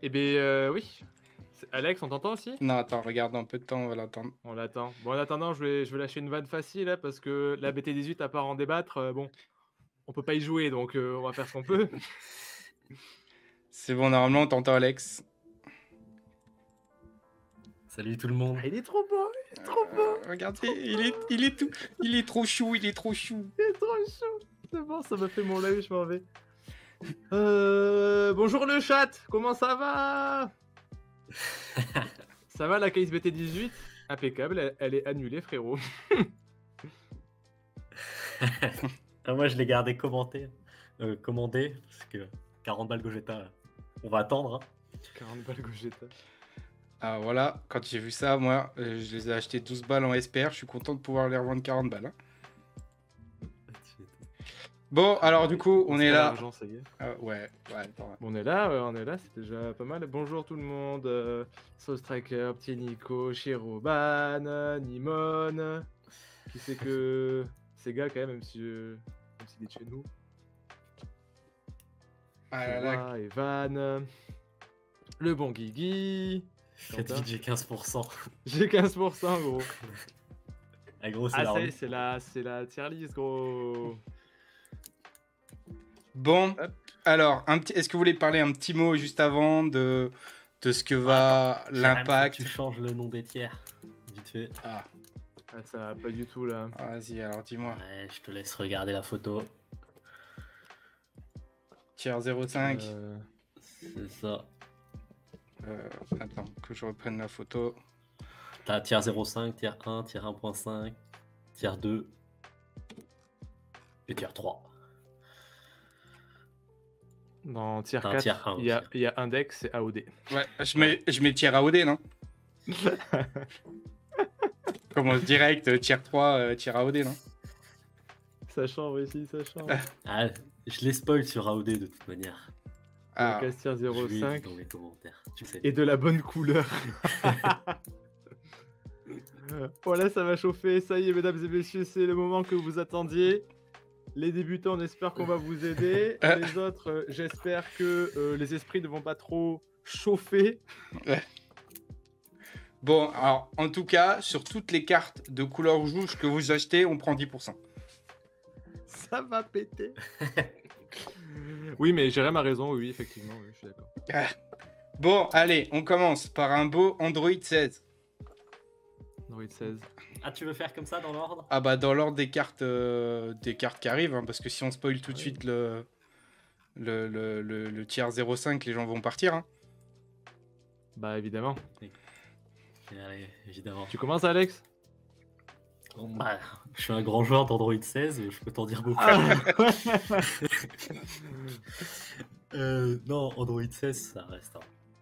Eh bien, oui. Alex, on t'entend aussi? Non, attends, regarde, un peu de temps, on va l'attendre. On l'attend. Bon, en attendant, je vais lâcher une vanne facile, là, parce que la BT18, à part en débattre, bon, on peut pas y jouer, donc on va faire ce qu'on peut. C'est bon, normalement, on t'entend, Alex. Salut tout le monde. Ah, il est trop beau, il est trop beau, Regardez, il est trop chou, il est trop chou. il est trop chaud. C'est bon, ça m'a fait mon live, je m'en vais. Bonjour le chat, comment ça va? Ça va la case BT18? Impeccable, elle est annulée, frérot. Ah, moi, je l'ai gardé commandé, parce que 40 balles Gogeta, on va attendre. Hein. 40 balles Gogeta. Ah voilà, quand j'ai vu ça, moi, je les ai achetés 12 balles en SPR, je suis content de pouvoir les revendre 40 balles. Hein. Bon, alors du coup, on est là. Ça y est. Ouais, attends. On est là, c'est déjà pas mal. Bonjour tout le monde, Sauce Tracker, Petit Nico, Chiroban, Nimon. Qui c'est que ces gars quand même s'il est de chez nous. Ah là là. Evan, le bon Guigui. Faites vite, j'ai 15%. J'ai 15% gros. Ah gros, ça y est, c'est la tier list gros. Bon, alors, est-ce que vous voulez parler un petit mot juste avant de ce que va l'impact? Tu changes le nom des tiers, vite fait. Ah, ça va pas du tout là. Vas-y, alors dis-moi. Ouais, je te laisse regarder la photo. Tier 0,5. C'est ça. Attends, que je reprenne la photo. T'as tier 0,5, tier 1, tier 1.5, tier 2 et tier 3. Dans tier 4, il y a Index et AOD. Ouais, je mets tier AOD, non? Commence direct, tier 3, tier AOD, non? Ça change ici, ça change. Ah, je les spoil sur AOD de toute manière. Ah. Tier 0,5 dans les commentaires, tu sais. Et de la bonne couleur. Voilà, ça va chauffer. Ça y est, mesdames et messieurs, c'est le moment que vous attendiez. Les débutants, on espère qu'on va vous aider. Les autres, j'espère que les esprits ne vont pas trop chauffer. Bon, alors, en tout cas, sur toutes les cartes de couleur rouge que vous achetez, on prend 10%. Ça va péter. Oui, mais Jérém a raison, oui, effectivement, oui, je suis d'accord. Bon, allez, on commence par un beau Android 16. Android 16. Ah, tu veux faire comme ça dans l'ordre? Ah bah dans l'ordre des cartes qui arrivent, hein, parce que si on spoil tout de suite le tier 0,5, les gens vont partir. Hein. Bah évidemment. Allez, évidemment. Tu commences, Alex? Bah, je suis un grand joueur d'Android 16, je peux t'en dire beaucoup. Non, Android 16,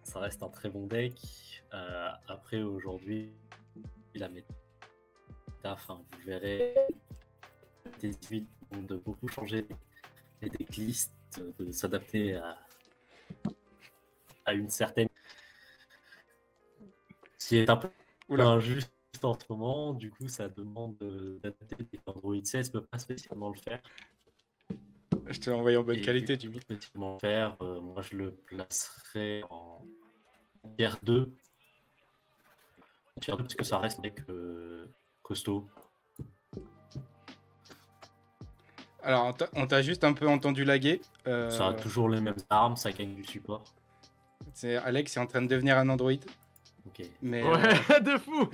ça reste un très bon deck. Après, aujourd'hui, la méta, enfin, vous verrez, les 18 ont de beaucoup changer les decklists, de s'adapter à une certaine... qui est un peu injuste en ce moment, du coup ça demande d'adapter. Android 16 peut pas spécialement le faire. Je te l'ai envoyé en bonne qualité, Jimmy. Spécialement le faire, moi je le placerai en tier 2. Tier 2 parce que ça reste avec costaud. Alors on t'a juste un peu entendu laguer. Ça a toujours les mêmes armes, ça gagne du support. Alex est en train de devenir un Android. Ok. Mais, ouais, de fou.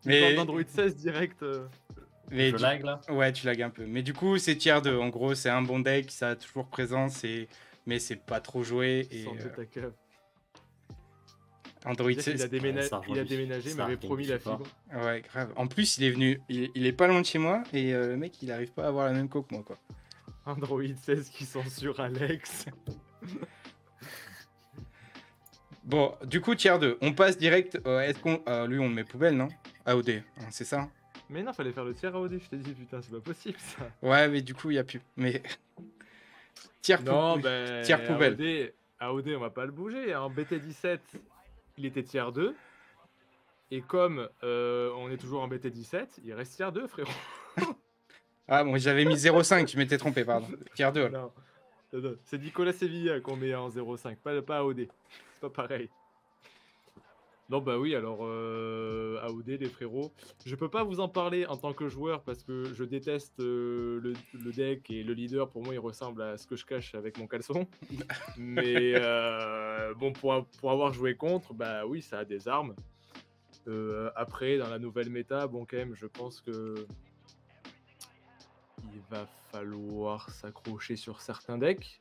Mais Android 16 direct. Mais je lag là. Ouais, tu lags un peu. Mais du coup, c'est tier 2. En gros, c'est un bon deck, ça a toujours présence, mais c'est pas trop joué. Et, Android 16. Il a déménagé, il m'avait promis la fibre. Ouais, grave. En plus, il est venu, il est pas loin de chez moi et le mec, il arrive pas à avoir la même co que moi, quoi. Android 16 qui censure Alex. Bon, du coup, tier 2. On passe direct. Est-ce qu'on. Lui, on le met poubelle, non? AOD, hein, c'est ça? Mais non, fallait faire le tiers AOD, je t'ai dit, putain, c'est pas possible ça. Ouais, mais du coup, il y a plus. Mais. tier poubelle. AOD, on va pas le bouger. En BT17, il était tier 2. Et comme on est toujours en BT17, il reste tier 2, frérot. Ah, bon, j'avais mis 0,5, je m'étais trompé, pardon. Tier 2. Non. C'est Nicolas Sevilla qu'on met en 0,5, pas AOD. pas pareil. Non, bah oui, alors AOD, les frérots. Je peux pas vous en parler en tant que joueur parce que je déteste le deck et le leader. Pour moi, il ressemble à ce que je cache avec mon caleçon. Mais bon, pour avoir joué contre, bah oui, ça a des armes. Après, dans la nouvelle méta, bon, quand même, je pense que il va falloir s'accrocher sur certains decks.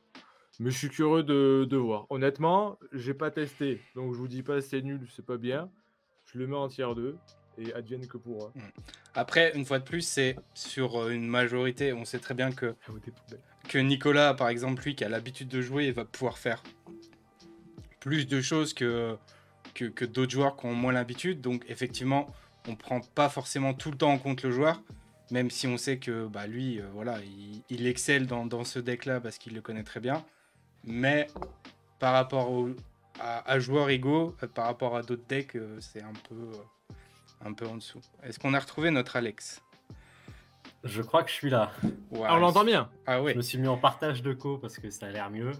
Mais je suis curieux de voir. Honnêtement, j'ai pas testé. Donc je vous dis pas c'est nul, c'est pas bien. Je le mets en tier 2 et advienne que pourra. Après, une fois de plus, c'est sur une majorité. On sait très bien AOD poubelle. que Nicolas, par exemple, lui qui a l'habitude de jouer, va pouvoir faire plus de choses que d'autres joueurs qui ont moins l'habitude. Donc effectivement, on prend pas forcément tout le temps en compte le joueur, même si on sait que bah, lui, voilà, il excelle dans ce deck-là parce qu'il le connaît très bien. Mais par rapport à joueurs égaux, par rapport à d'autres decks, c'est un peu en dessous. Est-ce qu'on a retrouvé notre Alex? Je crois que je suis là. Ouais, Ah, on l'entend bien. Ah Je ouais. me suis mis en partage de co parce que ça a l'air mieux.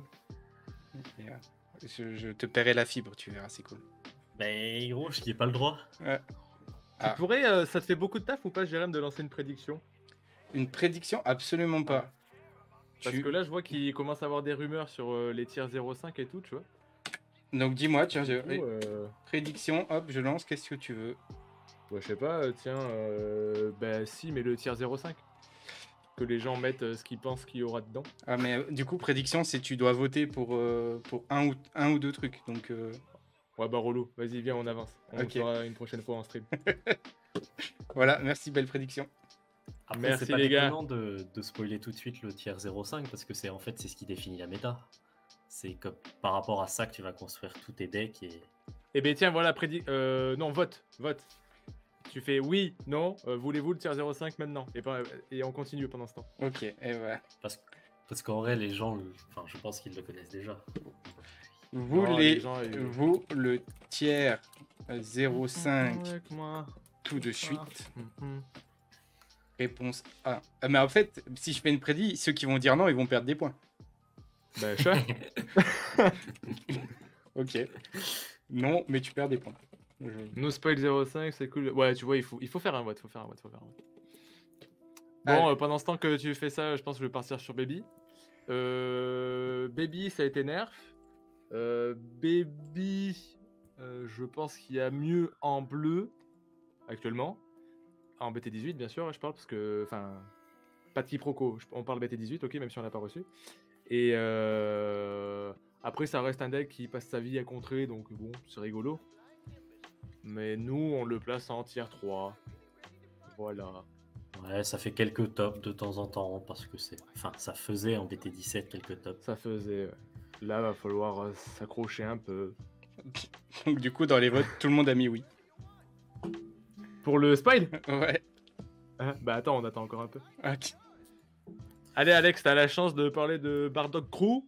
Je te paierai la fibre, tu verras, c'est cool. Mais gros, je n'y ai pas le droit. Ouais. Tu Ah. pourrais, ça te fait beaucoup de taf ou pas, Jérém, de lancer une prédiction? Une prédiction? Absolument pas. Parce que là, je vois qu'il commence à avoir des rumeurs sur les tiers 0,5 et tout, tu vois. Donc dis-moi, tiens, Du coup, prédiction, hop, je lance, qu'est-ce que tu veux? ouais, je sais pas, tiens, bah si, mais le tiers 0,5. Que les gens mettent ce qu'ils pensent qu'il y aura dedans. Ah mais du coup, prédiction, c'est tu dois voter pour un ou deux trucs, donc... Ouais, bah relou, vas-y, viens, on avance. On le Ok. fera une prochaine fois en stream. Voilà, merci, belle prédiction. Après, Merci, c'est pas les gars. déconnant de spoiler tout de suite le tier 0,5 parce que c'est en fait c'est ce qui définit la méta. C'est comme par rapport à ça que tu vas construire tous tes decks et Eh ben tiens, voilà, non, vote. Tu fais oui, non, voulez-vous le tier 0,5 maintenant et on continue pendant ce temps. Ok, et voilà. parce qu'en vrai les gens, enfin je pense qu'ils le connaissent déjà. Vous, Non, les gens, ils- vous, le tiers 0,5 Avec moi. tout de suite. Mhm. Réponse A. Ah, mais en fait, si je fais une prédit, ceux qui vont dire non, ils vont perdre des points. Bah, chat. Ok. Non, mais tu perds des points. No spoil 0,5, c'est cool. Ouais, tu vois, il faut faire un vote, Bon, Allez. pendant ce temps que tu fais ça, je pense que je vais partir sur Baby. Baby, ça a été nerf. Baby, je pense qu'il y a mieux en bleu actuellement. En BT18, bien sûr, je parle, parce que. Enfin, pas de quiproquo, on parle BT18, ok, même si on l'a pas reçu. Et après, ça reste un deck qui passe sa vie à contrer, donc bon, c'est rigolo. Mais nous, on le place en tier 3. Voilà. Ouais, ça fait quelques tops de temps en temps parce que c'est, enfin ça faisait en BT17 quelques tops. Ça faisait. Là, va falloir s'accrocher un peu. Donc du coup, dans les votes, tout le monde a mis oui. Pour le spoil Ouais. Hein, bah attends, on attend encore un peu. Ok. Allez, Alex, t'as la chance de parler de Bardock Crew.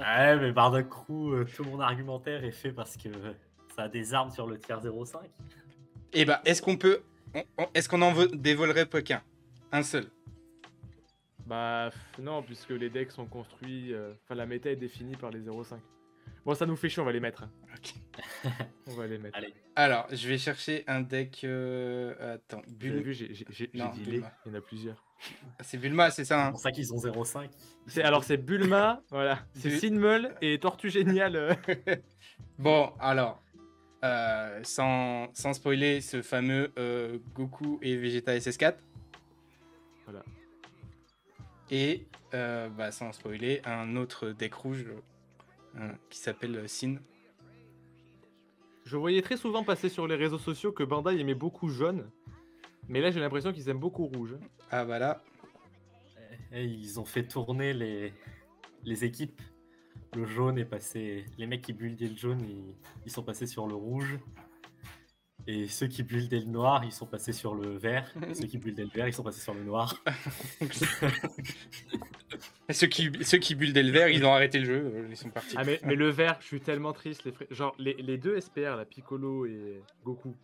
Ouais, mais Bardock Crew, tout mon argumentaire est fait parce que ça a des armes sur le tier 0,5. Et bah, est-ce qu'on peut... Est-ce qu'on en dévoilerait pas qu'un? Un seul. Bah non, puisque les decks sont construits. Enfin, la méta est définie par les 0,5. Bon, ça nous fait chier, on va les mettre. Hein. Ok. On va les mettre. Allez, Alors, je vais chercher un deck... Attends, Vous avez vu, j'ai Non, dit les. Bulma. Il y en a plusieurs. C'est Bulma, c'est ça c'est hein? pour ça qu'ils ont 0,5. Alors, c'est Bulma, voilà. C'est Sinmul et Tortue Géniale. Bon, alors... sans spoiler ce fameux Goku et Vegeta SS4. Voilà. Et bah, sans spoiler, un autre deck rouge qui s'appelle Sin. Je voyais très souvent passer sur les réseaux sociaux que Bandai aimait beaucoup jaune. Mais là, j'ai l'impression qu'ils aiment beaucoup rouge. Ah bah là, Et ils ont fait tourner les équipes. Le jaune est passé. Les mecs qui buildaient le jaune, ils sont passés sur le rouge. Et ceux qui buildaient le noir, ils sont passés sur le vert. Et ceux qui buildaient le vert, ils sont passés sur le noir. ceux qui buildaient le vert, ils ont arrêté le jeu, ils sont partis. Ah, mais le vert, je suis tellement triste. Genre, les deux SPR, la Piccolo et Goku,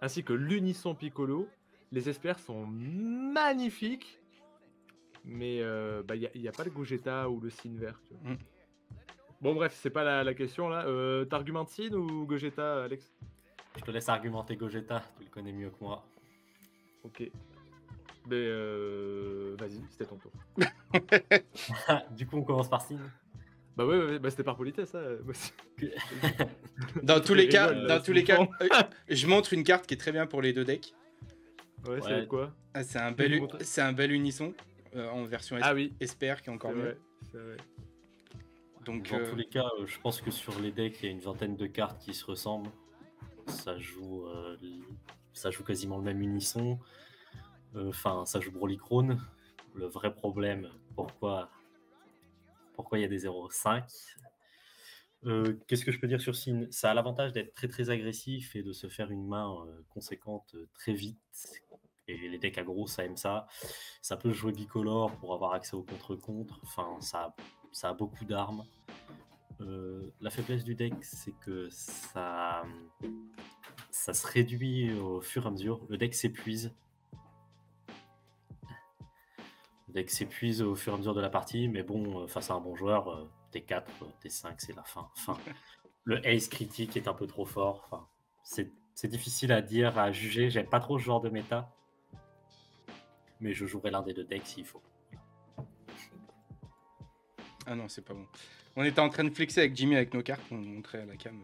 ainsi que l'unisson Piccolo, les SPR sont magnifiques. Mais il n'y a pas le Gogeta ou le Sin vert. Tu vois. Bon, bref, c'est pas la question là. T'argumentes Sin ou Gogeta, Alex? Je te laisse argumenter Gogeta, tu le connais mieux que moi. Ok. Mais vas-y, c'était ton tour. Du coup, on commence par Sin. Bah ouais, bah, c'était par politesse. Hein. Dans tous les cas, rigole, là, dans tous les cas, souvent. je montre une carte qui est très bien pour les deux decks. Ouais, Ouais. c'est quoi? Ah, c'est un peux nous montrer bel unisson en version Ah oui, Esper qui est encore c'est mieux. vrai, c'est vrai. Donc, Dans tous les cas, je pense que sur les decks, il y a une vingtaine de cartes qui se ressemblent. Ça joue quasiment le même unisson. Enfin, ça joue Brolychrome. Le vrai problème, pourquoi il y a des 0,5 qu'est-ce que je peux dire sur Sin? Ça a l'avantage d'être très très agressif et de se faire une main conséquente très vite. Et les decks aggro, ça aime ça. Ça peut jouer bicolore pour avoir accès au contre-contre. Enfin, ça a beaucoup d'armes. La faiblesse du deck, c'est que ça se réduit au fur et à mesure. Le deck s'épuise. Le deck s'épuise au fur et à mesure de la partie, mais bon, face à un bon joueur, T4, T5, c'est la fin. Enfin, le ace critique est un peu trop fort. Enfin, c'est difficile à dire, à juger. J'aime pas trop ce genre de méta, mais je jouerai l'un des deux decks s'il faut. Ah non, c'est pas bon. On était en train de flexer avec Jimmy avec nos cartes, on montrait à la cam.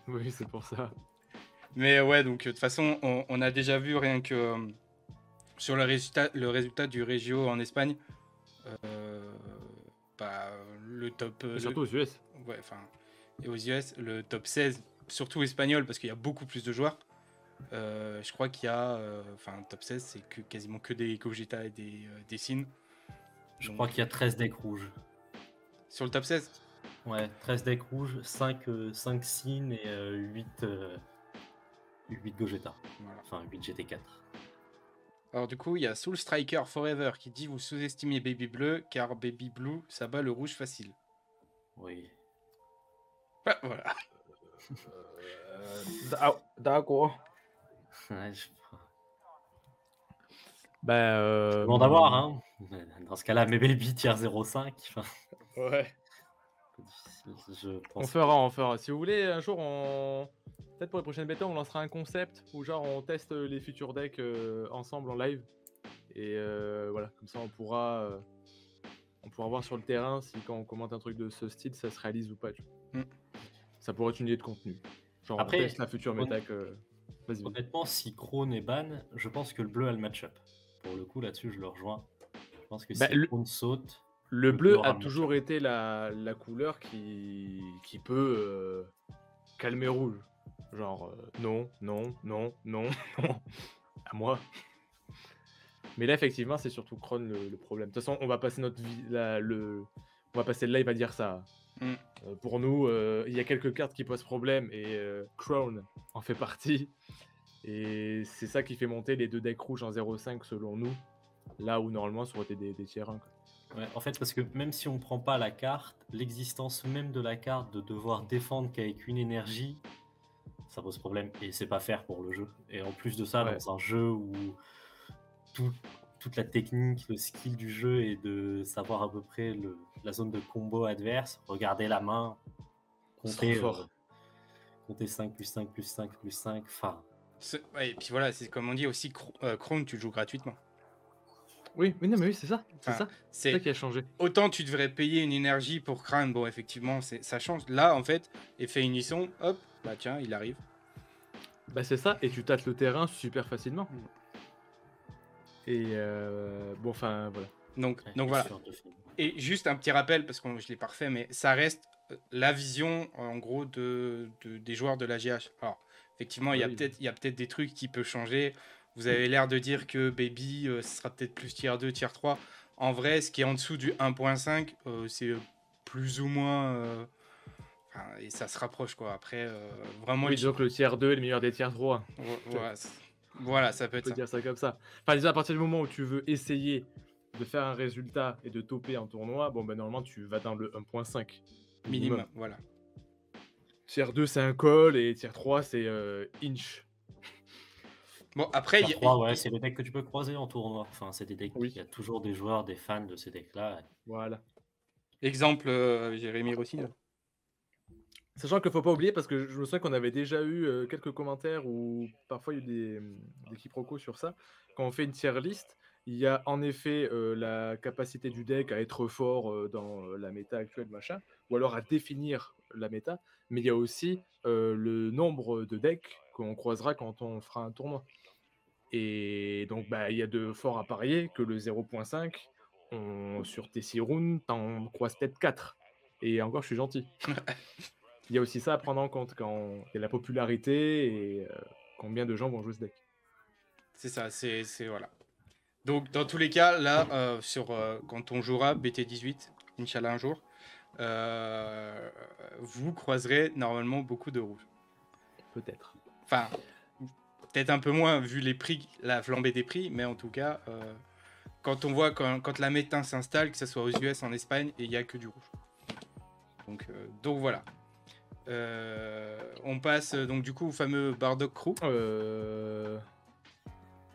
Oui, c'est pour ça. Mais ouais, donc de toute façon, on a déjà vu rien que sur le résultat du Regio en Espagne, le top. Surtout aux US. Ouais, enfin, et aux US, le top 16, surtout espagnol, parce qu'il y a beaucoup plus de joueurs. Je crois qu'il y a. Enfin, top 16, c'est quasiment que des Gogeta et des Sin. Je crois qu'il y a 13 decks rouges. Sur le top 16? Ouais, 13 decks rouges, 5 Sin et 8 Gogeta. Voilà. Enfin, 8 GT4. Alors du coup, il y a Soul Striker Forever qui dit vous sous-estimez Baby Bleu car Baby Blue ça bat le rouge facile. Oui. Ah, voilà. D'accord. Ouais, Bah, demande à voir, hein. Dans ce cas-là, mes Baby tier 0,5. Enfin, Ouais. je pense. On fera. Si vous voulez, un jour, peut-être pour les prochaines bêtas, on lancera un concept où genre on teste les futurs decks ensemble en live. Et voilà, comme ça on pourra voir sur le terrain si quand on commente un truc de ce style, ça se réalise ou pas. Tu vois. Ça pourrait être une idée de contenu. Genre Après, on teste la future méta que... Vas-y. Honnêtement, si Krone est ban, je pense que le bleu a le match-up. Pour le coup, là-dessus, je le rejoins. Je pense que Bah, si Krone saute... Le bleu aura a le toujours match-up. été la couleur qui peut calmer rouge. Genre, non, non, non, non, non. À moi. Mais là, effectivement, c'est surtout Kron le problème. De toute façon, on va passer on va passer le live à dire ça. Pour nous, il y a quelques cartes qui posent problème et Crown en fait partie. Et c'est ça qui fait monter les deux decks rouges en 0,5 selon nous. Là où normalement, ça aurait été des tiers 1. Ouais, en fait, parce que même si on prend pas la carte, l'existence même de la carte de devoir défendre qu'avec une énergie, ça pose problème. Et c'est pas fair pour le jeu. Et en plus de ça, Ouais. dans un jeu où toute la technique, le skill du jeu est de savoir à peu près la zone de combo adverse, regarder la main, compter 5 plus 5 plus 5 plus 5, enfin... Ouais, et puis voilà, c'est comme on dit aussi, Crown, tu le joues gratuitement. Oui, mais non, mais oui, c'est ça. Enfin, c'est ça qui a changé. Autant tu devrais payer une énergie pour Crown, bon, effectivement, ça change. Là, en fait, effet unisson, hop, bah tiens, il arrive. Bah c'est ça, et tu tâtes le terrain super facilement. Et bon, enfin, voilà. Donc voilà. Et juste un petit rappel, parce que je l'ai pas refait, mais ça reste la vision, en gros, des joueurs de la GH. Alors, effectivement, il y a peut-être des trucs qui peuvent changer. Vous avez l'air de dire que Baby, ce sera peut-être plus tier 2, tier 3. En vrai, ce qui est en dessous du 1.5, c'est plus ou moins... et ça se rapproche, quoi. Après, vraiment... Oui, disons que le tier 2 est le meilleur des tiers 3. Voilà, ça peut être ça. On peut dire ça comme ça. Enfin, disons, à partir du moment où tu veux essayer de faire un résultat et de toper un tournoi, bon, ben normalement, tu vas dans le 1.5. Minimum, voilà. Tier 2, c'est un call, et tier 3, c'est inch. Bon, après, tier 3, ouais, c'est les decks que tu peux croiser en tournoi. Enfin, c'est des decks, il y a toujours des joueurs, des fans de ces decks-là. Voilà. Exemple, Jérémy Rossi, là. Sachant qu'il ne faut pas oublier, parce que je me souviens qu'on avait déjà eu quelques commentaires ou parfois il y a eu des quiproquos sur ça. Quand on fait une tier list, il y a en effet la capacité du deck à être fort dans la méta actuelle, machin, ou alors à définir la méta, mais il y a aussi le nombre de decks qu'on croisera quand on fera un tournoi. Et donc, bah, il y a de forts à parier que le 0.5, sur tes 6 rounds, t'en croises peut-être 4. Et encore, je suis gentil. Il y a aussi ça à prendre en compte quand il y a la popularité et combien de gens vont jouer ce deck. C'est ça, c'est voilà. Donc, dans tous les cas, là, quand on jouera BT18, Inch'Allah un jour, vous croiserez normalement beaucoup de rouges. Peut-être. Enfin, peut-être un peu moins vu les prix, la flambée des prix, mais en tout cas, quand on voit quand la méta s'installe, que ce soit aux US, en Espagne, il n'y a que du rouge. Donc voilà. On passe donc du coup au fameux Bardock Crew.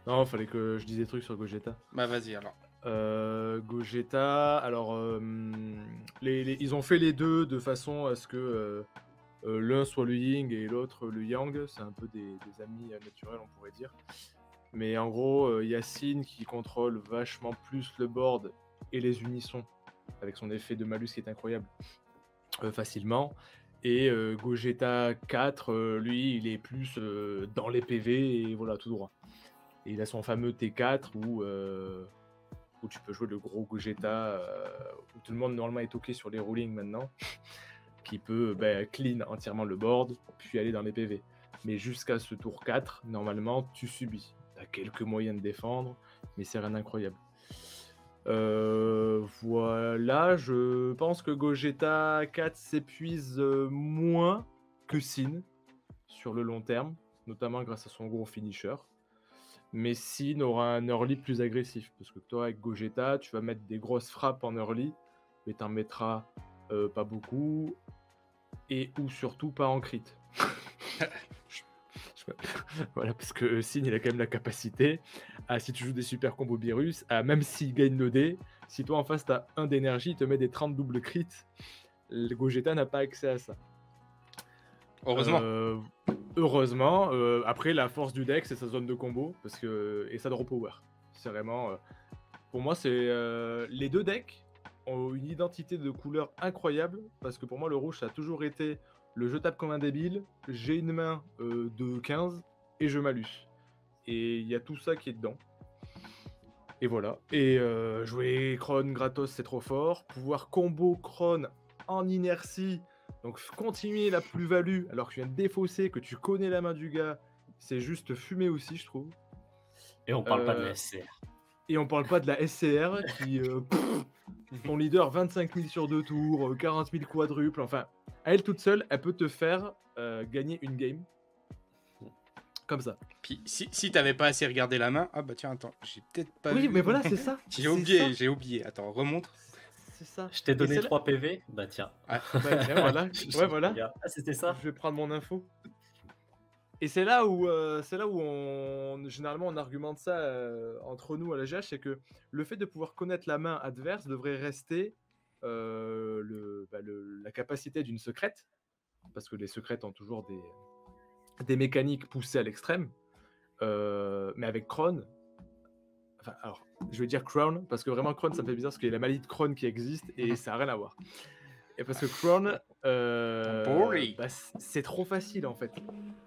Non, fallait que je dise des trucs sur Gogeta. Bah vas-y alors. Gogeta, alors ils ont fait les deux de façon à ce que l'un soit le Yin et l'autre le Yang. C'est un peu des amis naturels, on pourrait dire. Mais en gros, Yacine qui contrôle vachement plus le board et les unissons, avec son effet de malus qui est incroyable, facilement. Et Gogeta 4, lui, il est plus dans les PV et voilà, tout droit. Et il a son fameux T4 où tu peux jouer le gros Gogeta, où tout le monde normalement est OK sur les rulings maintenant, qui peut clean entièrement le board, puis aller dans les PV. Mais jusqu'à ce tour 4, normalement, tu subis. Tu as quelques moyens de défendre, mais c'est rien d'incroyable. Voilà, je pense que Gogeta 4 s'épuise moins que Sin sur le long terme, notamment grâce à son gros finisher. Mais Sin aura un early plus agressif, parce que toi avec Gogeta, tu vas mettre des grosses frappes en early, mais t'en mettras pas beaucoup, et ou surtout pas en crit. Voilà, parce que Sin, il a quand même la capacité à, si tu joues des super combos Beerus, à même s'il gagne le dé, si toi en face t'as 1 d'énergie, il te met des 30 doubles crits. Le Gogeta n'a pas accès à ça. Heureusement. Heureusement. Après, la force du deck, c'est sa zone de combo et sa draw power. C'est vraiment. Pour moi, c'est les deux decks ont une identité de couleur incroyable, parce que pour moi, le rouge, ça a toujours été le je tape comme un débile, j'ai une main de 15 et je malus. Et il y a tout ça qui est dedans. Et voilà. Et jouer Kron gratos, c'est trop fort. Pouvoir combo Kron en inertie, donc continuer la plus-value alors que tu viens de défausser, que tu connais la main du gars, c'est juste fumé aussi, je trouve. Et on parle pas de la SCR. Et on parle pas de la SCR qui ton leader 25 000 sur 2 tours, 40 000 quadruples, enfin, à elle toute seule, elle peut te faire gagner une game. Comme ça. Puis si t'avais pas assez regardé la main, ah bah tiens, attends, j'ai peut-être pas vu. Oui, mais voilà, c'est ça. J'ai oublié. Attends, remontre. C'est ça. Je t'ai donné 3 PV, bah tiens. Ah. Bah, tiens, voilà. Ouais, voilà. Ah, c'était ça. Je vais prendre mon info. Et c'est là où généralement on argumente ça entre nous à la GH, c'est que le fait de pouvoir connaître la main adverse devrait rester la capacité d'une secrète, parce que les secrètes ont toujours des mécaniques poussées à l'extrême, mais avec Kron, enfin, alors, je vais dire Crown, parce que vraiment Kron ça me fait bizarre, parce qu'il y a la maladie de Kron qui existe, et ça n'a rien à voir. Et parce que Kron, c'est trop facile en fait.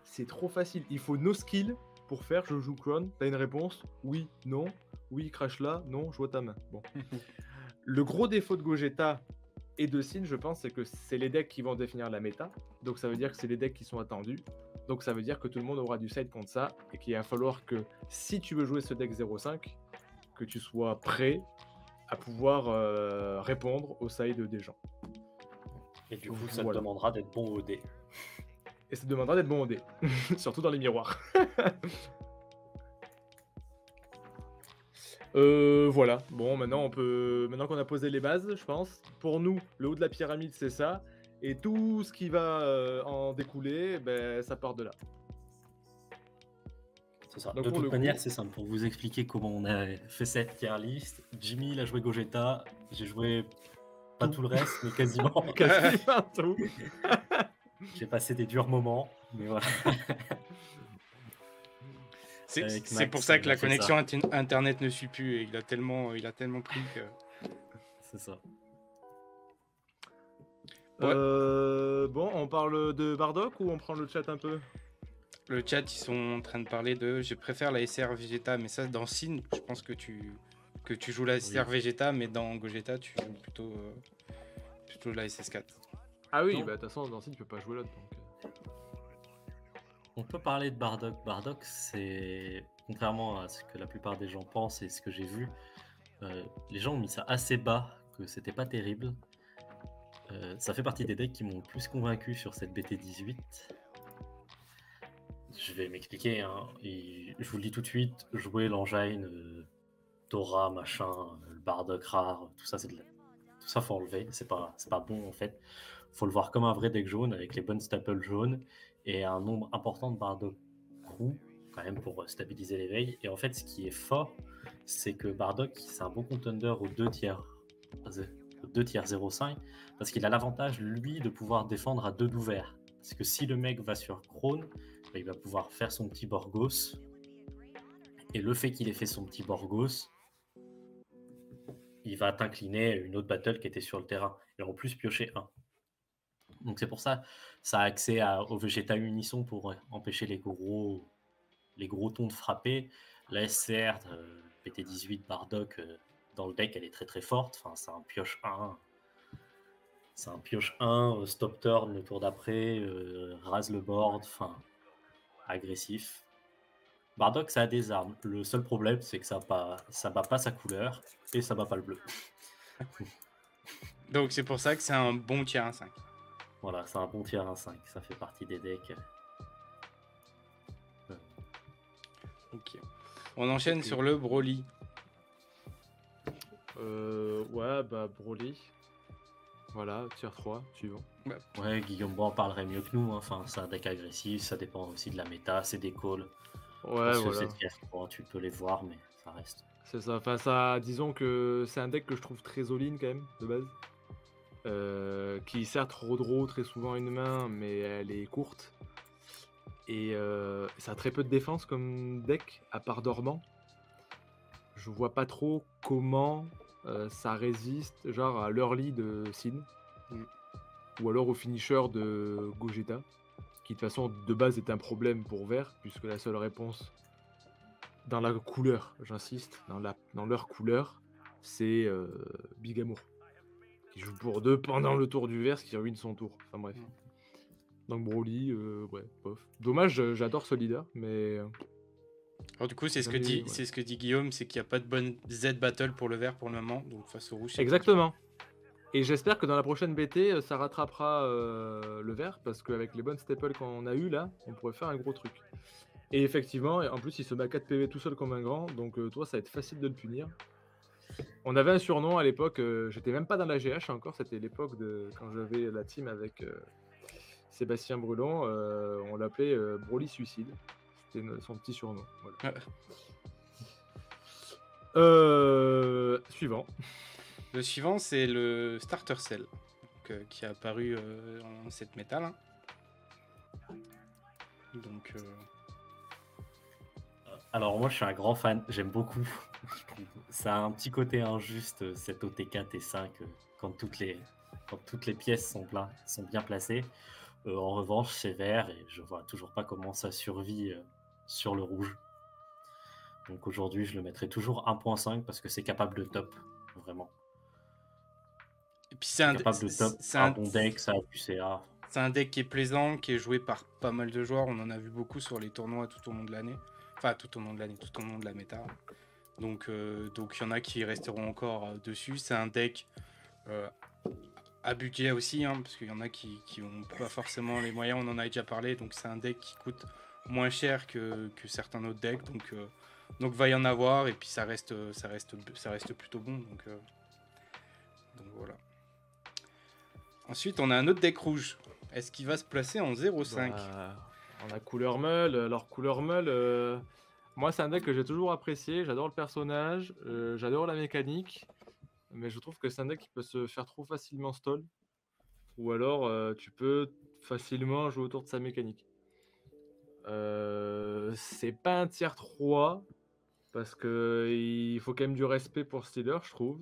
C'est trop facile. Il faut no skill pour faire je joue Kron. T'as une réponse? Oui, non. Oui, crash là. Non, je vois ta main. Bon. Le gros défaut de Gogeta et de Sin, je pense, c'est que c'est les decks qui vont définir la méta. Donc ça veut dire que c'est les decks qui sont attendus. Donc ça veut dire que tout le monde aura du side contre ça. Et qu'il va falloir que si tu veux jouer ce deck 0.5, que tu sois prêt à pouvoir répondre au side des gens. Et du coup, ça te demandera d'être bon au dé. Et ça te demandera d'être bon au dé. Surtout dans les miroirs. Voilà. Bon, maintenant qu'on a posé les bases, je pense. Pour nous, le haut de la pyramide, c'est ça. Et tout ce qui va en découler, ça part de là. C'est ça. Donc, de toute manière, c'est simple. Pour vous expliquer comment on a fait cette tier list, Jimmy, il a joué Gogeta. J'ai joué... Pas tout le reste, mais quasiment. Quasiment tout. J'ai passé des durs moments, mais voilà. Avec C'est Max, pour ça que on a la fait connexion ça. internet ne suit plus et il a tellement pris que. C'est ça. Ouais. Bon, on parle de Bardock ou on prend le chat un peu? Le chat, ils sont en train de parler de je préfère la SR Vegeta, mais ça dans Sin, je pense que tu joues la SR Vegeta, mais dans Gogeta, tu joues plutôt la SS4. Ah oui, Non. bah de toute façon, dans Sin, tu peux pas jouer l'autre. Donc... On peut parler de Bardock. Bardock, c'est contrairement à ce que la plupart des gens pensent et ce que j'ai vu, les gens ont mis ça assez bas, que c'était pas terrible. Ça fait partie des decks qui m'ont le plus convaincu sur cette BT18. Je vais m'expliquer, hein. Et je vous le dis tout de suite, jouer l'engine Dora, machin, le Bardock rare, tout ça, tout ça faut enlever. C'est pas bon en fait. Faut le voir comme un vrai deck jaune avec les bonnes staples jaunes et un nombre important de Bardock crew quand même pour stabiliser l'éveil. Et en fait, ce qui est fort, c'est que Bardock, c'est un bon contender aux 2 tiers 0,5 parce qu'il a l'avantage, lui, de pouvoir défendre à 2 d'ouvert. Parce que si le mec va sur Krone, bah, il va pouvoir faire son petit Borgos. Et le fait qu'il ait fait son petit Borgos, il va t'incliner une autre battle qui était sur le terrain. Et en plus, piocher 1. Donc c'est pour ça, ça a accès au Vegeta Unisson pour empêcher les gros tons de frapper. La SR, PT18 Bardock, dans le deck, elle est très très forte. Enfin, c'est un pioche 1. C'est un pioche 1, stop turn le tour d'après, rase le board, enfin, agressif. Bardock, ça a des armes. Le seul problème, c'est que ça bat pas sa couleur et ça bat pas le bleu. Donc c'est pour ça que c'est un bon tier 1-5. Voilà, c'est un bon tier 1-5. Ça fait partie des decks. Ok. On enchaîne sur le Broly. Ouais, bah Broly. Voilà, tier 3, suivant. Ouais, Guillaume en parlerait mieux que nous. Hein. Enfin, c'est un deck agressif, ça dépend aussi de la méta, c'est des calls. Ouais, voilà. C'est tier 3, tu peux les voir, mais ça reste. C'est ça, enfin disons que c'est un deck que je trouve très all-in quand même, de base. Qui certes redraw très souvent une main, mais elle est courte. Et ça a très peu de défense comme deck, à part Dormant. Je vois pas trop comment ça résiste genre à l'early de Sin. Ou alors au finisher de Gogeta, qui de toute façon de base est un problème pour Vert, puisque la seule réponse dans la couleur, j'insiste, dans leur couleur, c'est Big Amour, qui joue pour 2 pendant le tour du Vert, ce qui ruine son tour. Enfin bref. Donc Broly, ouais, bof. Dommage, j'adore ce leader, mais... Alors du coup, c'est ce que dit Guillaume, c'est qu'il n'y a pas de bonne Z battle pour le vert pour le moment, donc face au rouge. Exactement. Et j'espère que dans la prochaine BT, ça rattrapera le vert, parce qu'avec les bonnes staples qu'on a eu là, on pourrait faire un gros truc. Et effectivement, en plus, il se met à 4 PV tout seul comme un grand, donc toi, ça va être facile de le punir. On avait un surnom à l'époque, j'étais même pas dans la GH encore, c'était l'époque de quand j'avais la team avec Sébastien Brulon, on l'appelait Broly Suicide. C'était son petit surnom. Voilà. Suivant. Le suivant, c'est le Starter Cell, donc, qui est apparu en cette métal. Hein. Donc... Alors moi je suis un grand fan, j'aime beaucoup. Ça a un petit côté injuste cette OT4 et 5 quand toutes les pièces sont bien placées. En revanche c'est vert et je vois toujours pas comment ça survit sur le rouge. Donc aujourd'hui je le mettrai toujours 1.5 parce que c'est capable de top, vraiment. Et puis c'est capable de top, un bon deck, ça a du CA. C'est un deck qui est plaisant, qui est joué par pas mal de joueurs. On en a vu beaucoup sur les tournois tout au long de l'année. Enfin, tout au long de l'année, tout au long de la méta. Donc il y en a qui resteront encore dessus. C'est un deck à budget aussi, hein, parce qu'il y en a qui n'ont pas forcément les moyens. On en a déjà parlé. Donc c'est un deck qui coûte moins cher que certains autres decks. Donc va y en avoir. Et puis ça reste plutôt bon. Donc voilà. Ensuite, on a un autre deck rouge. Est-ce qu'il va se placer en 0,5 ? On a Couleur Meul. Alors, Couleur Meul, moi, c'est un deck que j'ai toujours apprécié. J'adore le personnage, j'adore la mécanique. Mais je trouve que c'est un deck qui peut se faire trop facilement stall. Ou alors, tu peux facilement jouer autour de sa mécanique. C'est pas un tiers 3 parce que il faut quand même du respect pour Steeler, je trouve.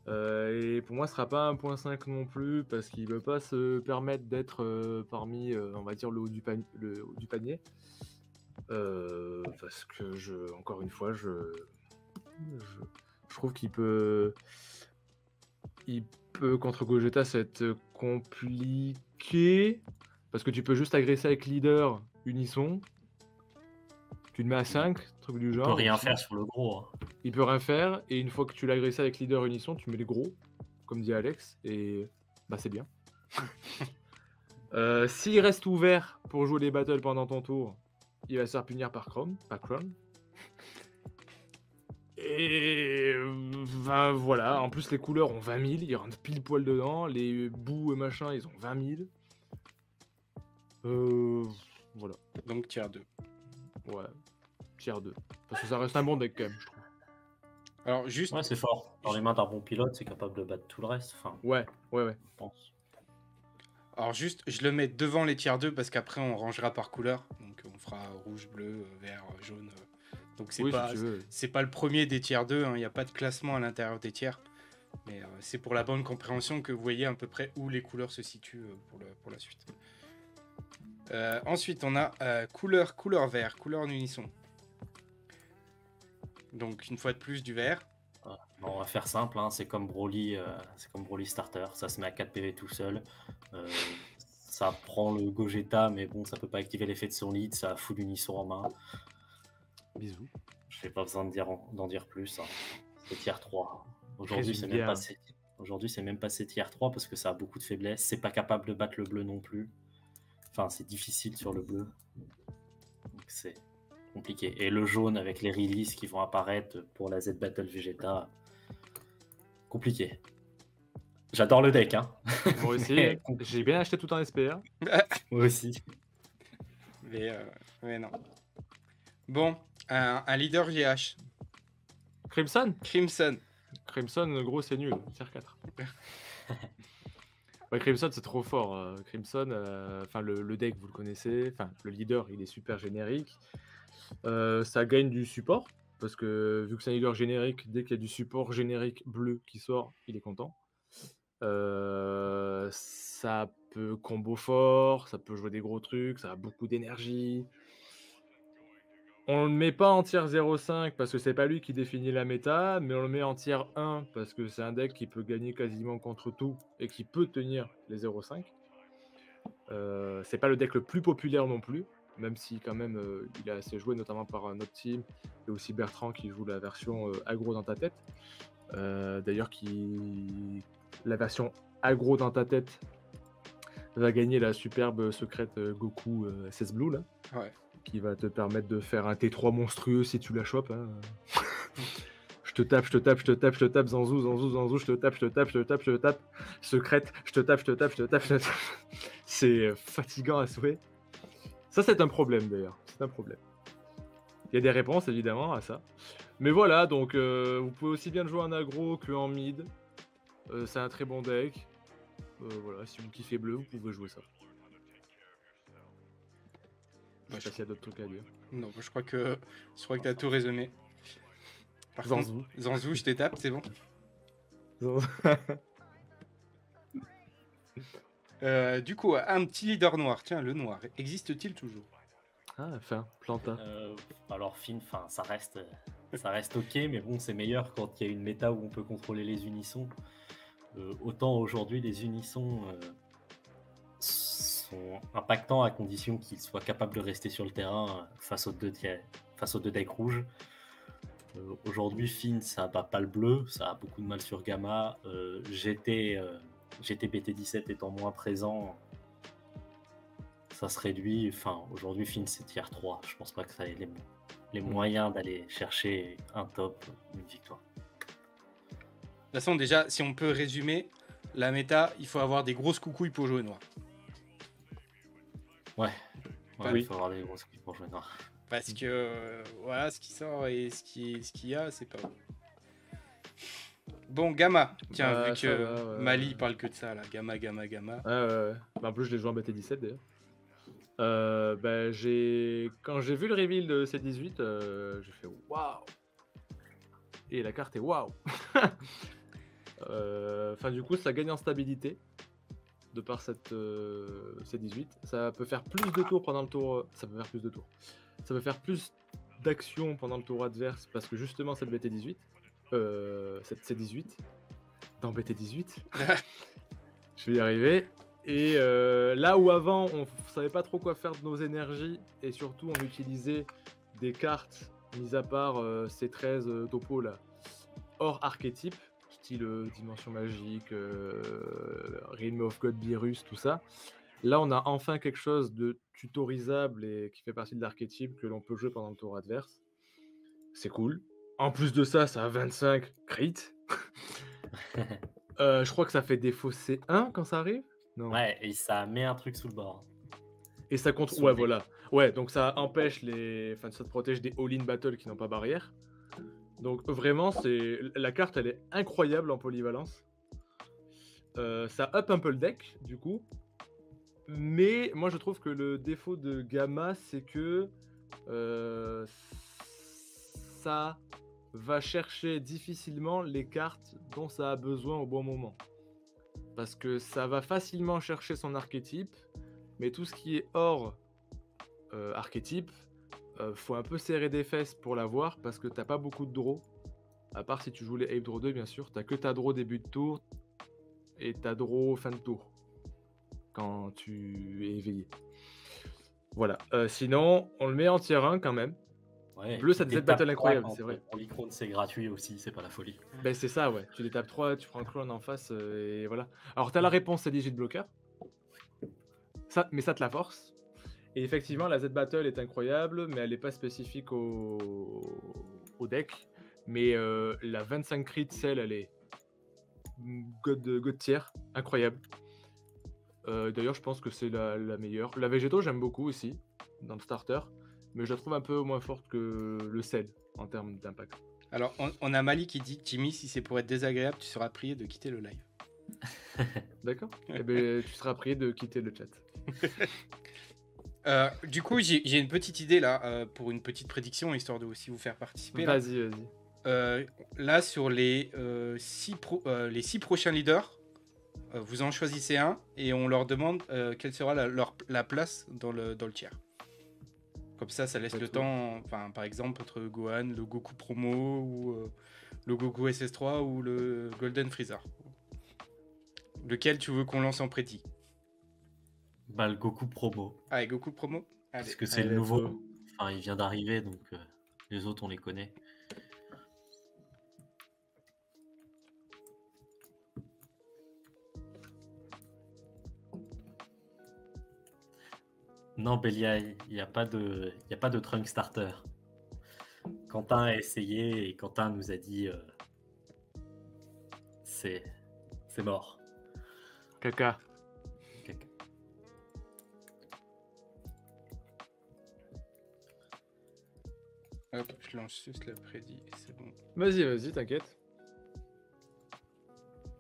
Et pour moi, ce sera pas 1.5 non plus parce qu'il veut pas se permettre d'être parmi, on va dire, le haut du panier. Parce que encore une fois, je trouve il peut contre Gogeta, ça va être compliqué parce que tu peux juste agresser avec leader unisson. Tu le mets à 5, truc du Il peut genre. rien faire sur le gros. Hein. Il peut rien faire, et une fois que tu l'as agressé avec leader unisson, tu mets les gros, comme dit Alex, et bah c'est bien. S'il reste ouvert pour jouer les battles pendant ton tour, il va se faire punir par Chrome, pas Chrome. Et ben, voilà, en plus les couleurs ont 20 000, ils rentrent pile poil dedans, les bouts et machin, ils ont 20 000. Voilà. Donc tier 2. Ouais, tier 2. Parce que ça reste un bon deck quand même, je trouve. Alors juste... Ouais, c'est fort. Dans les mains d'un bon pilote, c'est capable de battre tout le reste. Enfin, Ouais. je pense. Alors juste, je le mets devant les tiers 2 parce qu'après on rangera par couleur. Donc on fera rouge, bleu, vert, jaune. Donc c'est Oui, pas, si tu veux. c'est pas le premier des tiers 2, il n'y a pas de classement à l'intérieur des tiers. Mais c'est pour la bonne compréhension que vous voyez à peu près où les couleurs se situent pour la suite. Ensuite on a couleur vert, couleur en unisson. Donc une fois de plus du vert. Bon, on va faire simple, hein. C'est comme Broly Starter, ça se met à 4 PV tout seul. Ça prend le Gogeta, mais bon, ça peut pas activer l'effet de son lead, ça fout l'unisson en main. Bisous. Je n'ai pas besoin d'en dire plus. Hein. C'est tier 3. Aujourd'hui, c'est même pas tier 3 parce que ça a beaucoup de faiblesses. C'est pas capable de battre le bleu non plus. Enfin, c'est difficile sur le bleu. Donc c'est compliqué. Et le jaune avec les releases qui vont apparaître pour la Z Battle Vegeta, compliqué. J'adore le deck, hein. Moi aussi, j'ai bien acheté tout en SPR. Moi aussi. Mais non. Bon, un leader GH. Crimson, Crimson, gros, c'est nul. Tier 4. Ouais, Crimson, c'est trop fort. Crimson, le deck, vous le connaissez. Enfin, le leader, il est super générique. Ça gagne du support. Parce que vu que c'est un leader générique, dès qu'il y a du support générique bleu qui sort, il est content. Ça peut combo fort, ça peut jouer des gros trucs, ça a beaucoup d'énergie. On le met pas en tier 0.5 parce que c'est pas lui qui définit la méta, mais on le met en tier 1 parce que c'est un deck qui peut gagner quasiment contre tout et qui peut tenir les 0.5. C'est pas le deck le plus populaire non plus, même si quand même il est assez joué, notamment par notre team et aussi Bertrand qui joue la version aggro dans ta tête. D'ailleurs, la version aggro dans ta tête va gagner la superbe secrète Goku SS Blue là. Ouais. Qui va te permettre de faire un T3 monstrueux si tu la chopes. Hein. Je te tape, Zanzou, je te tape, secrète, je te tape. C'est fatigant à souhait. Ça, c'est un problème d'ailleurs. C'est un problème. Il y a des réponses évidemment à ça. Mais voilà, donc vous pouvez aussi bien jouer en aggro qu'en mid. C'est un très bon deck. Voilà, si vous kiffez bleu, vous pouvez jouer ça. Je sais pas s'il y a d'autres trucs à dire. Non, je crois que tu as tout résumé. Par contre, Zanzou, je t'étape, c'est bon. Du coup, un petit leader noir. Tiens, le noir, existe-t-il toujours? Ah, enfin, Planta. Alors, Finn, ça reste ok, mais bon, c'est meilleur quand il y a une méta où on peut contrôler les unissons. Autant aujourd'hui, les unissons sont impactants à condition qu'ils soient capables de rester sur le terrain face aux deux decks rouges. Aujourd'hui, Finn, ça bat pas le bleu, ça a beaucoup de mal sur Gamma. GT BT17 étant moins présent, ça se réduit. Enfin, aujourd'hui, Finn, c'est tier 3. Je pense pas que ça ait les moyens d'aller chercher un top, une victoire. De toute façon, déjà, si on peut résumer, la méta, il faut avoir des grosses coucouilles pour jouer noir. Ouais, oui. Il faut avoir des grosses couilles pour jouer noir. Parce que voilà, ce qui sort et ce qu'il y a, c'est pas. Bon, Gamma. Tiens, Bah, vu ça que va, ouais. Mali parle que de ça, là. Gamma, Gamma, Gamma. Bah, en plus, je l'ai joué en BT17 d'ailleurs. Bah, quand j'ai vu le reveal de C18, j'ai fait waouh! Et la carte est waouh! Enfin, du coup, ça gagne en stabilité de par cette C18. Ça peut faire plus de tours pendant le tour. Ça peut faire plus de tours. Ça peut faire plus d'actions pendant le tour adverse parce que justement, cette BT18, cette C18, dans BT18, je vais y arriver. Et là où avant, on savait pas trop quoi faire de nos énergies et surtout on utilisait des cartes, mis à part ces 13 topos là, hors archétype, style Dimension Magique, Realm of God, Virus, tout ça. Là, on a enfin quelque chose de tutorisable et qui fait partie de l'archétype que l'on peut jouer pendant le tour adverse. C'est cool. En plus de ça, ça a 25 crit. Je crois que ça fait défaut C1 quand ça arrive. Non. Ouais, et ça met un truc sous le bord. Et ça contre. Sous Ouais, le deck. voilà. Ouais, donc ça empêche les. Enfin, ça te protège des all-in battle qui n'ont pas barrière. Donc vraiment, c'est la carte, elle est incroyable en polyvalence. Ça up un peu le deck, du coup. Mais moi, je trouve que le défaut de Gamma, c'est que ça va chercher difficilement les cartes dont ça a besoin au bon moment. Parce que ça va facilement chercher son archétype, mais tout ce qui est hors archétype, faut un peu serrer des fesses pour l'avoir parce que t'as pas beaucoup de draw. À part si tu joues les Ape Draw 2, bien sûr, t'as que ta draw début de tour et ta draw fin de tour quand tu es éveillé. Voilà. Sinon, on le met en tier 1 quand même. Ouais, Bleu, ça puis devait t'étapes battle 3 incroyable, quand c'est vrai. pour l'icône, c'est gratuit aussi, c'est pas la folie. Ben c'est ça, ouais. Tu les tapes 3, tu prends un clone en face et voilà. Alors t'as la réponse, c'est Digit Blocker. Ça, mais ça te la force. Et effectivement, la Z-Battle est incroyable, mais elle n'est pas spécifique au deck. Mais la 25 crit, celle, elle est God tier, incroyable. D'ailleurs, je pense que c'est la meilleure. La Végéto, j'aime beaucoup aussi, dans le starter, mais je la trouve un peu moins forte que le Cell en termes d'impact. Alors, on a Mali qui dit Jimmy, si c'est pour être désagréable, tu seras prié de quitter le live. D'accord. Eh ben, tu seras prié de quitter le chat. Du coup, j'ai une petite idée là pour une petite prédiction, histoire de aussi vous faire participer. Vas-y. Là, sur les 6 prochains leaders, vous en choisissez un et on leur demande quelle sera la place dans le tiers. Comme ça laisse le temps, enfin, par exemple, entre Gohan, le Goku Promo, ou le Goku SS3 ou le Golden Freezer. Lequel tu veux qu'on lance en prédit? Bah, le Goku Promo. Ah, et Goku Promo? Allez. Parce que c'est le nouveau. Enfin, il vient d'arriver, donc les autres, on les connaît. Non, Bélia, il n'y a pas de Trunk Starter. Quentin a essayé et Quentin nous a dit c'est mort. Caca. Hop, je lance juste la prédit et c'est bon. Vas-y, t'inquiète.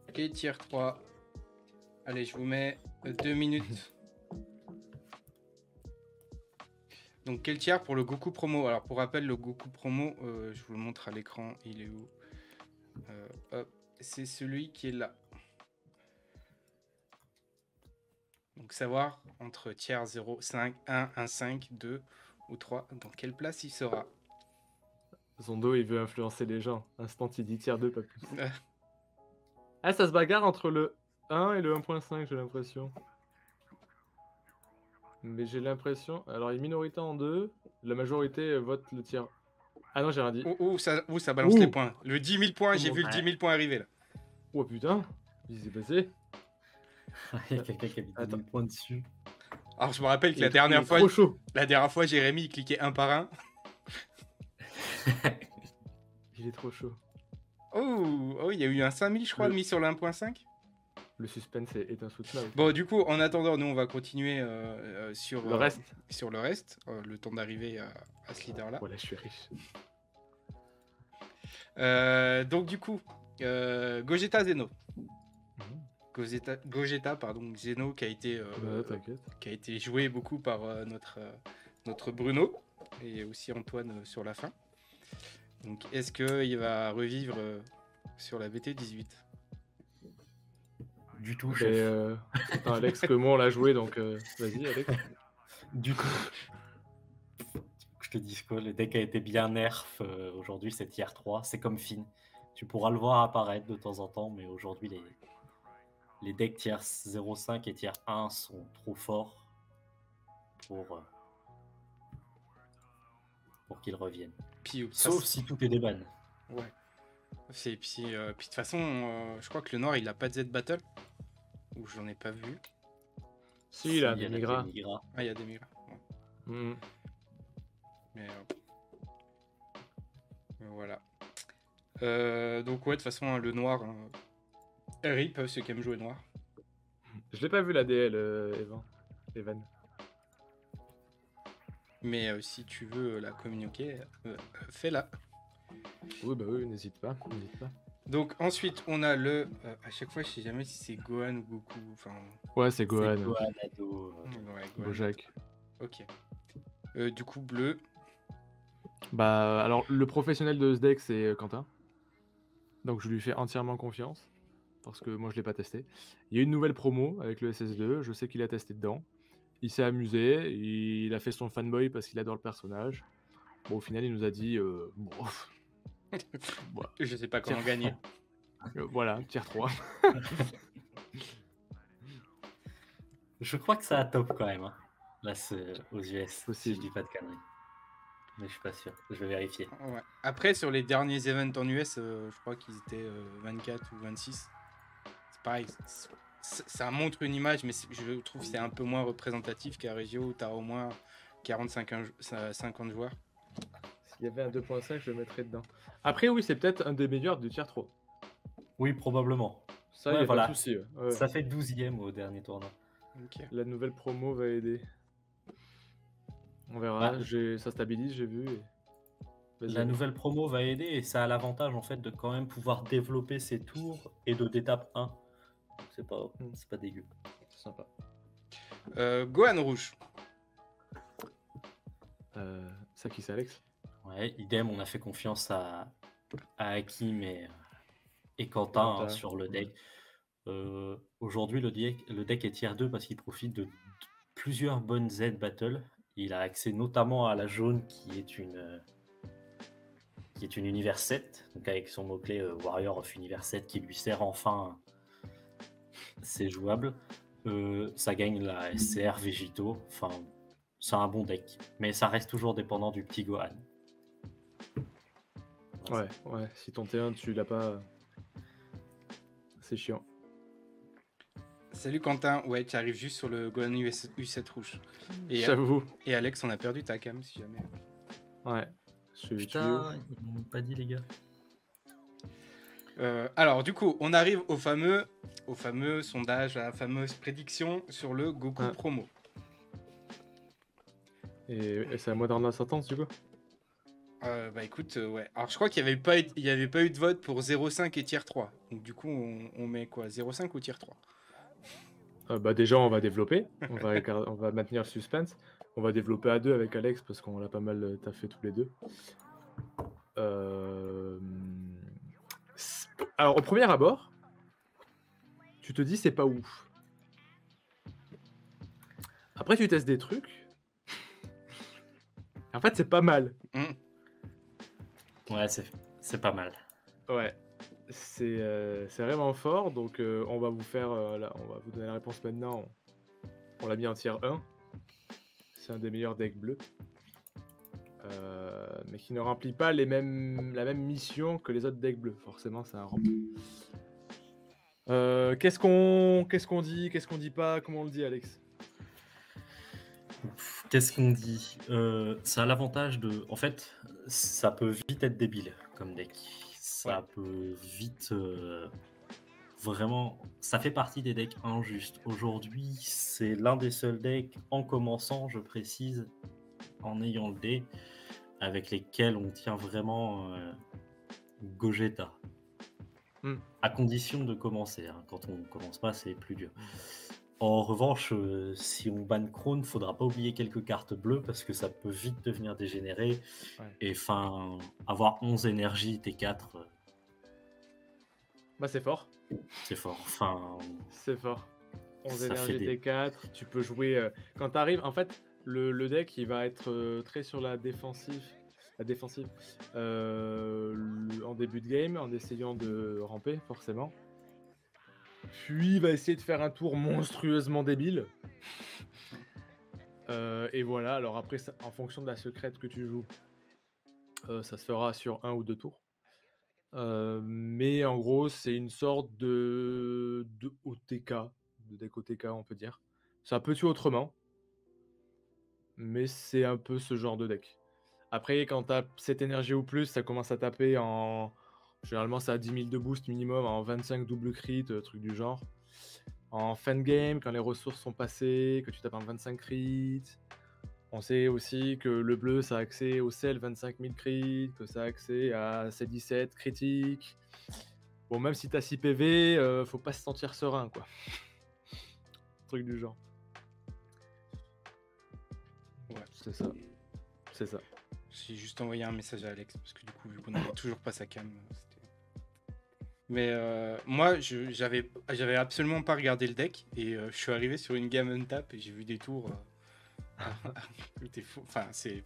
Ok, tier 3. Allez, je vous mets 2 minutes. Donc, quel tiers pour le Goku Promo? Alors, pour rappel, le Goku Promo, je vous le montre à l'écran. Il est où? Hop, c'est celui qui est là. Donc, savoir entre tiers 0, 5, 1, 1, 5, 2 ou 3, dans quelle place il sera. Zondo, il veut influencer les gens. Instant, il dit tier 2, pas plus. Ah, ça se bagarre entre le 1 et le 1.5, j'ai l'impression. Mais j'ai l'impression... Alors, il est minoritaire en 2. La majorité vote le tiers. Ah non, j'ai rien dit. Ça balance les points. Le 10 000 points, j'ai vu le 10 000 points arriver là. Oh putain, qu'est-ce qui s'est passé? Il y a quelqu'un qui a mis 10 000 points dessus. Alors, je me rappelle que la dernière fois, Jérémy, il cliquait un par un. Il est trop chaud. Oh, il y a eu un 5000, je crois, mis sur le 1.5. Le suspense est insoutenable. Bon, du coup, en attendant, nous, on va continuer sur le reste. Sur le reste, le temps d'arriver à ce leader-là. Voilà, je suis riche. Donc, du coup, Gogeta Zeno. Gogeta, pardon, Zeno qui a été, T'inquiète. qui a été joué beaucoup par notre Bruno et aussi Antoine sur la fin. Donc, est-ce qu'il va revivre sur la BT18? Du tout, Et, chef. attends, Alex, que moi on l'a joué, donc vas-y, Alex. Du tout. Je te dis quoi, le deck a été bien nerf. Aujourd'hui, c'est tier 3. C'est comme Finn. Tu pourras le voir apparaître de temps en temps, mais aujourd'hui, les decks tier 0,5 et tier 1 sont trop forts pour qu'ils reviennent. Puis, Sauf si tout est des bans. Ouais. Puis de toute façon, je crois que le Noir, il a pas de Z Battle. Ou j'en ai pas vu. Si, il a y des a Migra. des Migra. Ah, il y a des Migra. Ouais. Mhm. Mais voilà. Donc ouais, de toute façon, hein, le Noir... RIP, ceux qui aiment jouer Noir. Je l'ai pas vu la DL, Evan. Mais si tu veux la communiquer, fais-la. Oui, bah oui, n'hésite pas. Donc ensuite, on a le... à chaque fois, je sais jamais si c'est Gohan ou Goku. Enfin... Ouais, c'est Gohan. C'est Gohan, Ado. Ouais, Gohan. Bojack. Ok. Du coup, bleu. Bah, alors, le professionnel de ce deck, c'est Quentin. Donc, je lui fais entièrement confiance. Parce que moi, je l'ai pas testé. Il y a une nouvelle promo avec le SS2. Je sais qu'il a testé dedans. Il s'est amusé. Il a fait son fanboy parce qu'il adore le personnage. Bon, au final, il nous a dit... bon, voilà. Je sais pas comment Tier gagner. Voilà, tier 3. Je crois que ça a top quand même. Hein. Là, c'est aux US, Possible. si je dis pas de conneries. Mais je suis pas sûr. Je vais vérifier. Ouais. Après, sur les derniers events en US, je crois qu'ils étaient 24 ou 26. C'est pareil. Ça montre une image, mais je trouve que c'est un peu moins représentatif qu'à Regio où tu as au moins 40-50 joueurs. S'il y avait un 2.5, je le mettrais dedans. Après, oui, c'est peut-être un des meilleurs du tier 3. Oui, probablement. Ça, Ouais, il y a voilà. pas de souci. Ouais. Ça fait 12e au dernier tournoi. Okay. La nouvelle promo va aider. On verra. Ah. Ça stabilise, j'ai vu. La nouvelle promo va aider et ça a l'avantage en fait de quand même pouvoir développer ses tours et de d'étape 1. C'est pas dégueu. C'est sympa. Gohan rouge. Ça qui c'est Alex? Ouais, idem, on a fait confiance à Hakim et Quentin hein, sur le deck. Aujourd'hui, le deck est tier 2 parce qu'il profite de plusieurs bonnes Z battle. Il a accès notamment à la jaune qui est une univers 7, donc avec son mot-clé Warrior of Univers 7 qui lui sert enfin, c'est jouable. Ça gagne la SCR Végito, enfin, c'est un bon deck, mais ça reste toujours dépendant du petit Gohan. Ouais, si ton T1 tu l'as pas, c'est chiant. Salut Quentin, ouais, tu arrives juste sur le Gohan U7 rouge. J'avoue. Et Alex, on a perdu ta cam si jamais. Ouais. Putain, ils m'ont pas dit les gars. Alors du coup, on arrive au fameux sondage, à la fameuse prédiction sur le Goku promo. Et c'est à moi d'en avoir sentence du coup. Bah écoute, ouais. Alors je crois qu'il n'y avait pas eu de vote pour 0,5 et tier 3. Donc du coup, on met quoi, 0,5 ou tier 3? Bah déjà, on va développer. On va maintenir le suspense. On va développer à deux avec Alex parce qu'on l'a pas mal taffé tous les deux. Alors au premier abord, tu te dis c'est pas ouf. Après tu testes des trucs. En fait c'est pas mal. Ouais, c'est pas mal. Ouais. C'est vraiment fort. Donc on va vous faire on va vous donner la réponse maintenant. On l'a mis en tier 1. C'est un des meilleurs decks bleus. Mais qui ne remplit pas la même mission que les autres decks bleus. Forcément, c'est un rempli. Qu'est-ce qu'on dit? Qu'est-ce qu'on dit pas? Comment on le dit, Alex? Qu'est-ce qu'on dit? Ça a l'avantage de... En fait, ça peut vite être débile comme deck. Ça peut vite... Vraiment... Ça fait partie des decks injustes. Aujourd'hui, c'est l'un des seuls decks, en commençant, je précise, en ayant le dé, avec lesquels on tient vraiment Gogeta. Hmm. À condition de commencer. Hein. Quand on ne commence pas, c'est plus dur. En revanche, si on banne Krone, faudra pas oublier quelques cartes bleues parce que ça peut vite devenir dégénéré. Ouais. Et enfin, avoir 11 énergies T4, Bah, c'est fort. c'est fort. Enfin, C'est fort. 11 ça fait énergie des... T4, tu peux jouer. Quand t'arrives, en fait, le deck il va être très sur la défensive. En début de game, en essayant de ramper, forcément. Puis il va essayer de faire un tour monstrueusement débile. Et voilà, alors après, en fonction de la secrète que tu joues, ça se fera sur 1 ou 2 tours. Mais en gros, c'est une sorte de OTK, de deck OTK, on peut dire. Ça peut tuer autrement, mais c'est un peu ce genre de deck. Après, quand t'as cette énergie ou plus, ça commence à taper en... Généralement, ça a 10 000 de boost minimum, en 25 double crit, truc du genre. En fin de game, quand les ressources sont passées, que tu tapes en 25 crit. On sait aussi que le bleu, ça a accès au sel 25 000 crit, que ça a accès à C17 critique. Bon, même si t'as 6 PV, faut pas se sentir serein, quoi. Truc du genre. Ouais. C'est ça. C'est ça. J'ai juste envoyé un message à Alex parce que du coup, vu qu'on n'avait toujours pas sa cam, mais moi, j'avais absolument pas regardé le deck et je suis arrivé sur une game untap et j'ai vu des tours. C'était fou. Enfin, c'est.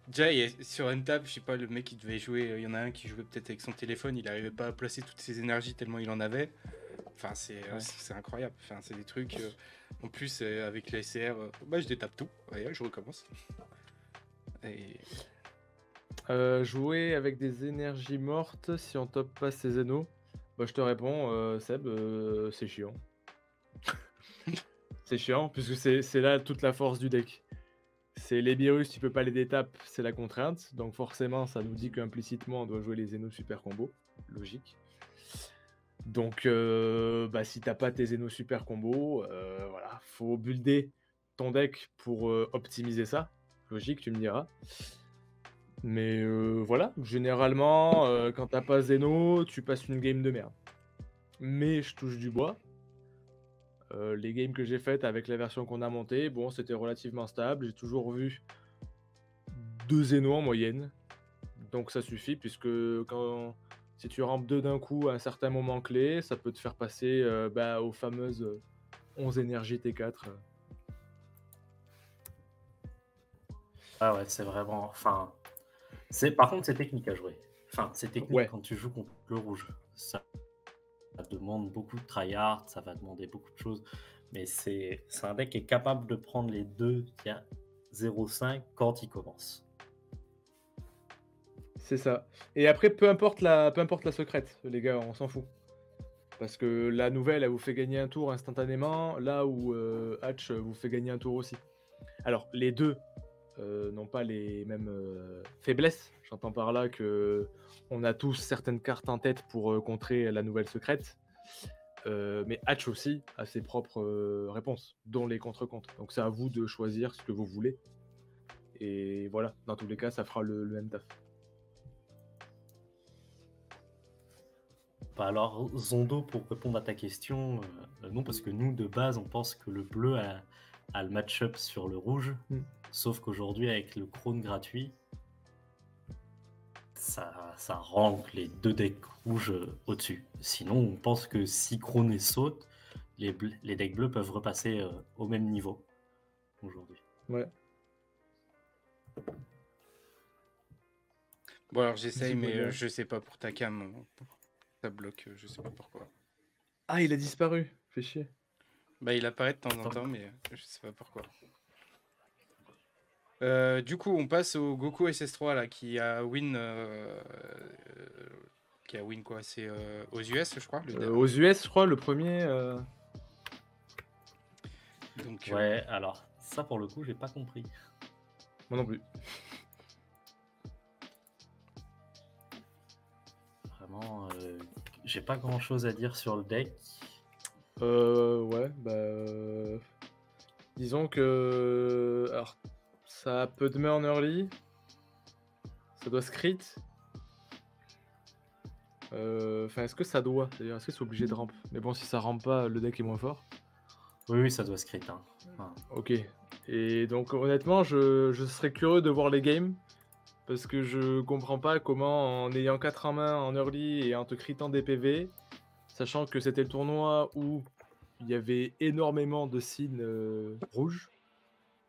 Déjà, sur untap, je sais pas, le mec il devait jouer. Il y en a un qui jouait peut-être avec son téléphone, il arrivait pas à placer toutes ses énergies tellement il en avait. Enfin, c'est incroyable. Enfin, c'est des trucs. En plus, avec les SCR, bah, je détape tout. Ouais, je recommence. Et... Jouer avec des énergies mortes si on top pas ses Zeno, bah, je te réponds, Seb, c'est chiant. C'est chiant, puisque c'est là toute la force du deck. C'est les virus, tu peux pas les détap, c'est la contrainte. Donc forcément, ça nous dit qu'implicitement, on doit jouer les Zeno super combo. Logique. Donc, bah, si t'as pas tes Zeno super combo, voilà, faut builder ton deck pour optimiser ça. Logique, tu me diras. Mais voilà, généralement, quand t'as pas Zeno, tu passes une game de merde. Mais je touche du bois. Les games que j'ai faites avec la version qu'on a montée, bon, c'était relativement stable. J'ai toujours vu 2 Zeno en moyenne. Donc ça suffit, puisque si tu rampes 2 d'un coup à un certain moment clé, ça peut te faire passer aux fameuses 11 énergies T4. Ah ouais, c'est vraiment... Enfin, par contre, c'est technique à jouer. Enfin, c'est technique Ouais. quand tu joues contre le rouge. Ça demande beaucoup de tryhard, ça va demander beaucoup de choses. Mais c'est un deck qui est capable de prendre les deux qui a 0,5 quand il commence. C'est ça. Et après, peu importe la secrète, les gars, on s'en fout. Parce que la nouvelle, elle vous fait gagner un tour instantanément, là où Hatch vous fait gagner un tour aussi. Alors, les deux n'ont pas les mêmes faiblesses. J'entends par là que on a tous certaines cartes en tête pour contrer la nouvelle secrète. Mais Hatch aussi a ses propres réponses, dont les contre-comptes. Donc c'est à vous de choisir ce que vous voulez. Et voilà, dans tous les cas, ça fera le même taf. Bah alors, Zondo, pour répondre à ta question, non, parce que nous, de base, on pense que le bleu a le match-up sur le rouge. Sauf qu'aujourd'hui, avec le Krone gratuit, ça rank les deux decks rouges au-dessus. Sinon, on pense que si Krone est saute, les decks bleus peuvent repasser au même niveau aujourd'hui. Ouais. Bon, alors j'essaye, mais je sais pas pour ta cam. Ça bloque, je sais pas pourquoi. Ah, il a disparu. Fait chier. Bah, il apparaît de temps en temps, mais je sais pas pourquoi. Du coup, on passe au Goku SS3 là, qui a win quoi? C'est aux US, je crois. Aux US, je crois, le premier. Donc, ouais, alors ça pour le coup, j'ai pas compris. Moi non plus. Vraiment, j'ai pas grand chose à dire sur le deck. Ouais, bah. Disons que. Alors, ça peut demain en early. Ça doit script. Enfin, est-ce que ça doit? C'est-à-dire, est-ce que c'est obligé de ramp? Mais bon, si ça rampe pas, le deck est moins fort. Oui, ça doit se crit. Hein. Enfin, Ok. Et donc, honnêtement, je serais curieux de voir les games. Parce que je comprends pas comment, en ayant 4 en main en early et en te critant des PV, sachant que c'était le tournoi où il y avait énormément de signes rouges,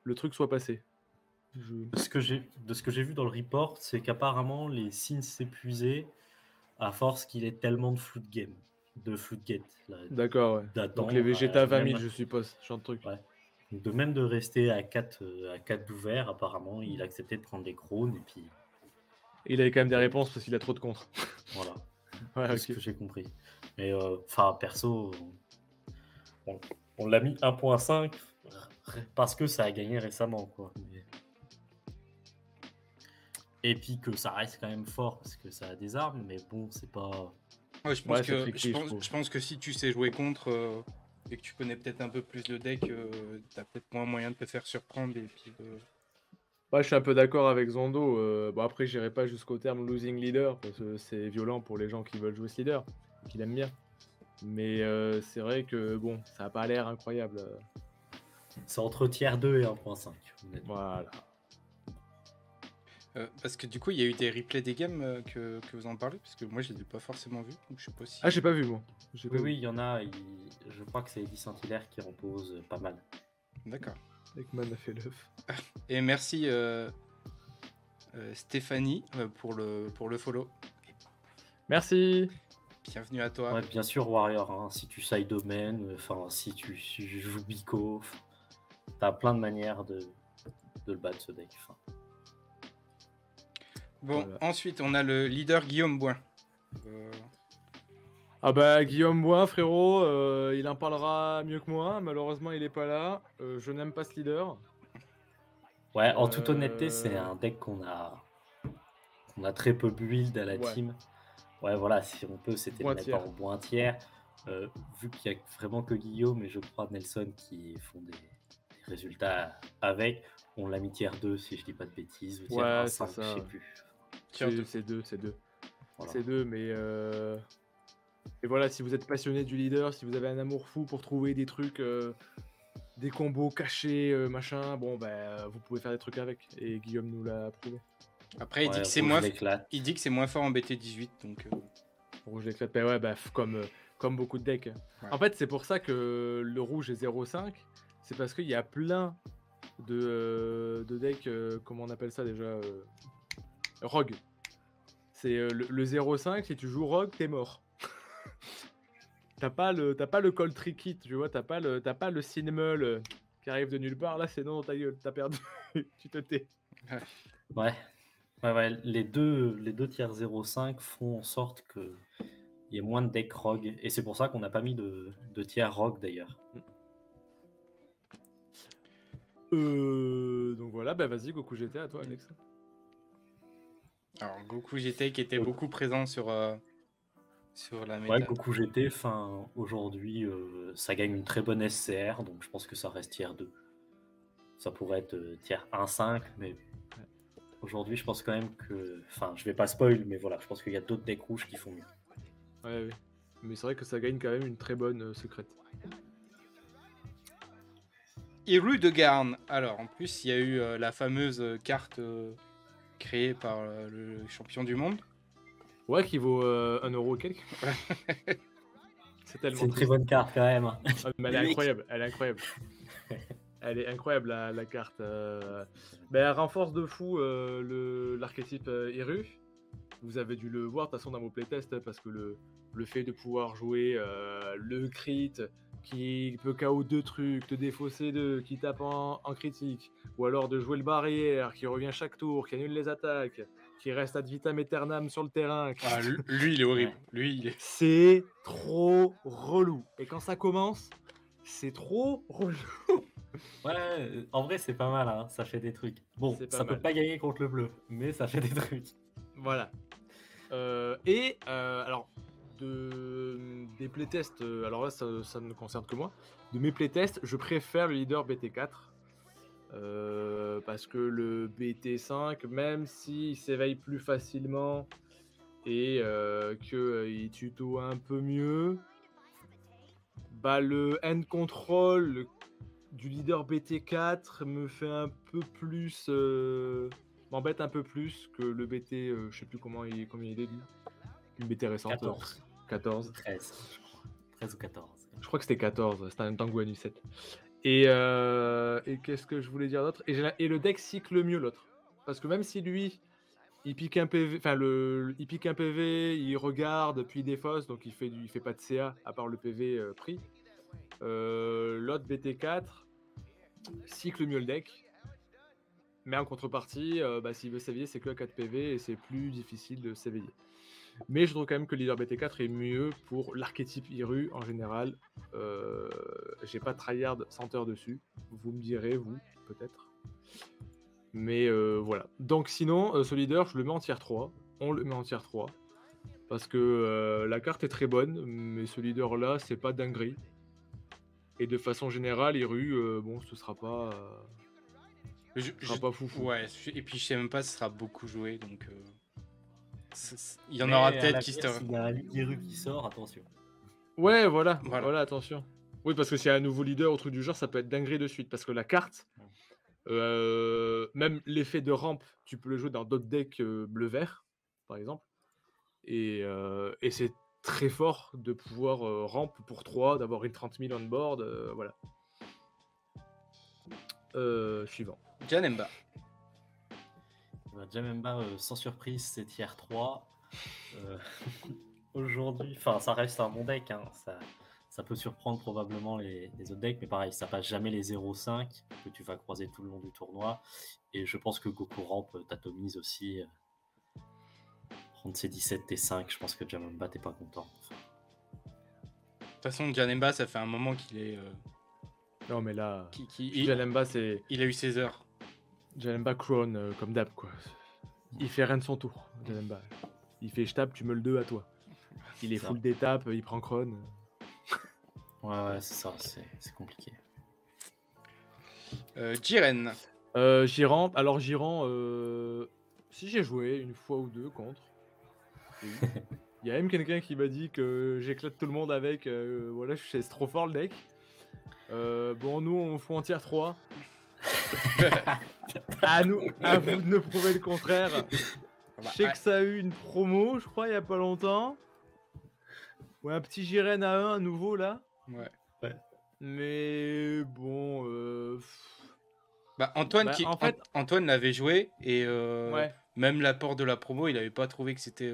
le truc soit passé. de ce que j'ai vu dans le report, c'est qu'apparemment les signes s'épuisaient à force qu'il ait tellement de floodgate. D'accord, ouais. Datant, Donc les Vegeta 20 000, même, je suppose, ce genre de truc. ouais. Même de rester à 4 d'ouvert, apparemment, il acceptait de prendre les crônes et puis Il avait quand même des réponses parce qu'il a trop de contre. voilà. Ouais, C'est ok. ce que j'ai compris. Mais enfin, perso, on l'a mis 1.5 parce que ça a gagné récemment, quoi. Et puis que ça reste quand même fort parce que ça a des armes, mais bon, c'est pas. Ouais, je pense Ouais, c'est que tricky, je trouve. je pense que si tu sais jouer contre et que tu connais peut-être un peu plus le deck, t'as peut-être moins moyen de te faire surprendre et puis Ouais, je suis un peu d'accord avec Zondo. Bon, après, j'irai pas jusqu'au terme losing leader parce que c'est violent pour les gens qui veulent jouer ce leader, qui l'aiment bien. Mais c'est vrai que bon, ça a pas l'air incroyable. C'est entre tiers 2 et 1.5. honnêtement. Voilà. parce que du coup, il y a eu des replays des games que vous en parlez, parce que moi, je les ai pas forcément vus, donc je sais pas si. Ah, j'ai pas vu, moi. J'ai pas Oui, vu. oui, il y en a. Je crois que c'est Eddie Saint-Hilaire qui repose pas mal. D'accord. Ekman a fait l'œuf. Et merci Stéphanie pour le follow. Merci. Bienvenue à toi. Ouais, bien sûr, Warrior. Hein, si tu side domaine, enfin, si tu joues Bico, t'as plein de manières de le battre ce deck. Enfin, Bon, Voilà. ensuite, on a le leader Guillaume Boin. Ah bah Guillaume Bois, frérot, il en parlera mieux que moi. Malheureusement, il est pas là. Je n'aime pas ce leader. ouais, en toute honnêteté, c'est un deck qu'on a très peu build à la Ouais. team. Ouais, voilà, si on peut, c'était le mettre Bointière. en bointière. Vu qu'il y a vraiment que Guillaume et je crois Nelson qui font des résultats avec, on l'a mis tier 2 si je dis pas de bêtises, ou tier Ouais, 1, c'est 5, ça, je sais ouais. plus. C'est deux. Voilà. C'est deux, mais et voilà, si vous êtes passionné du leader, si vous avez un amour fou pour trouver des trucs, des combos cachés, machin, bon bah vous pouvez faire des trucs avec. Et Guillaume nous l'a prouvé. Après, il dit Ouais, que c'est Rouge moins. l'éclate. Il dit que c'est moins fort en BT18, donc. Rouge l'éclate, bah ouais, bah comme beaucoup de decks. Ouais. En fait, c'est pour ça que le rouge est 0,5. C'est parce qu'il y a plein de decks, comment on appelle ça déjà, Rogue. C'est le 0,5, si tu joues Rogue, t'es mort. T'as pas le Cold Tricky, tu vois, t'as pas le Cinnamon qui arrive de nulle part. Là, c'est non, ta gueule, t'as perdu. Tu te tais. Ouais. Ouais, les deux tiers 0.5 font en sorte qu'il y ait moins de decks rogue. Et c'est pour ça qu'on n'a pas mis de tiers rogue d'ailleurs. Donc voilà, bah vas-y, Goku GT, à toi, Alex. Alors, Goku GT qui était beaucoup présent sur la méta. Ouais, Goku GT, aujourd'hui, ça gagne une très bonne SCR, donc je pense que ça reste tiers 2. Ça pourrait être tiers 1.5, mais aujourd'hui, je pense quand même que. Enfin, je vais pas spoil, mais voilà, je pense qu'il y a d'autres decks rouges qui font mieux. Ouais, oui. Mais c'est vrai que ça gagne quand même une très bonne secrète. Iru de Garn. Alors, en plus, il y a eu la fameuse carte créée par le champion du monde. Ouais, qui vaut 1€ quelques. C'est tellement C'est une très triste. bonne carte quand même. Ah, mais elle est incroyable, elle est incroyable. Elle est incroyable la carte. Ben, elle renforce de fou l'archétype Iru. Vous avez dû le voir de toute façon dans vos playtests parce que le fait de pouvoir jouer le crit qui peut KO 2 trucs, te défausser 2, qui tape en critique, ou alors de jouer le barrière qui revient chaque tour, qui annule les attaques, qui reste ad vitam aeternam sur le terrain. Ah, lui, il est horrible. Ouais. Lui, il est... C'est trop relou. Et quand ça commence, c'est trop relou. Ouais, en vrai, c'est pas mal, hein, ça fait des trucs. Bon, C'est pas ça peut mal. pas gagner contre le bleu, mais ça fait des trucs. Voilà. Alors, des playtests, alors là, ça ne concerne que moi. De mes playtests, je préfère le leader BT4. Parce que le BT5, même s'il s'éveille plus facilement, et qu'il tuto un peu mieux. Bah, le end control du leader BT4 me fait un peu plus... m'embête un peu plus que le BT, je sais plus combien il est lui. Une BT récente. 14. 14. 13, je crois. 13 ou 14. Je crois que c'était 14, c'était un Tango Anu 7. Et qu'est-ce que je voulais dire d'autre? Et le deck cycle mieux l'autre. Parce que même si lui, il pique un PV, enfin il pique un PV, il regarde, puis il défausse, donc il fait pas de CA à part le PV pris. L'autre BT4 cycle mieux le deck. Mais en contrepartie, s'il veut s'éveiller, c'est que à 4 PV et c'est plus difficile de s'éveiller. Mais je trouve quand même que le leader BT4 est mieux pour l'archétype Iru en général. J'ai pas tryhard senteur dessus. Vous me direz, vous, peut-être. Mais voilà. Donc sinon, ce leader, je le mets en tier 3. On le met en tier 3. Parce que la carte est très bonne, mais ce leader-là, c'est pas dinguerie. Et de façon générale, Iru, bon, ce sera pas... sera pas foufou. Ouais, et puis je sais même pas si ce sera beaucoup joué, donc... il y en aura peut-être qui se... S'il y a un Iru qui sort, attention. Ouais, voilà, attention. Oui, parce que s'il y a un nouveau leader ou truc du genre, ça peut être dinguerie de suite. Parce que la carte, même l'effet de rampe, tu peux le jouer dans d'autres decks bleu-vert, par exemple. Et c'est très fort de pouvoir rampe pour 3, d'avoir une 30 000 on board, voilà. Suivant. Janemba. Janemba, sans surprise, c'est tier 3. Aujourd'hui, ça reste un bon deck, hein. Ça peut surprendre probablement les autres decks, mais pareil, ça passe jamais les 0-5 que tu vas croiser tout le long du tournoi. Et je pense que Goku Ramp t'atomise aussi. Prendre ses 17 T5, je pense que Janemba, t'es pas content. De toute façon, Janemba, ça fait un moment qu'il est... Non, mais là, Janemba, c'est... Il a eu ses heures. Janemba Crown, comme d'hab, quoi. Il fait rien de son tour, Janemba. Il fait je tape, tu me le 2 à toi. Il est full d'étapes, il prend Crown. Ouais, c'est ça, c'est compliqué. Jiren. Jiran, alors Jiran, si j'ai joué une fois ou deux contre. Oui. Il y a même quelqu'un qui m'a dit que j'éclate tout le monde avec, voilà, c'est trop fort le deck. Bon, nous on fout en tier 3. À vous de me prouver le contraire. Je sais que ça a eu une promo, je crois, il y a pas longtemps. Ouais, un petit Jiren à 1 à nouveau là. Ouais. Mais bon. Antoine, en fait... Antoine l'avait joué et ouais. même l'apport de la promo, il avait pas trouvé que c'était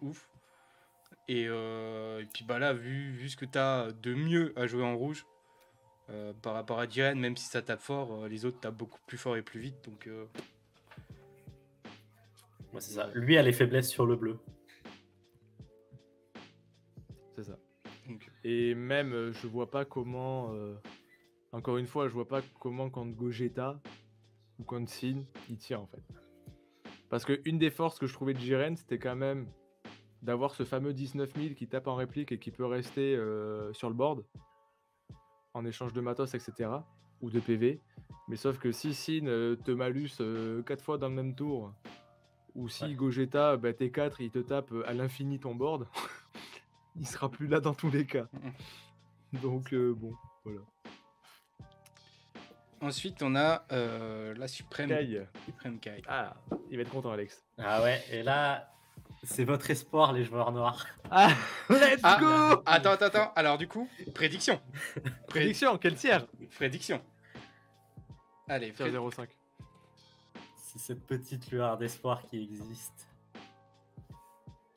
ouf. Et puis là, vu ce que tu as de mieux à jouer en rouge par rapport à Jiren, même si ça tape fort, les autres tapent beaucoup plus fort et plus vite. Donc, ouais, c'est ça. Lui a les faiblesses sur le bleu. C'est ça. Donc... Et même, je vois pas comment... Encore une fois, je vois pas comment contre Gogeta ou contre Sin, il tire en fait. Parce que une des forces que je trouvais de Jiren, c'était quand même d'avoir ce fameux 19 000 qui tape en réplique et qui peut rester sur le board en échange de matos, etc. ou de PV. Mais sauf que si Sin te malus 4 fois dans le même tour, ou si Gogeta, T4, il te tape à l'infini ton board, il sera plus là dans tous les cas. Donc bon, voilà. Ensuite, on a la Suprême Kai. Ah, il va être content, Alex. Ah ouais, et là, c'est votre espoir, les joueurs noirs. Ah, let's go. Attends. Alors du coup, prédiction. Prédiction, quel tiers? Prédiction. Allez, tiers 0,5. C'est cette petite lueur d'espoir qui existe.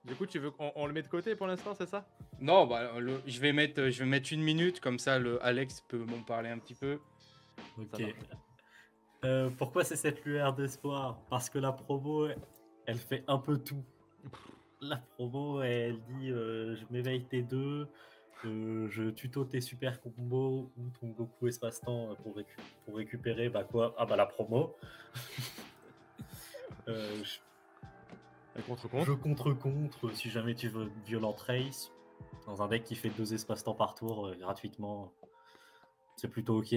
Du coup, tu veux qu'on le met de côté pour l'instant, c'est ça? Non, je vais mettre 1 minute, comme ça le Alex peut m'en parler un petit peu. Ok. Pourquoi c'est cette lueur d'espoir? Parce que la promo, elle fait un peu tout. La promo, elle dit je m'éveille T2, je tuto tes super combos ou ton Goku espace-temps pour récupérer la promo. Je contre si jamais tu veux Violent Trace dans un deck qui fait 2 espace-temps par tour gratuitement, c'est plutôt ok.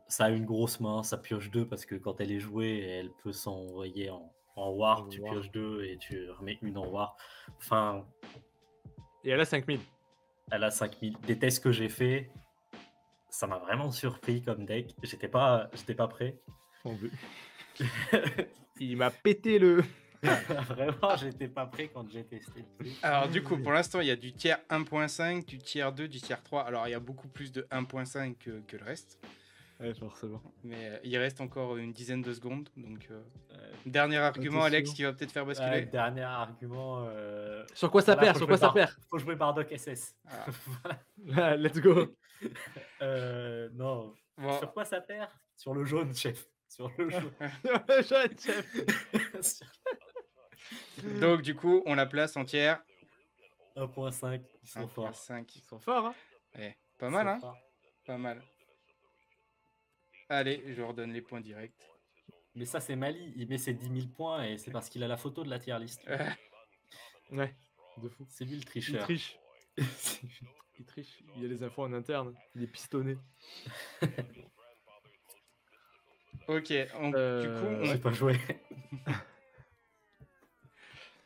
Ça a une grosse main, ça pioche 2 parce que quand elle est jouée, elle peut s'envoyer En war, En tu war. pioches 2 et tu remets une en war. Enfin, Et elle a 5000. elle a 5000. Des tests que j'ai fait, ça m'a vraiment surpris comme deck. J'étais pas prêt. On veut. Il m'a pété le. Vraiment, j'étais pas prêt quand j'ai testé le truc. Alors du coup, pour l'instant, il y a du tiers 1.5, du tiers 2, du tiers 3. Alors il y a beaucoup plus de 1.5 que le reste. Ouais, forcément. Mais il reste encore une dizaine de secondes. Donc dernier argument, Attention. Alex, qui va peut-être faire basculer. Dernier argument. Sur quoi ça voilà, perd? Sur quoi ça perd? Faut jouer Bardock SS. Ah, let's go. Non. Bon. Sur quoi ça perd? Sur le jaune, chef. Sur le jaune. Jeune chef. Donc du coup, on la place en tiers 1.5, ils sont forts. 1.5. Ils sont forts, hein. Eh, pas mal, hein? Pas mal. Allez, je redonne les points directs. Mais ça, c'est Mali. Il met ses 10 000 points et c'est parce qu'il a la photo de la tier list. Ouais, de fou. C'est lui le Il tricheur. triche. Il triche. Il y a les infos en interne. Il est pistonné. Ok, du coup, J'ai pas joué.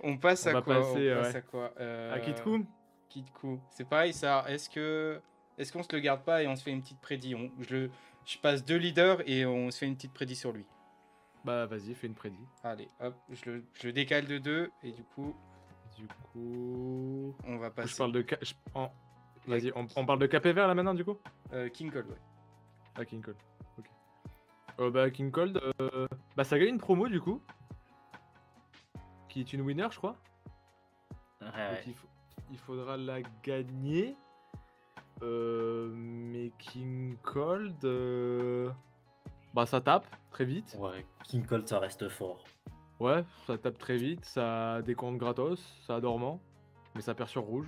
on passe On à va quoi? passer, On passe ouais. à quoi? À Kitku. Kitku. C'est pareil, ça. Est-ce qu'on se le garde pas et on se fait une petite prédit? Je passe 2 leaders et on se fait une petite prédit sur lui. Bah vas-y, fais une prédit. Allez, hop, je le décale de 2 et du coup, on va passer. Je parle de... Vas-y, on parle de KP vert là maintenant du coup? King Cold, ouais. Ah, King Cold. Ok. Bah King Cold, bah ça gagne une promo du coup. Qui est une winner je crois. Ouais. Donc, il faudra la gagner. Mais King Cold, bah ça tape très vite. Ouais, King Cold, ça reste fort. Ouais, ça tape très vite, ça a des comptes gratos, ça a dormant, mais ça perd sur rouge.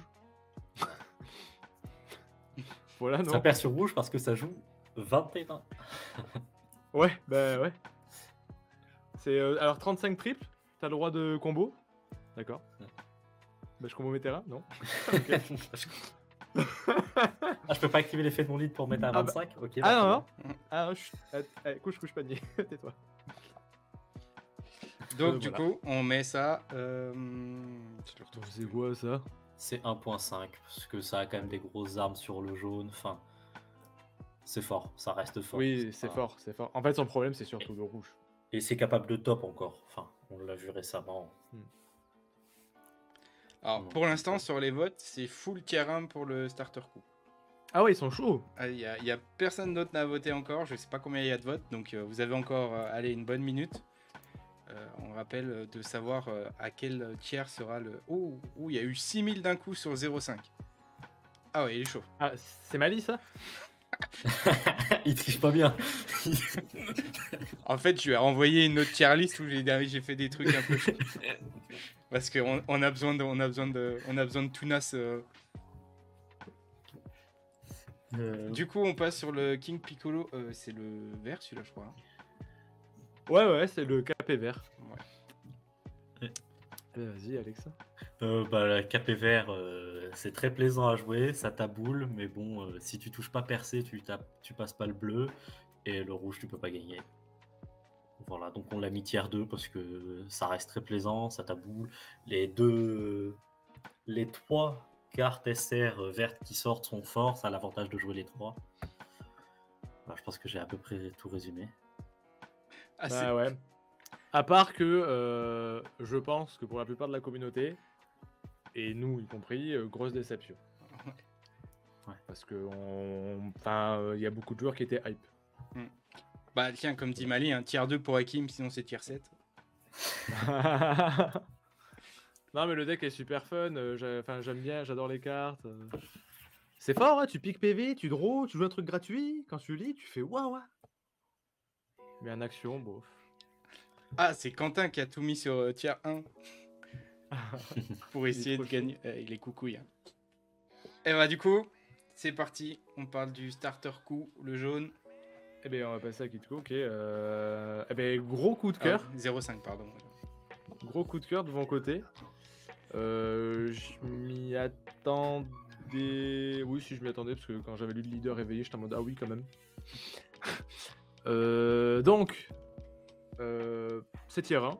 Voilà, non? Ça perd sur rouge parce que ça joue 21. Ouais, bah ouais. C'est alors 35 triples, t'as le droit de combo. D'accord. Ouais. Bah je combo mes terrains, non? Ah, je peux pas activer l'effet de mon lead pour mettre à Ah bah- 25? Ok. Ah bah, non, non. Ah non, couche panier, tais-toi. Donc du Voilà. coup, on met ça. Je le retrouve. C'est quoi ça? C'est 1.5 parce que ça a quand même des grosses armes sur le jaune. Enfin, c'est fort, ça reste fort. Oui, c'est pas- fort, c'est fort. En fait, son problème, c'est surtout le rouge. Et c'est capable de top encore. Enfin, on l'a vu récemment. Alors Non, pour King l'instant, Cold. sur les votes, c'est full tier 1 pour le starter coup. Ah ouais, ils sont chauds. Il y a personne d'autre n'a voté encore. Je sais pas combien il y a de votes, donc vous avez encore allez, une bonne minute. On rappelle de savoir à quel tiers sera le. Oh, il y a eu 6000 d'un coup sur 0,5. Ah ouais, il est chaud. Ah, c'est Mali ça? Il triche pas bien. En fait, je lui ai renvoyé une autre tier list où j'ai fait des trucs un peu chauds. Parce qu'on a besoin de Tunas. Du coup, on passe sur le King Piccolo. C'est le vert, celui-là, je crois. hein. Ouais, c'est le KP vert. Ouais. Vas-y, Alexa. Bah, la KP vert, c'est très plaisant à jouer, ça taboule, mais bon, si tu touches pas percé, tu passes pas le bleu, et le rouge, tu peux pas gagner. Voilà, donc on l'a mis tier 2 parce que ça reste très plaisant, ça taboule. Les 3 cartes SR vertes qui sortent sont fortes, ça a l'avantage de jouer les 3. Voilà, je pense que j'ai à peu près tout résumé. Ah, Bah ouais. À part que je pense que pour la plupart de la communauté, et nous y compris, grosse déception. Ouais. Parce que il y a beaucoup de joueurs qui étaient hype. Bah tiens, comme dit Mali, un tier 2 pour Hakim, sinon c'est tier 7. Non mais le deck est super fun, j'aime bien, j'adore les cartes. C'est fort, hein, tu piques PV, tu draw, tu joues un truc gratuit, quand tu lis, tu fais waouh. Mais en action, bof. Ah, c'est Quentin qui a tout mis sur tier 1 pour essayer de trop gagner. Il est coucouille. Hein. Et bah du coup, c'est parti. On parle du starter coup, le jaune. Eh ben on va passer à Kitco, ok. Eh ben gros coup de cœur. 0,5 pardon. Gros coup de cœur de mon côté. Je m'y attendais. Oui, si je m'y attendais, parce que quand j'avais lu le leader réveillé, j'étais en mode ah oui, quand même. Donc, c'est tier 1.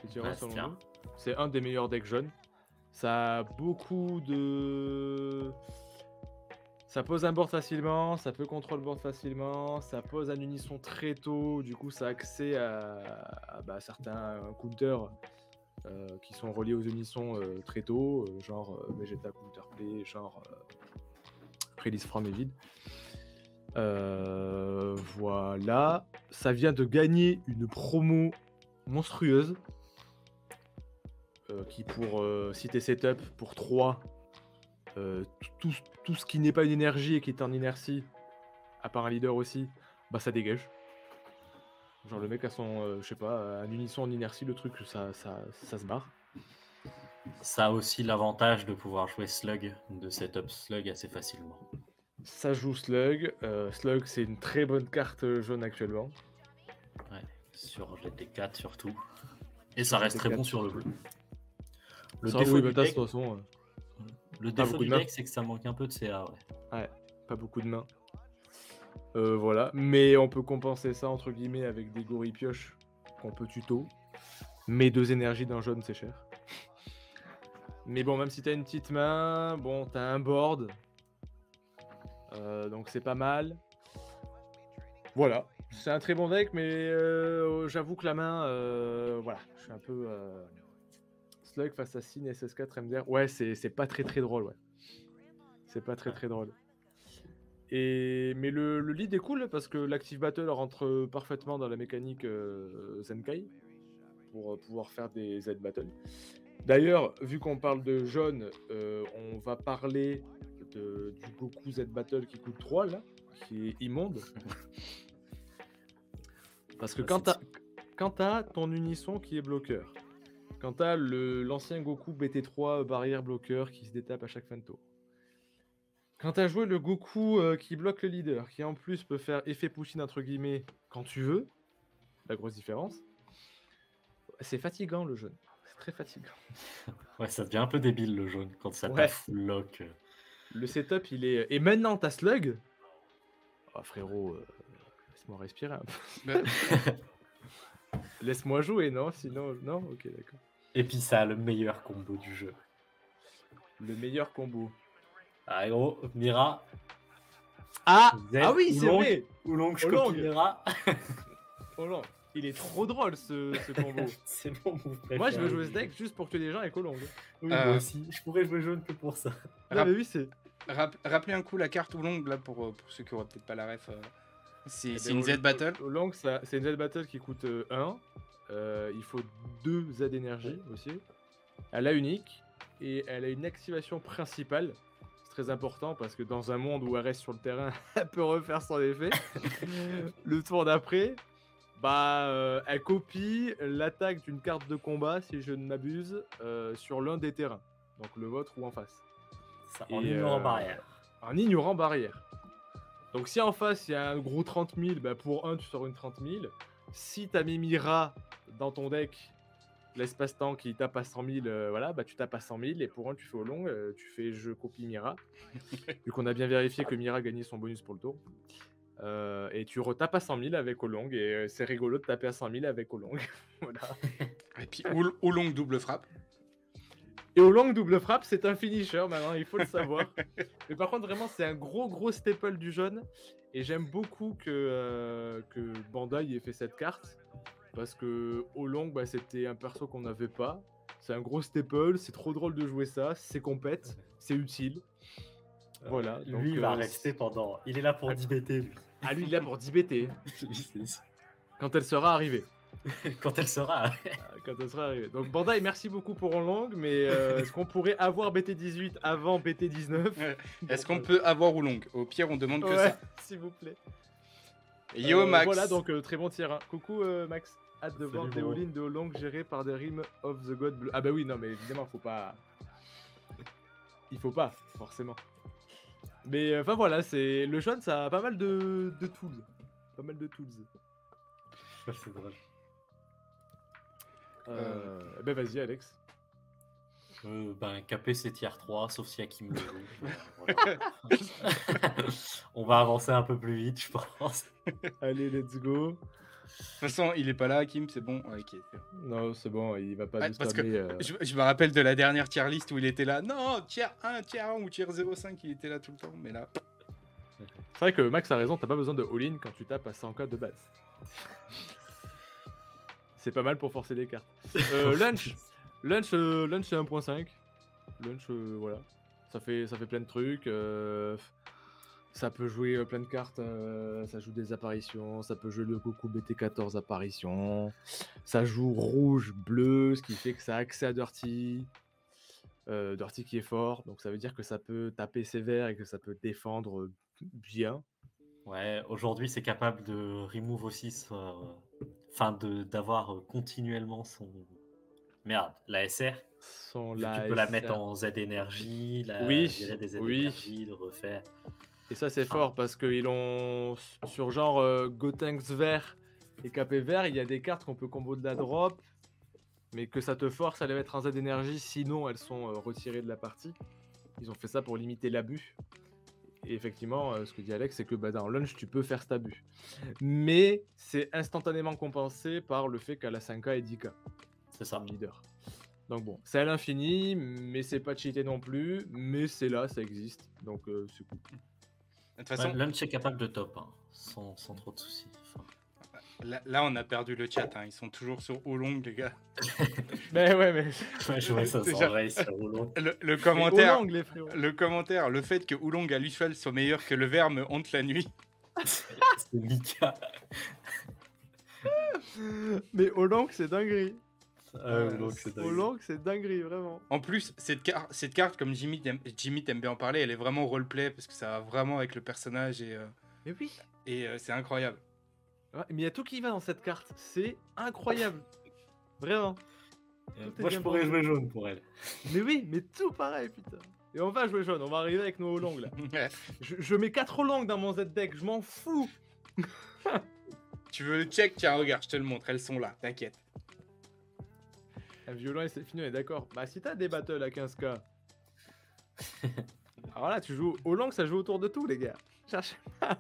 effectivement, selon Bastia. nous. C'est un des meilleurs decks jaunes. Ça a beaucoup de... Ça pose un board facilement, ça peut contrôle board facilement, ça pose un unisson très tôt, du coup ça a accès à certains counters qui sont reliés aux unissons très tôt, genre Vegeta Counterplay, genre Release from Evil. Voilà, ça vient de gagner une promo monstrueuse qui pour citer setup pour 3 tout ce qui n'est pas une énergie et qui est en inertie, à part un leader aussi, bah ça dégage. Genre le mec a son, je sais pas, un unisson en inertie, le truc ça se barre. Ça a aussi l'avantage de pouvoir jouer Slug, de setup Slug assez facilement. Ça joue Slug. Slug c'est une très bonne carte jaune actuellement. Ouais, sur GT4 surtout. Et ça reste très GT4 bon sur le bleu. Le Ça, défaut oui, du bah, de deck, toute façon, le pas défaut beaucoup du de mains. deck, c'est que ça manque un peu de CA. Ouais. Pas beaucoup de mains. Voilà, mais on peut compenser ça entre guillemets avec des gorilles pioches qu'on peut tuto. Mais 2 énergies d'un jaune c'est cher. Mais bon, même si t'as une petite main, bon, t'as un board. Donc c'est pas mal. Voilà, c'est un très bon deck, mais j'avoue que la main, voilà, je suis un peu Slug face à Sin SS4 MDR. Ouais, c'est pas très drôle, ouais. C'est pas très drôle. Mais le lead est cool parce que l'Active Battle rentre parfaitement dans la mécanique Zenkai pour pouvoir faire des Z-Battle. D'ailleurs, vu qu'on parle de jaune, on va parler du Goku Z-Battle qui coûte 3 là, qui est immonde. Parce que quand t'as ton unisson qui est bloqueur, quand t'as l'ancien Goku BT3 barrière bloqueur qui se détape à chaque fin de tour, quand t'as joué le Goku qui bloque le leader, qui en plus peut faire effet push-in entre guillemets quand tu veux, la grosse différence, c'est fatigant le jaune. C'est très fatigant. Ouais, ça devient un peu débile le jaune quand ça Ouais. tape full lock. Le setup il est... Et maintenant t'as Slug. Oh frérot, laisse-moi respirer un peu. Laisse-moi jouer, non? Sinon, non? Ok, d'accord. Et puis ça a le meilleur combo du jeu. Le meilleur combo. Ah gros, Mira. Ah Z, oui, c'est Oolong, vrai. Oolong, je Oolong. copie Mira. Oolong. Il est trop drôle ce combo. C'est mon move préféré. Moi je veux jouer ce deck juste pour que les gens aient Oolong. Oui, moi aussi. Je pourrais jouer jaune que pour ça. Non, mais oui, c'est... Rappelez un coup la carte Oolong là pour ceux qui auraient peut-être pas la ref. C'est Eh ben, une Z-Battle. Oolong, c'est une Z-Battle qui coûte 1. Il faut 2 Z d'énergie aussi. Elle a unique. Et elle a une activation principale. C'est très important parce que dans un monde où elle reste sur le terrain, elle peut refaire son effet. Le tour d'après, elle copie l'attaque d'une carte de combat, si je ne m'abuse, sur l'un des terrains. Donc le vôtre ou en face. Ça, en ignorant barrière. En ignorant barrière. Donc si en face il y a un gros 30 000, pour 1 tu sors une 30 000. Si t'as mis Mira dans ton deck, l'espace-temps qui tape à 100 000, tu tapes à 100 000 et pour 1 tu fais au long, tu fais je copie Mira. Vu qu'on a bien vérifié que Mira gagnait son bonus pour le tour. Et tu retapes à 100 000 avec Oolong et c'est rigolo de taper à 100 000 avec Oolong. Voilà. Et puis Oolong double frappe. Et Oolong double frappe, c'est un finisher maintenant, il faut le savoir. Mais par contre, vraiment, c'est un gros staple du jaune. Et j'aime beaucoup que Bandai ait fait cette carte. Parce que Oolong, c'était un perso qu'on n'avait pas. C'est un gros staple, c'est trop drôle de jouer ça, c'est compète, c'est utile. Voilà. Lui, donc, il va rester pendant. Il est là pour 10 BT, lui. Ah, lui, il est là pour 10 BT. Quand elle sera arrivée. Quand elle sera. Quand elle sera arrivée. Donc Bandai, merci beaucoup pour Oolong, mais est-ce qu'on pourrait avoir BT18 avant BT19? Est-ce qu'on peut avoir Oolong? Au pire, on demande que ça. S'il vous plaît. Yo Max. Voilà, donc très bon tir. Hein. Coucou Max. Hâte de voir Salut, des bro. all-in de Oolong gérés par des Rim of the God Bleu. Ah bah oui, non, mais évidemment, faut pas... Il faut pas, forcément. Mais enfin voilà, c'est le jaune, ça a pas mal de tools. Pas mal de tools. C'est drôle. Ben vas-y Alex. KP c'est tier 3, sauf si Hakim le joue. Voilà. On va avancer un peu plus vite, je pense. Allez, let's go. toute façon, il est pas là, Kim, c'est bon. Ouais, ok. Non, c'est bon, il va pas Ouais, nous parce que spammer. je me rappelle de la dernière tier list où il était là. Non, tier 1, tier 1 ou tier 0,5, il était là tout le temps. Mais là, C'est vrai que Max a raison, t'as pas besoin de all-in quand tu tapes à 100k de base. C'est pas mal pour forcer les cartes. Lunch, Lunch c'est 1.5. Lunch, voilà. Ça fait plein de trucs. Ça peut jouer plein de cartes. Ça joue des apparitions. Ça peut jouer le Goku BT14 apparition. Ça joue rouge, bleu, ce qui fait que ça a accès à Dirty. Dirty qui est fort. Donc ça veut dire que ça peut taper sévère et que ça peut défendre bien. Ouais, aujourd'hui, c'est capable de remove aussi, enfin, d'avoir continuellement son. Merde, la SR. Sans Vu que la tu peux la mettre SR. en Z énergie, Oui, virer des Z oui. énergie, le refaire. Et ça, c'est Enfin, fort parce qu'ils ont sur genre Gotenks vert et KP vert, il y a des cartes qu'on peut combo de la drop, mais que ça te force à les mettre en Z énergie, sinon elles sont retirées de la partie. Ils ont fait ça pour limiter l'abus. Et effectivement, ce que dit Alex, c'est que dans Lunch, tu peux faire cet abus. Mais c'est instantanément compensé par le fait qu'à la 5K et 10K. c'est ça. Leader. Donc bon, c'est à l'infini, mais c'est pas cheaté non plus, mais c'est là, ça existe. Donc c'est cool. de toute façon, Lunch est capable de top, hein, sans trop de soucis. Enfin, là, on a perdu le chat. Hein. Ils sont toujours sur Oolong, les gars. Mais ouais, ouais, je vois ça Déjà, s'enraye sur Oolong. Le commentaire, Oolong, les frérots. le commentaire, le fait que Oolong à lui seul soit meilleur que le verre me hante la nuit. C'est Mika. Mais Oolong, c'est dinguerie. Oolong, c'est dingue. Oolong, c'est dinguerie, vraiment. En plus, cette carte, comme Jimmy t'aime bien en parler, elle est vraiment roleplay parce que ça va vraiment avec le personnage Mais oui. et c'est incroyable. Ouais, mais il y a tout qui va dans cette carte. C'est incroyable. Vraiment. Tout est Moi, je bien pourrais pensé. jouer jaune pour elle. Mais oui, mais tout pareil, putain. Et on va jouer jaune, on va arriver avec nos Oolong là. Je mets 4 Oolong dans mon Z-deck, je m'en fous. Tu veux le check? Tiens, regarde, je te le montre, elles sont là, t'inquiète. Un violent et c'est fini, on est d'accord. Bah si t'as des battles à 15k. Alors là, tu joues Oolong, ça joue autour de tout, les gars. Cherchez pas.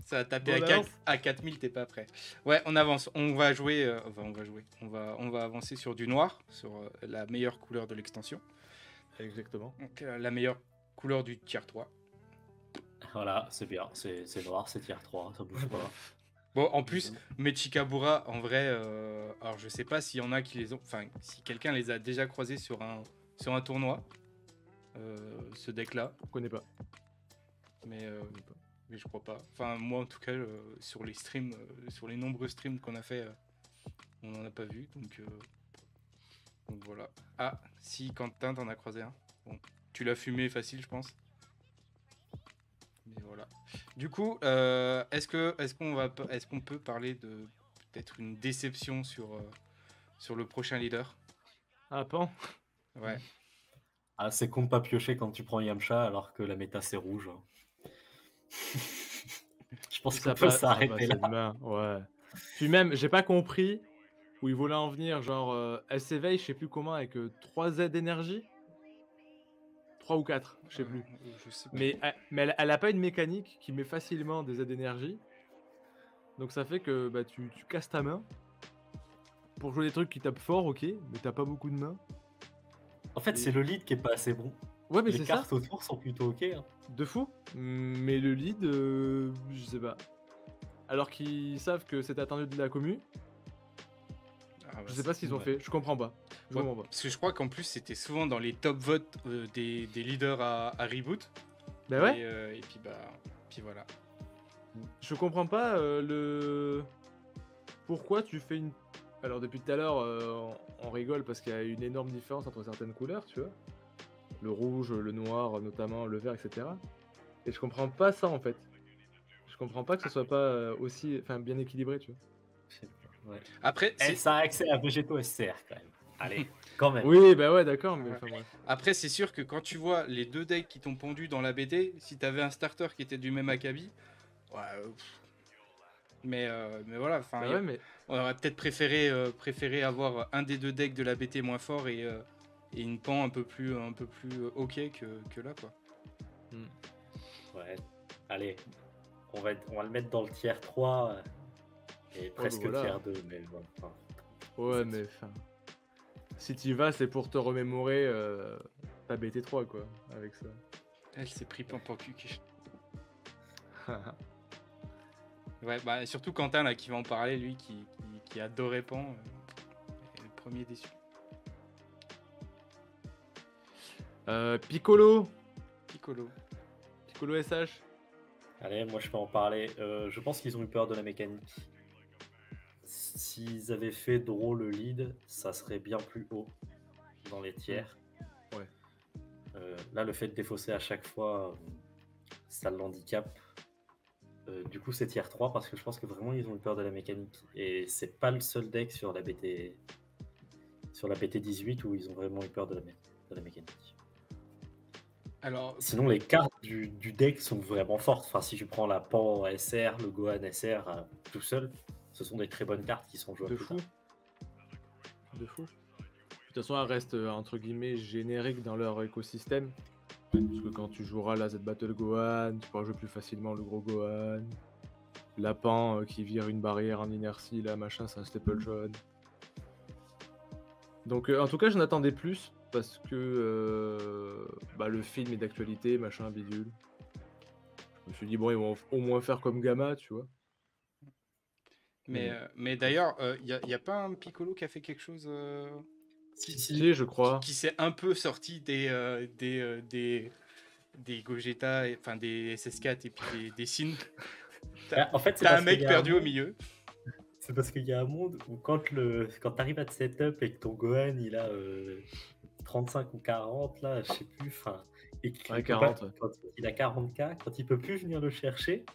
Ça va taper Bon, à 4000, t'es pas prêt. Ouais, on avance, on va jouer, on va avancer sur du noir, sur la meilleure couleur de l'extension. Exactement. Donc la meilleure couleur du tier 3. Voilà, c'est bien. C'est noir, c'est tier 3, ça bouge pas. Bon, en plus, Mechikabura, en vrai, alors je sais pas s'il y en a qui les ont, enfin, si quelqu'un les a déjà croisés sur un tournoi, ce deck-là. On connaît pas. Mais je crois pas. Enfin, moi en tout cas, sur les streams, sur les nombreux streams qu'on a fait, on n'en a pas vu, donc voilà. Ah, si Quentin, t'en as croisé un. Bon, tu l'as fumé facile, je pense. Mais voilà. Du coup, est-ce qu'on peut parler de peut-être une déception sur le prochain leader? Ah, Pan. Ouais. Ah, c'est con de pas piocher quand tu prends Yamcha alors que la méta c'est rouge. Je pense qu'on peut s'arrêter là. Demain. Ouais. Puis même, j'ai pas compris où il voulait en venir. Genre, elle s'éveille, je sais plus comment, avec 3 Z d'énergie. 3 ou 4, je sais plus. Je sais pas. Mais elle a pas une mécanique qui met facilement des Z d'énergie. Donc ça fait que bah, tu casses ta main. Pour jouer des trucs qui tapent fort, ok, mais t'as pas beaucoup de mains. En fait, c'est le lead qui est pas assez bon. Ouais, mais Les c'est ça. cartes autour sont plutôt ok. Hein. De fou. Mais le lead, je sais pas. Alors qu'ils savent que c'est attendu de la commu. Ah, Je sais pas ce qu'ils ont fait, je comprends pas. Je comprends pas. Parce que je crois qu'en plus c'était souvent dans les top votes des leaders à reboot. Bah ouais. Et puis voilà. Je comprends pas le. Pourquoi tu fais une. Alors depuis tout à l'heure, on rigole parce qu'il y a une énorme différence entre certaines couleurs, tu vois. Le rouge, le noir, notamment le vert, etc. Et je comprends pas ça en fait. Je comprends pas que ce soit pas aussi, enfin, bien équilibré, tu vois. Ouais. Après, ça a accès à Végéto SCR quand même. Allez, quand même. Oui, bah ouais, d'accord, mais enfin bref. Après, c'est sûr que quand tu vois les deux decks qui t'ont pondu dans la BD, si t'avais un starter qui était du même acabit, ouais, mais voilà, enfin, Bah ouais, mais on aurait peut-être préféré avoir un des deux decks de la BT moins fort et une pan un peu plus ok que là, quoi. Ouais, allez, on va le mettre dans le tier 3. Et presque voilà. tiers 2, mais bon. Enfin, Ouais, mais enfin, si tu y vas, c'est pour te remémorer ta BT3, quoi, avec ça. Elle s'est pris Pampancuc. Ouais, bah surtout Quentin là qui va en parler, lui qui adorait Pan, est le premier déçu. Piccolo Piccolo. Piccolo SH. Allez, moi je peux en parler. Je pense qu'ils ont eu peur de la mécanique. S'ils avaient fait Draw le lead, ça serait bien plus haut dans les tiers. Ouais. Là, le fait de défausser à chaque fois, ça l'handicape. Du coup, c'est tiers 3 parce que je pense que vraiment ils ont eu peur de la mécanique. Et c'est pas le seul deck sur la BT 18 où ils ont vraiment eu peur de la mécanique. Alors, Sinon, les cartes du deck sont vraiment fortes. Enfin, si tu prends la Pan SR, le Gohan SR tout seul, ce sont des très bonnes cartes qui sont jouables. De fou. De fou. De toute façon, elles restent entre guillemets génériques dans leur écosystème. Parce que quand tu joueras la Z Battle Gohan, tu pourras jouer plus facilement le gros Gohan. Lapin qui vire une barrière en inertie, là, machin, c'est un staple jaune. Donc, en tout cas, j'en attendais plus. Parce que le film est d'actualité, machin, bidule. Je me suis dit, bon, ils vont au moins faire comme Gamma, tu vois. mais d'ailleurs, il n'y a pas un Piccolo qui a fait quelque chose Si, je crois. qui s'est un peu sorti des Gogeta, enfin des SS4 et puis des Sin. En fait, T'as un mec perdu au milieu. C'est parce qu'il y a un monde où quand tu arrives à te setup et que ton Gohan il a 35 ou 40, là, je sais plus, enfin, et qu'il Ouais, peut 40. pas, quand il a 40K, quand il peut plus venir le chercher,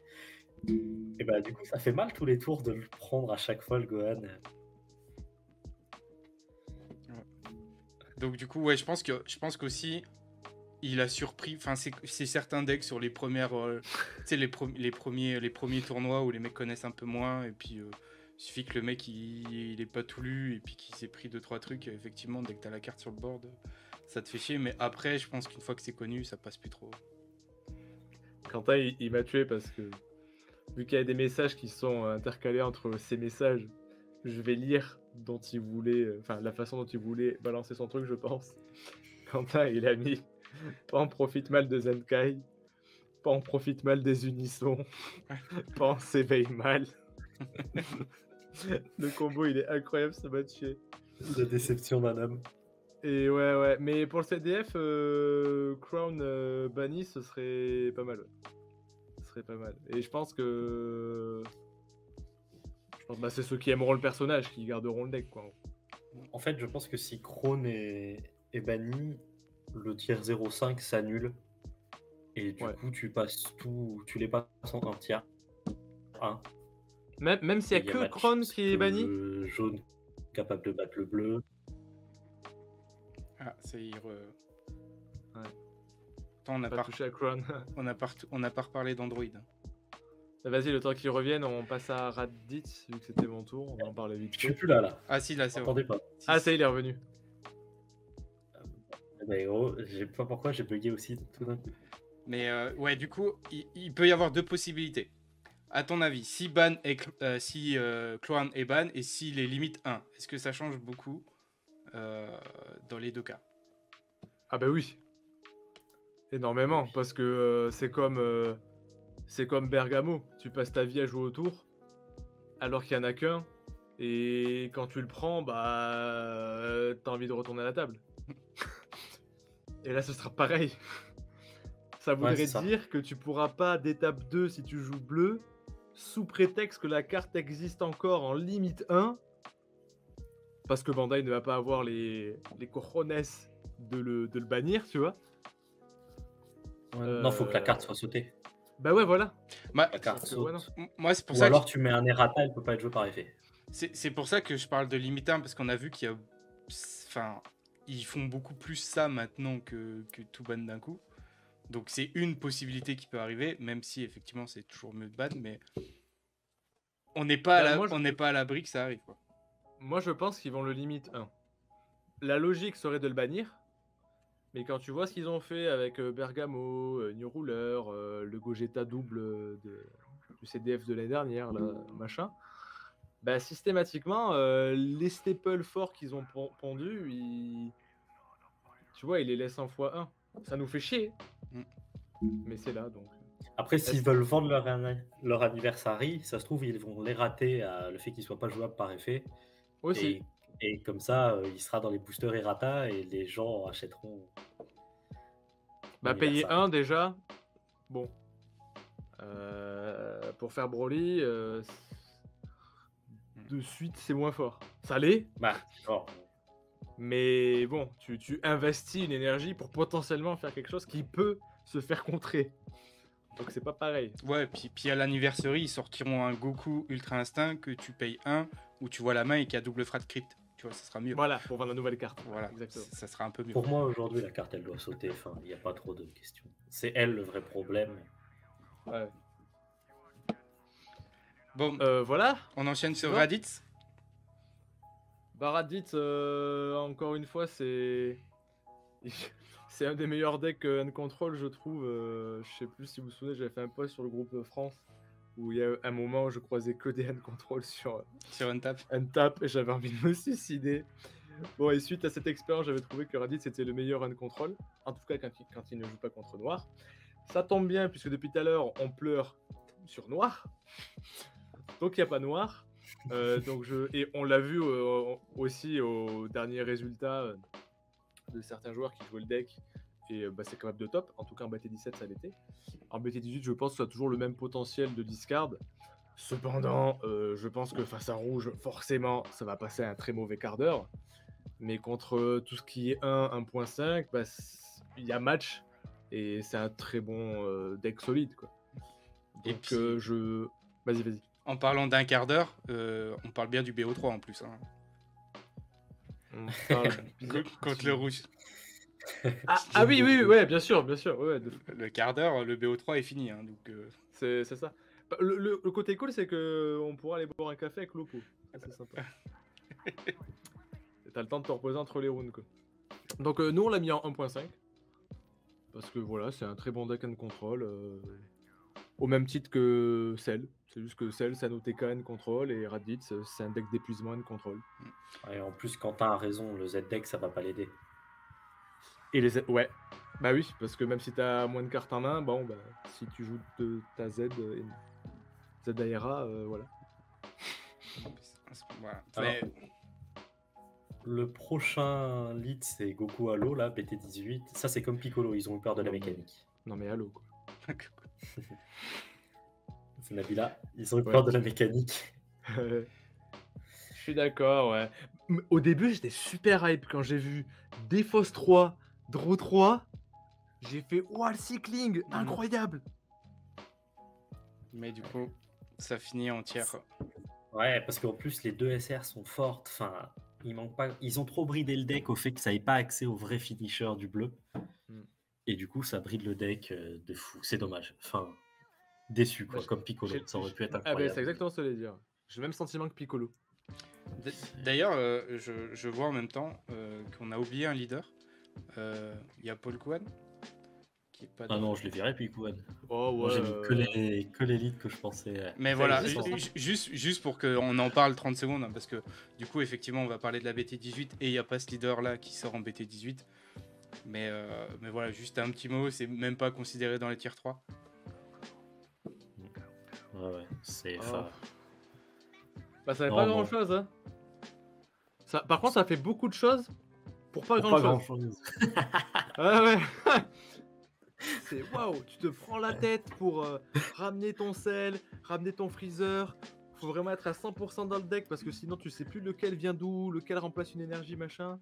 et bah du coup ça fait mal tous les tours de le prendre à chaque fois le Gohan. Donc du coup, ouais, je pense qu'aussi il a surpris. Enfin, c'est certains decks sur les premières, tu sais, les premiers tournois où les mecs connaissent un peu moins, et puis il suffit que le mec il est pas tout lu et puis qu'il s'est pris 2-3 trucs. Effectivement, dès que t'as la carte sur le board, ça te fait chier. Mais après, je pense qu'une fois que c'est connu, ça passe plus trop. Quentin, il m'a tué parce que vu qu'il y a des messages qui sont intercalés entre ces messages, je vais lire dont il voulait, la façon dont il voulait balancer son truc, je pense. Quentin, il a mis pas en profite mal de Zenkai, pas en profite mal des unissons, pas en s'éveille mal. Le combo, il est incroyable, ça m'a tué. La déception d'un homme. Et ouais, mais pour le CDF, Crown banni, ce serait pas mal. Ce serait pas mal. Et je pense que c'est ceux qui aimeront le personnage qui garderont le deck, quoi. En fait, je pense que si Krone est banni, le tier 0,5 s'annule. Et du coup, tu les passes en un tiers 1. Même s'il n'y a que Crown qui est banni. Le jaune capable de battre le bleu. Ah, c'est Ouais. Attends, on a pas touché à Crown. on n'a pas reparlé d'Android. Vas-y, le temps qu'il revienne, on passe à Raditz, vu que c'était mon tour, on va en parler vite. Je suis plus là. Ah si, là c'est bon. Attendez pas. Ah, ça y est, il est revenu. Mais gros, je sais pas pourquoi j'ai bugué aussi tout d'un coup. Mais ouais, du coup, il peut y avoir deux possibilités. À ton avis, si ban si Clown est ban et s'il est limite 1, est-ce que ça change beaucoup dans les deux cas? Ah bah oui. Énormément, parce que c'est comme Bergamo. Tu passes ta vie à jouer autour, alors qu'il n'y en a qu'un. Et quand tu le prends, bah t'as envie de retourner à la table. Et là, ce sera pareil. Ça voudrait dire que tu pourras pas d'étape 2 si tu joues bleu, sous prétexte que la carte existe encore en limite 1, parce que Bandai ne va pas avoir les cojones de le bannir, tu vois. Non, faut que la carte soit sautée. Bah ouais, voilà. La carte saute. Moi, c'est pour Ou ça alors tu mets un errata, elle peut pas être jouée par effet. C'est pour ça que je parle de limite 1, parce qu'on a vu qu'il y a... Enfin, ils font beaucoup plus ça maintenant que tout ban d'un coup. Donc c'est une possibilité qui peut arriver, même si effectivement c'est toujours mieux de ban, mais on n'est pas, pas à l'abri que ça arrive, quoi. Moi je pense qu'ils vont le limite 1. La logique serait de le bannir, mais quand tu vois ce qu'ils ont fait avec Bergamo, New Ruler, le Gogeta double du CDF de l'année dernière, là, machin, Bah, systématiquement, les staples forts qu'ils ont pondus, tu vois, ils les laissent en x1. Ça nous fait chier, mais c'est là, donc. Après, s'ils veulent vendre leur anniversary, ça se trouve, ils vont les rater à le fait qu'il ne soit pas jouable par effet. Aussi. Et comme ça, il sera dans les boosters errata et les gens achèteront. Bah, payer 1 déjà. Bon. Pour faire Broly, de suite, c'est moins fort. Ça l'est. Bah, oh. Mais bon, tu investis une énergie pour potentiellement faire quelque chose qui peut se faire contrer. Donc c'est pas pareil. Ouais, puis à l'anniversary, ils sortiront un Goku Ultra Instinct que tu payes 1, où tu vois la main et qui a double frat crit. Tu vois, ça sera mieux. Voilà, pour vendre la nouvelle carte. Voilà, exactement. Ça sera un peu mieux. Pour moi, aujourd'hui, la carte, elle doit sauter. Enfin, il n'y a pas trop de questions. C'est elle le vrai problème. Ouais. Bon, voilà. On enchaîne sur Raditz. Bah, Raditz, encore une fois, c'est un des meilleurs decks N-Control, je trouve. Je sais plus si vous vous souvenez, j'avais fait un post sur le groupe France où il y a un moment où je croisais que des N-Control sur Untap et j'avais envie de me suicider. Bon, et suite à cette expérience, j'avais trouvé que Raditz était le meilleur N-Control, en tout cas quand il ne joue pas contre Noir. Ça tombe bien, puisque depuis tout à l'heure, on pleure sur Noir. Donc, il n'y a pas Noir. Et on l'a vu aussi aux derniers résultats de certains joueurs qui jouaient le deck. Et c'est capable de top. En tout cas, en BT17, ça l'était. En BT18, je pense que ça a toujours le même potentiel de discard. Cependant, je pense que face à Rouge, forcément, ça va passer un très mauvais quart d'heure. Mais contre tout ce qui est 1, 1.5, il y a match. Et c'est un très bon deck solide, quoi. Donc, et puis, Vas-y. En parlant d'un quart d'heure, on parle bien du BO3 en plus. Hein. On parle contre le Rouge. Ah oui, ouais, bien sûr. Ouais. Le quart d'heure, le BO3 est fini. Hein, donc, c'est ça. Le côté cool, c'est qu'on pourra aller boire un café avec Loco. C'est sympa. T'as le temps de te reposer entre les rounds, quoi. Donc nous, on l'a mis en 1.5. Parce que voilà, c'est un très bon deck and control. Au même titre que Cell. C'est juste que Cell, c'est un OTK and control. Et Raditz, c'est un deck d'épuisement and control. Et en plus, Quentin a raison, le Z-deck, ça va pas l'aider. Et les Z, ouais. Bah oui, parce que même si t'as moins de cartes en main, bon, bah, si tu joues ta Z et ZAERA, voilà. Voilà. Alors, le prochain lead, c'est Goku Halo, là, BT18. Ça, c'est comme Piccolo, ils ont eu peur de la mécanique. Non, mais Halo, quoi. C'est Nabila, ils ont eu peur de la mécanique. Je suis d'accord, ouais. Au début, j'étais super hype quand j'ai vu Défausse 3, Draw 3. J'ai fait, wow, le cycling, incroyable. Mais du coup, ça finit en tiers. Ouais, parce qu'en plus, les deux SR sont fortes. Enfin, il manque pas. Ils ont trop bridé le deck au fait que ça n'ait pas accès au vrai finisher du bleu. Et du coup, ça bride le deck de fou. C'est dommage. Enfin, déçu, quoi. Comme Piccolo. Ça aurait pu être incroyable. C'est exactement ce que je voulais dire. J'ai le même sentiment que Piccolo. D'ailleurs, je vois en même temps qu'on a oublié un leader. Il y a Paul Kwan. Ah non, je les verrai puis Kwan. Oh, ouais, moi, j'ai mis que les leads que je pensais. Mais voilà, juste pour qu'on en parle 30 secondes, hein, parce que du coup, effectivement, on va parler de la BT18 et il n'y a pas ce leader-là qui sort en BT18. Mais voilà, juste un petit mot, c'est même pas considéré dans les tier 3. Ouais, c'est... Bah, ça fait pas grand-chose, hein. Par contre, ça fait beaucoup de choses pour pas grand-chose. Ouais. C'est waouh, tu te prends la tête pour ramener ton sel, ramener ton freezer. Faut vraiment être à 100% dans le deck parce que sinon tu sais plus lequel vient d'où, lequel remplace une énergie, machin.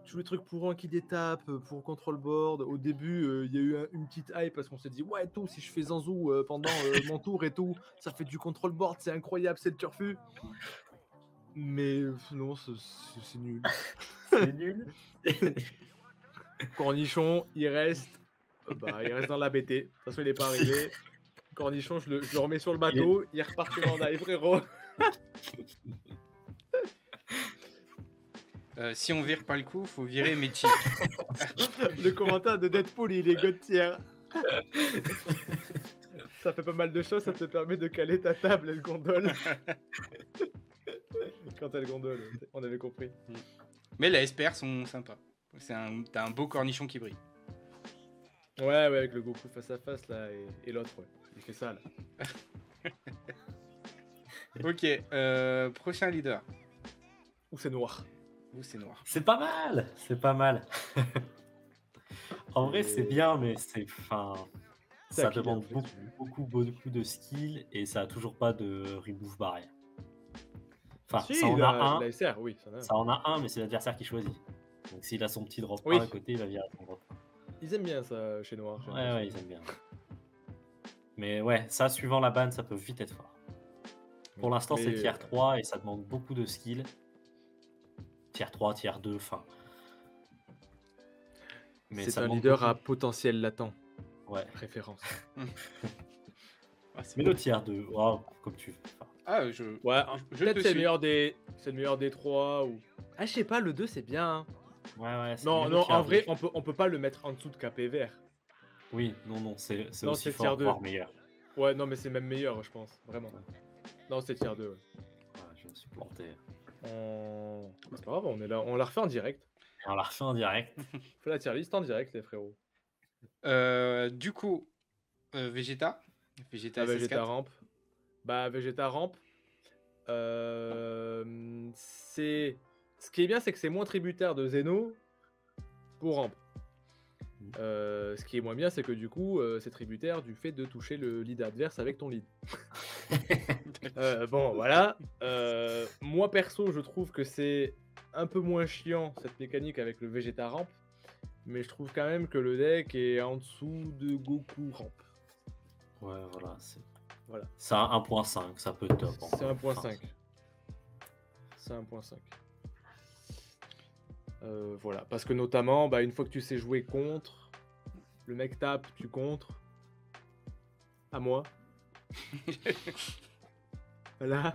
Tous les trucs pour un qui détape, pour control board. Au début, il y a eu une petite hype parce qu'on s'est dit ouais, tout, si je fais Zanzou pendant mon tour et tout, ça fait du control board, c'est incroyable, c'est le turfu. Mais non, c'est nul. C'est nul. Cornichon, il reste dans la BT. De toute façon, il n'est pas arrivé. Cornichon, je le remets sur le bateau. Il repart commandant, frérot. Si on vire pas le coup, faut virer Mechi. Le commentaire de Deadpool, il est god tier. Ça fait pas mal de choses, ça te permet de caler ta table et le gondole. Quand t'as le gondole, on avait compris. Mais les SPR sont sympas. T'as un beau cornichon qui brille. Ouais, avec le Goku face à face là et l'autre, ouais. Il fait ça là. Ok, prochain leader. Ou c'est noir. Ou c'est noir. C'est pas mal, c'est pas mal. En vrai, c'est bien, mais ça qui demande vient, en fait, beaucoup de skill et ça a toujours pas de remove barrière. Enfin, Si, ça en a un, la SR, oui. ça en a un, mais c'est l'adversaire qui choisit. Donc s'il a son petit drop Oui. à côté, il va virer son drop. Ils aiment bien ça chez Noir. j'ai Ouais, l'impression. ouais, ils aiment bien. Mais ouais, ça, suivant la ban, ça peut vite être fort. Pour l'instant, c'est Mais- tier 3 et ça demande beaucoup de skill. Tier 3, tier 2, enfin. Mais C'est ça un demande leader beaucoup. à potentiel latent. Ouais. Référence. Ah, c'est Mais bon. le tier 2, oh, comme tu veux. Enfin, Ah, Ouais, je peut-être te c'est le suis. meilleur des. C'est le meilleur des 3 ou. Ah, je sais pas, le 2 c'est bien. Hein. ouais, c'est Non, mais le non, tier en 2, vrai, on peut pas le mettre en dessous de KP vert. Oui, non, c'est Non, aussi c'est fort, tier 2. voire meilleur. Ouais, non, mais c'est même meilleur, je pense. Vraiment. Ouais. Non, c'est tier 2. Ouais. Ouais, je me suis planté. C'est pas grave, on est là. On la refait en direct. Et on l'a refait en direct. On fait la tier list en direct, les frérots. Du coup, Vegeta. Vegeta La SS4. Vegeta Ramp. Bah, Vegeta Ramp. C'est. Ce qui est bien, c'est que c'est moins tributaire de Zeno pour Ramp. Ce qui est moins bien, c'est que du coup, c'est tributaire du fait de toucher le lead adverse avec ton lead. Bon, voilà. Moi, perso, je trouve que c'est un peu moins chiant, cette mécanique avec le Vegeta Ramp. Mais je trouve quand même que le deck est en dessous de Goku Ramp. Ouais, voilà. Voilà. C'est un 1.5, ça peut top. C'est encore. 1.5. Enfin, C'est 1.5. Voilà. Parce que notamment, bah, une fois que tu sais jouer contre, le mec tape, tu contres. À moi. Voilà.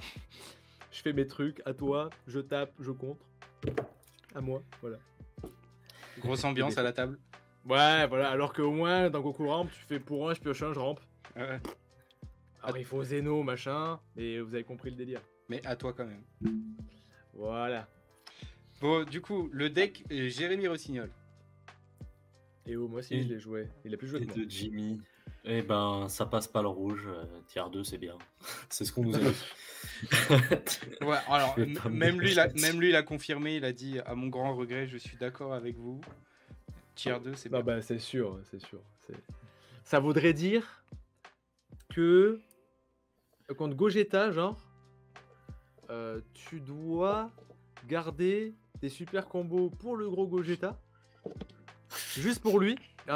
Je fais mes trucs. À toi, je tape, je contre. À moi. Voilà. Grosse ambiance à la table. Ouais, voilà. Alors qu'au moins, dans Goku Ramp, tu fais pour un, je pioche un, je rampe. Ouais. Alors il faut Zeno, machin. Mais vous avez compris le délire. Mais à toi quand même. Voilà. Bon, du coup, le deck Jérémy Rossignol. Et oh, moi aussi, Et- je l'ai joué. Il a plus joué et que moi. de Jimmy. Eh ben, ça passe pas le rouge. Tier 2, c'est bien. C'est ce qu'on nous a dit. Ouais, alors, Je vais pas me même lui, détacher. il a confirmé, il a dit, à mon grand regret, je suis d'accord avec vous. Tier 2, c'est Non, bien. bah, c'est sûr, c'est sûr. Ça voudrait dire que contre Gogeta, genre, tu dois garder des super combos pour le gros Gogeta, juste pour lui. Et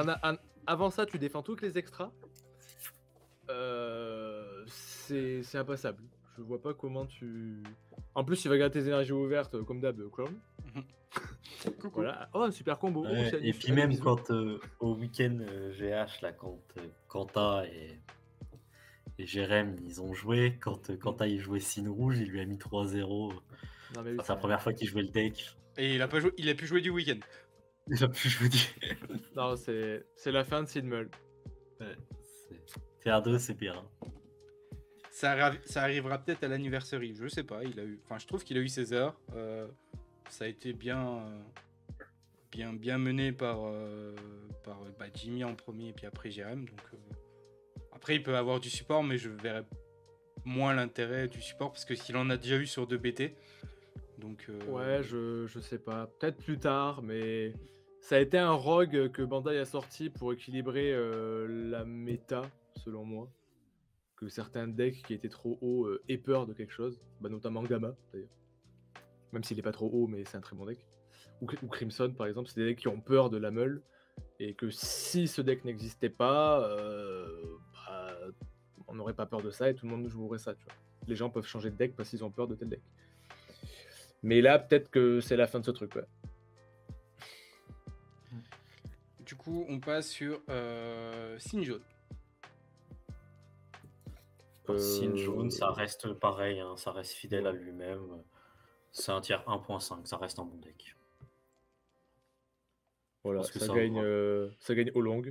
avant ça, tu défends toutes les extras. C'est impassable. Je vois pas comment tu. En plus, il va garder tes énergies ouvertes, comme d'hab, Clown. Coucou. Voilà. Oh, un super combo. Ouais, Oh, c'est et des- puis des même bisous. quand au week-end GH, là, quand Kanta et Jérém, ils ont joué, quand Kanta il jouait Signe Rouge, il lui a mis 3-0. Non, mais oui, C'est la première fois qu'il jouait le deck. Et il a pu jouer du week-end. Il a pu jouer du... Non, c'est la fin de Sidmul. Ouais, Tier 2, c'est bien. Ça arrivera peut-être à l'anniversary, je sais pas. Je trouve qu'il a eu ses heures. Ça a été bien mené par Jimmy en premier et puis après Jérém. Donc après il peut avoir du support, mais je verrais moins l'intérêt du support parce que s'il en a déjà eu sur 2 BT. Donc Ouais, je sais pas. Peut-être plus tard, mais ça a été un rogue que Bandai a sorti pour équilibrer la méta, selon moi. Que certains decks qui étaient trop hauts aient peur de quelque chose. Bah, notamment Gamma, d'ailleurs. Même s'il est pas trop haut, mais c'est un très bon deck. Ou Crimson, par exemple, c'est des decks qui ont peur de la meule. Et que si ce deck n'existait pas, bah, on n'aurait pas peur de ça et tout le monde jouerait ça, tu vois. Les gens peuvent changer de deck parce qu'ils ont peur de tel deck. Mais là, peut-être que c'est la fin de ce truc, ouais. du coup on passe sur Signe Jaune. Signe Jaune, ça reste pareil, hein, ça reste fidèle à lui-même. C'est un tiers 1.5, ça reste un bon deck. Voilà, pense que ça ça gagne au long.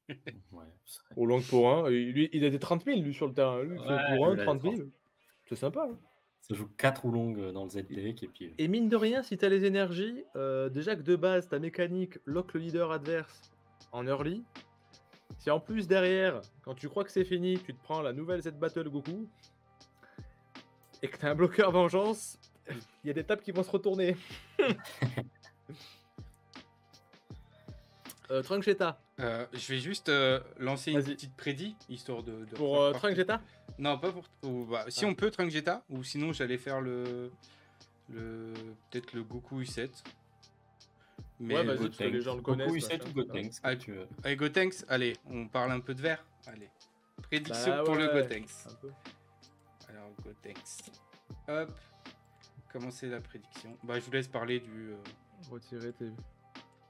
Ouais, Au long pour 1. Lui, il a des 30 000 lui, sur le terrain. Lui, Ouais, pour 1, il a des 30 000. C'est sympa. Hein. Ça joue 4 Oolong dans le Z deck et puis. Et mine de rien, si t'as les énergies, déjà que de base, ta mécanique lock le leader adverse en early. Si en plus derrière, quand tu crois que c'est fini, tu te prends la nouvelle Z Battle Goku et que t'as un bloqueur vengeance, il y a des tables qui vont se retourner. Trunk Jetta. Je vais juste lancer une Vas-y. petite prédit, histoire de Pour faire Trunk Jetta. Non, pas pour. Si Ah. on peut, Trunk Jetta, ou sinon j'allais faire peut-être le Goku U7. Mais Ouais, vas-y, parce que les gens le connaissent. Goku U7 machin, ou Gotenks, Ah, comme tu veux. allez, Gotenks, allez, on parle un peu de vert. Allez. Prédiction Bah pour le ouais, Gotenks. un peu. Alors, Gotenks. Hop. Comment c'est la prédiction? Bah, je vous laisse parler du. Retirer tes.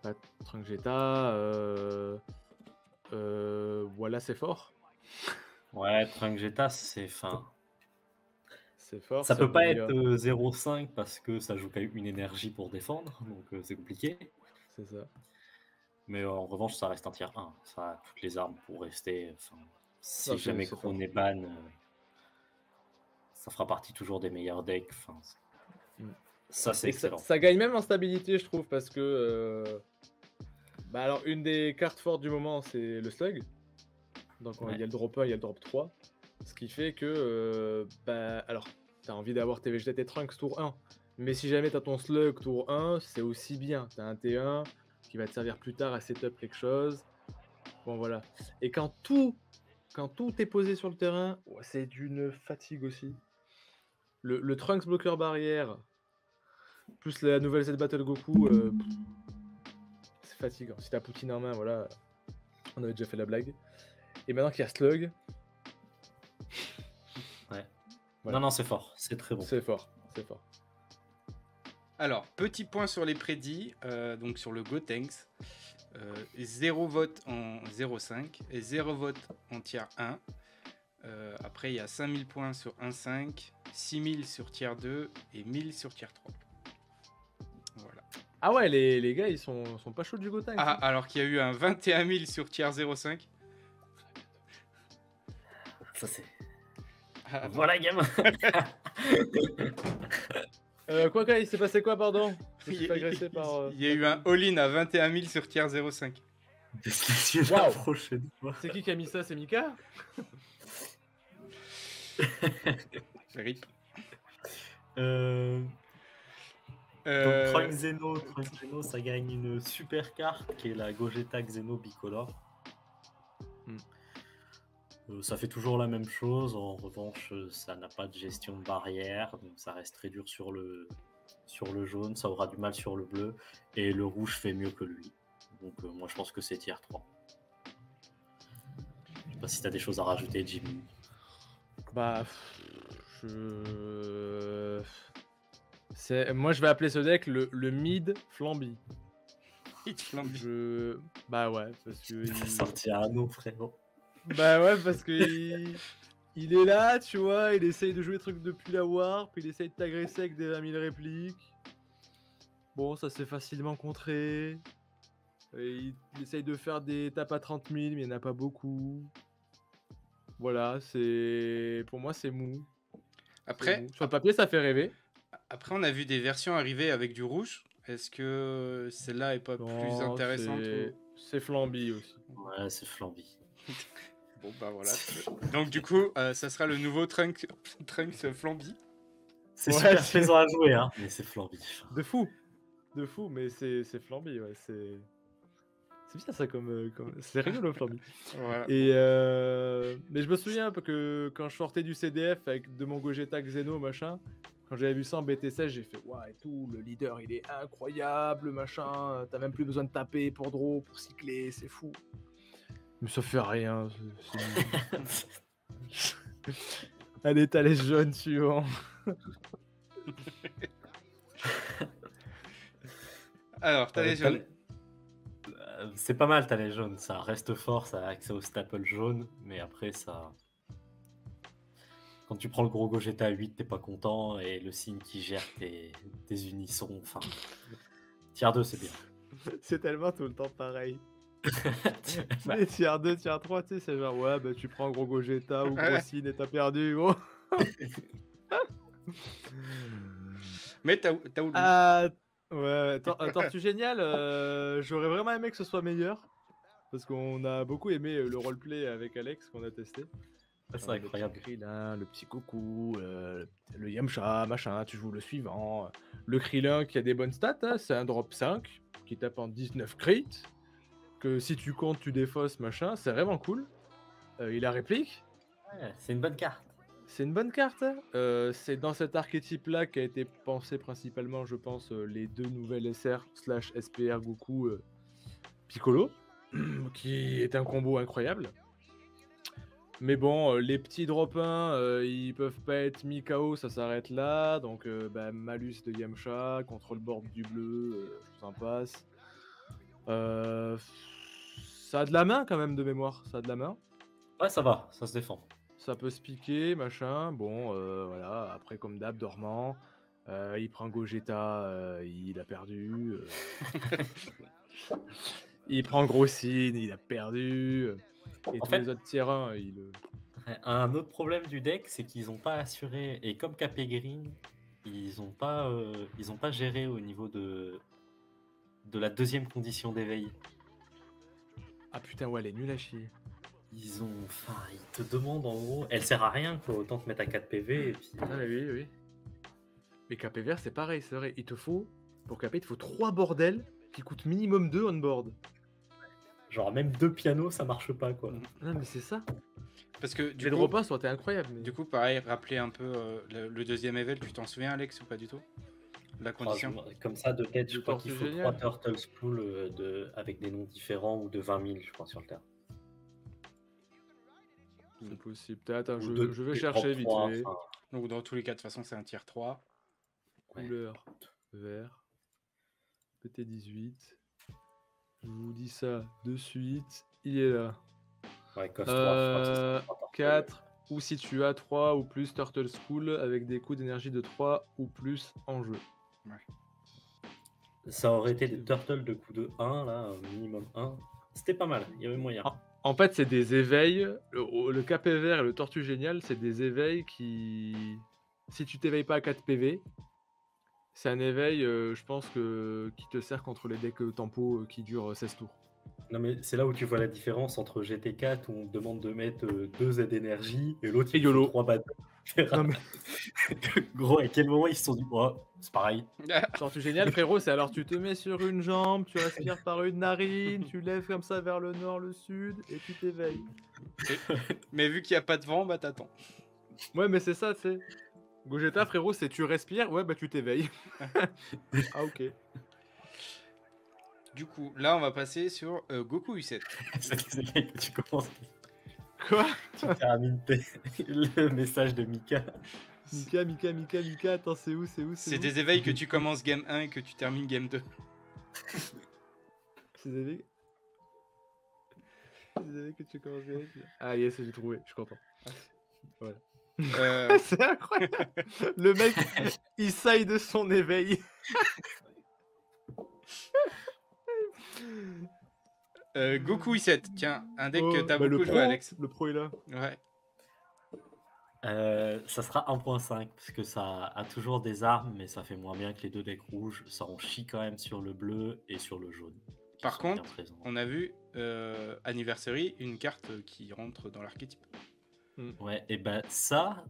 Bah, Trunk Jetta. Voilà, c'est fort. Ouais, Trunk Jetta, c'est fin. C'est fort. Ça peut pas veut être dire- 0,5 parce que ça joue quand même une énergie pour défendre, donc c'est compliqué. C'est ça. Mais en revanche, ça reste un tier 1. Ça a toutes les armes pour rester. Enfin, si Non, jamais c'est Kron est ban, ça fera partie toujours des meilleurs decks. Enfin, Mm. ça, c'est Et ça, excellent. ça gagne même en stabilité, je trouve, parce que. Bah alors, une des cartes fortes du moment, c'est le slug. Donc, il Ouais. y a le drop 1, il y a le drop 3. Ce qui fait que. Bah, alors, t'as envie d'avoir tes Vegeta et Trunks tour 1. Mais si jamais t'as ton slug tour 1, c'est aussi bien. T'as un T1 qui va te servir plus tard à setup quelque chose. Bon, voilà. Et quand tout est posé sur le terrain, ouais, c'est d'une fatigue aussi. Le Trunks bloqueur barrière, plus la nouvelle Z Battle Goku, c'est fatigant. Si t'as Poutine en main, voilà, on avait déjà fait la blague. Et maintenant qu'il y a Slug, Ouais. Voilà. Non, c'est fort. C'est très bon. c'est fort, c'est fort. Alors, petit point sur les prédits, donc sur le Gotenks. 0 vote en 0,5 et 0 vote en tier 1. Après, il y a 5000 points sur 1,5, 6000 sur tier 2 et 1000 sur tier 3. Voilà. Ah ouais, les gars, ils sont pas chauds du Gotenks. Ah, alors qu'il y a eu un 21 000 sur tier 0,5. Ça, c'est. Ah, Voilà, gamin. Quoi qu'il s'est passé quoi, pardon? Je me suis il fait agresser par. il y a eu un all-in à 21 000 sur tier 0,5. Laisse-les Waouh. la prochaine fois. C'est qui a mis ça? C'est Mika? Rip. Donc, Euh, Trunks Zeno, ça gagne une super carte qui est la Gogeta Xeno Bicolore. Ça fait toujours la même chose. En revanche, ça n'a pas de gestion de barrière, donc ça reste très dur sur le jaune. Ça aura du mal sur le bleu. Et le rouge fait mieux que lui. Donc, moi, je pense que c'est tier 3. Je sais pas si tu as des choses à rajouter, Jimmy. Bah, moi, je vais appeler ce deck le mid Flamby. Bah ouais, parce que. Tu vas sortir un autre, frérot. Bah ouais, parce que il est là, tu vois, il essaye de jouer des trucs depuis la warp, il essaye de t'agresser avec des 20 000 répliques. Bon, ça c'est facilement contré. Et il essaye de faire des tapes à 30 000, mais il n'y en a pas beaucoup. Voilà, pour moi c'est mou. Après, Sur le papier, ça fait rêver. Après, on a vu des versions arriver avec du rouge. Est-ce que celle-là est pas plus Non, intéressante c'est Flamby aussi. Ouais, c'est Flamby. Bon, bah voilà. Donc, du coup, ça sera le nouveau Trunks Flamby. C'est Ouais, super c'est- plaisant à jouer, hein. Mais c'est Flamby. De fou, mais c'est Flamby, ouais. C'est bien ça comme... C'est rigolo Flamby. Voilà. Et mais je me souviens que quand je sortais du CDF avec de mon Gogeta Xeno machin, quand j'avais vu ça en BT16, j'ai fait waouh et tout, le leader il est incroyable machin, t'as même plus besoin de taper pour draw, pour cycler, c'est fou. Mais ça fait rien. Allez, t'as les jaunes suivants. Alors, t'as les jaunes. C'est pas mal, t'as les jaunes. Ça reste fort, ça a accès au staple jaune. Mais après, ça. Quand tu prends le gros Gogeta à 8, t'es pas content. Et le signe qui gère tes unissons. Enfin. Tier 2, c'est bien. C'est tellement tout le temps pareil. Bah, Les tiers 2, tiers 3, tu sais, c'est genre ouais, bah tu prends gros Gogeta ou gros Sin et t'as perdu, gros. Mais t'as oublié. Ouais, Tortue Génial, j'aurais vraiment aimé que ce soit meilleur. Parce qu'on a beaucoup aimé le roleplay avec Alex qu'on a testé. C'est incroyable. Le petit Krillin, le petit Coucou, le Yamcha, machin, tu joues le suivant. Le Krillin qui a des bonnes stats, hein, c'est un drop 5 qui tape en 19 crits. Que si tu comptes, tu défausses, machin, c'est vraiment cool. Il a réplique. Ouais, c'est une bonne carte. C'est une bonne carte. C'est dans cet archétype-là qu'a été pensé principalement, je pense, les deux nouvelles SR / SPR Goku Piccolo, qui est un combo incroyable. Mais bon, les petits drop 1, ils peuvent pas être mis KO, ça s'arrête là. Donc, malus de Yamcha, contrôle board du bleu, je vous en passe. Ça a de la main quand même de mémoire, ça a de la main. Ouais, ça va, ça se défend. Ça peut se piquer, machin. Bon, voilà. Après, comme d'hab, dormant. Il prend Gogeta, il a perdu. Il prend Grossine, il a perdu. Et En tous fait- les autres tiers 1, il... Un autre problème du deck, c'est qu'ils n'ont pas assuré, et comme Capé Green, ils n'ont pas géré au niveau de la deuxième condition d'éveil. Ah putain, ouais, elle est nulle à chier. Ils te demandent en gros, elle sert à rien quoi, autant te mettre à 4 PV et puis. Ah, oui. Mais KP vert, c'est pareil, c'est vrai. Pour KP, il te faut 3 bordels qui coûtent minimum 2 on board. Genre même 2 pianos, ça marche pas quoi. Non, mais c'est ça. Parce que Les drop-ins sont incroyables. Mais... Du coup, pareil, rappeler un peu le deuxième level, tu t'en souviens, Alex, ou pas du tout? La condition. Comme ça, de tête, je Le crois qu'il faut Tortue 3 Génial. Turtle Spool avec des noms différents ou de 20 000, je crois, sur le terrain. C'est possible. Attends, Ou je de- vais des chercher drop vite 3, fait. enfin, Donc, dans tous les cas, de toute façon, c'est un tier 3. ouais. Couleur vert. PT18. Je vous dis ça de suite. Il est là. Ouais, cost 3, je crois que c'est 3 Turtle. 4. Ou si tu as 3 ou plus Turtle School avec des coûts d'énergie de 3 ou plus en jeu. Ça aurait été des Turtles de coup de 1, là, minimum 1. C'était pas mal, il y avait moyen. En fait, c'est des éveils. Le KP vert et le Tortue Génial, c'est des éveils qui. Si tu t'éveilles pas à 4 PV, c'est un éveil, je pense, qui te sert contre les decks tempo qui durent 16 tours. Non, mais c'est là où tu vois la différence entre GT4 où on te demande de mettre 2 Z d'énergie et l'autre Et il YOLO. fait 3 battes. Non, mais Gros, à quel moment ils se sont dit, oh, c'est pareil. Tortue Génial, frérot, c'est alors tu te mets sur une jambe, tu respires par une narine, tu lèves comme ça vers le nord, le sud, et tu t'éveilles. Mais vu qu'il n'y a pas de vent, bah t'attends. Ouais, mais c'est ça, tu sais. Gogeta, frérot, c'est tu respires, ouais, bah tu t'éveilles. Ah, ok. Du coup, là, on va passer sur Goku U7. C'est là que tu commences. Quoi? Tu termines le message de Mika. Mika, attends, c'est où? C'est des éveils que tu commences game 1 et que tu termines game 2. C'est des éveils. C'est des éveils que tu commences avec. Ah, yes, j'ai trouvé, je suis content. Voilà. C'est incroyable. Le mec, il saille de son éveil. Goku U7, tiens, un deck que t'as le beaucoup pro, joué, Alex. Le pro est là. Ouais. Ça sera 1.5 parce que ça a toujours des armes, mais ça fait moins bien que les deux decks rouges. Ça en chie quand même sur le bleu et sur le jaune. Par contre, on a vu Anniversary, une carte qui rentre dans l'archétype. Ouais, et ben ça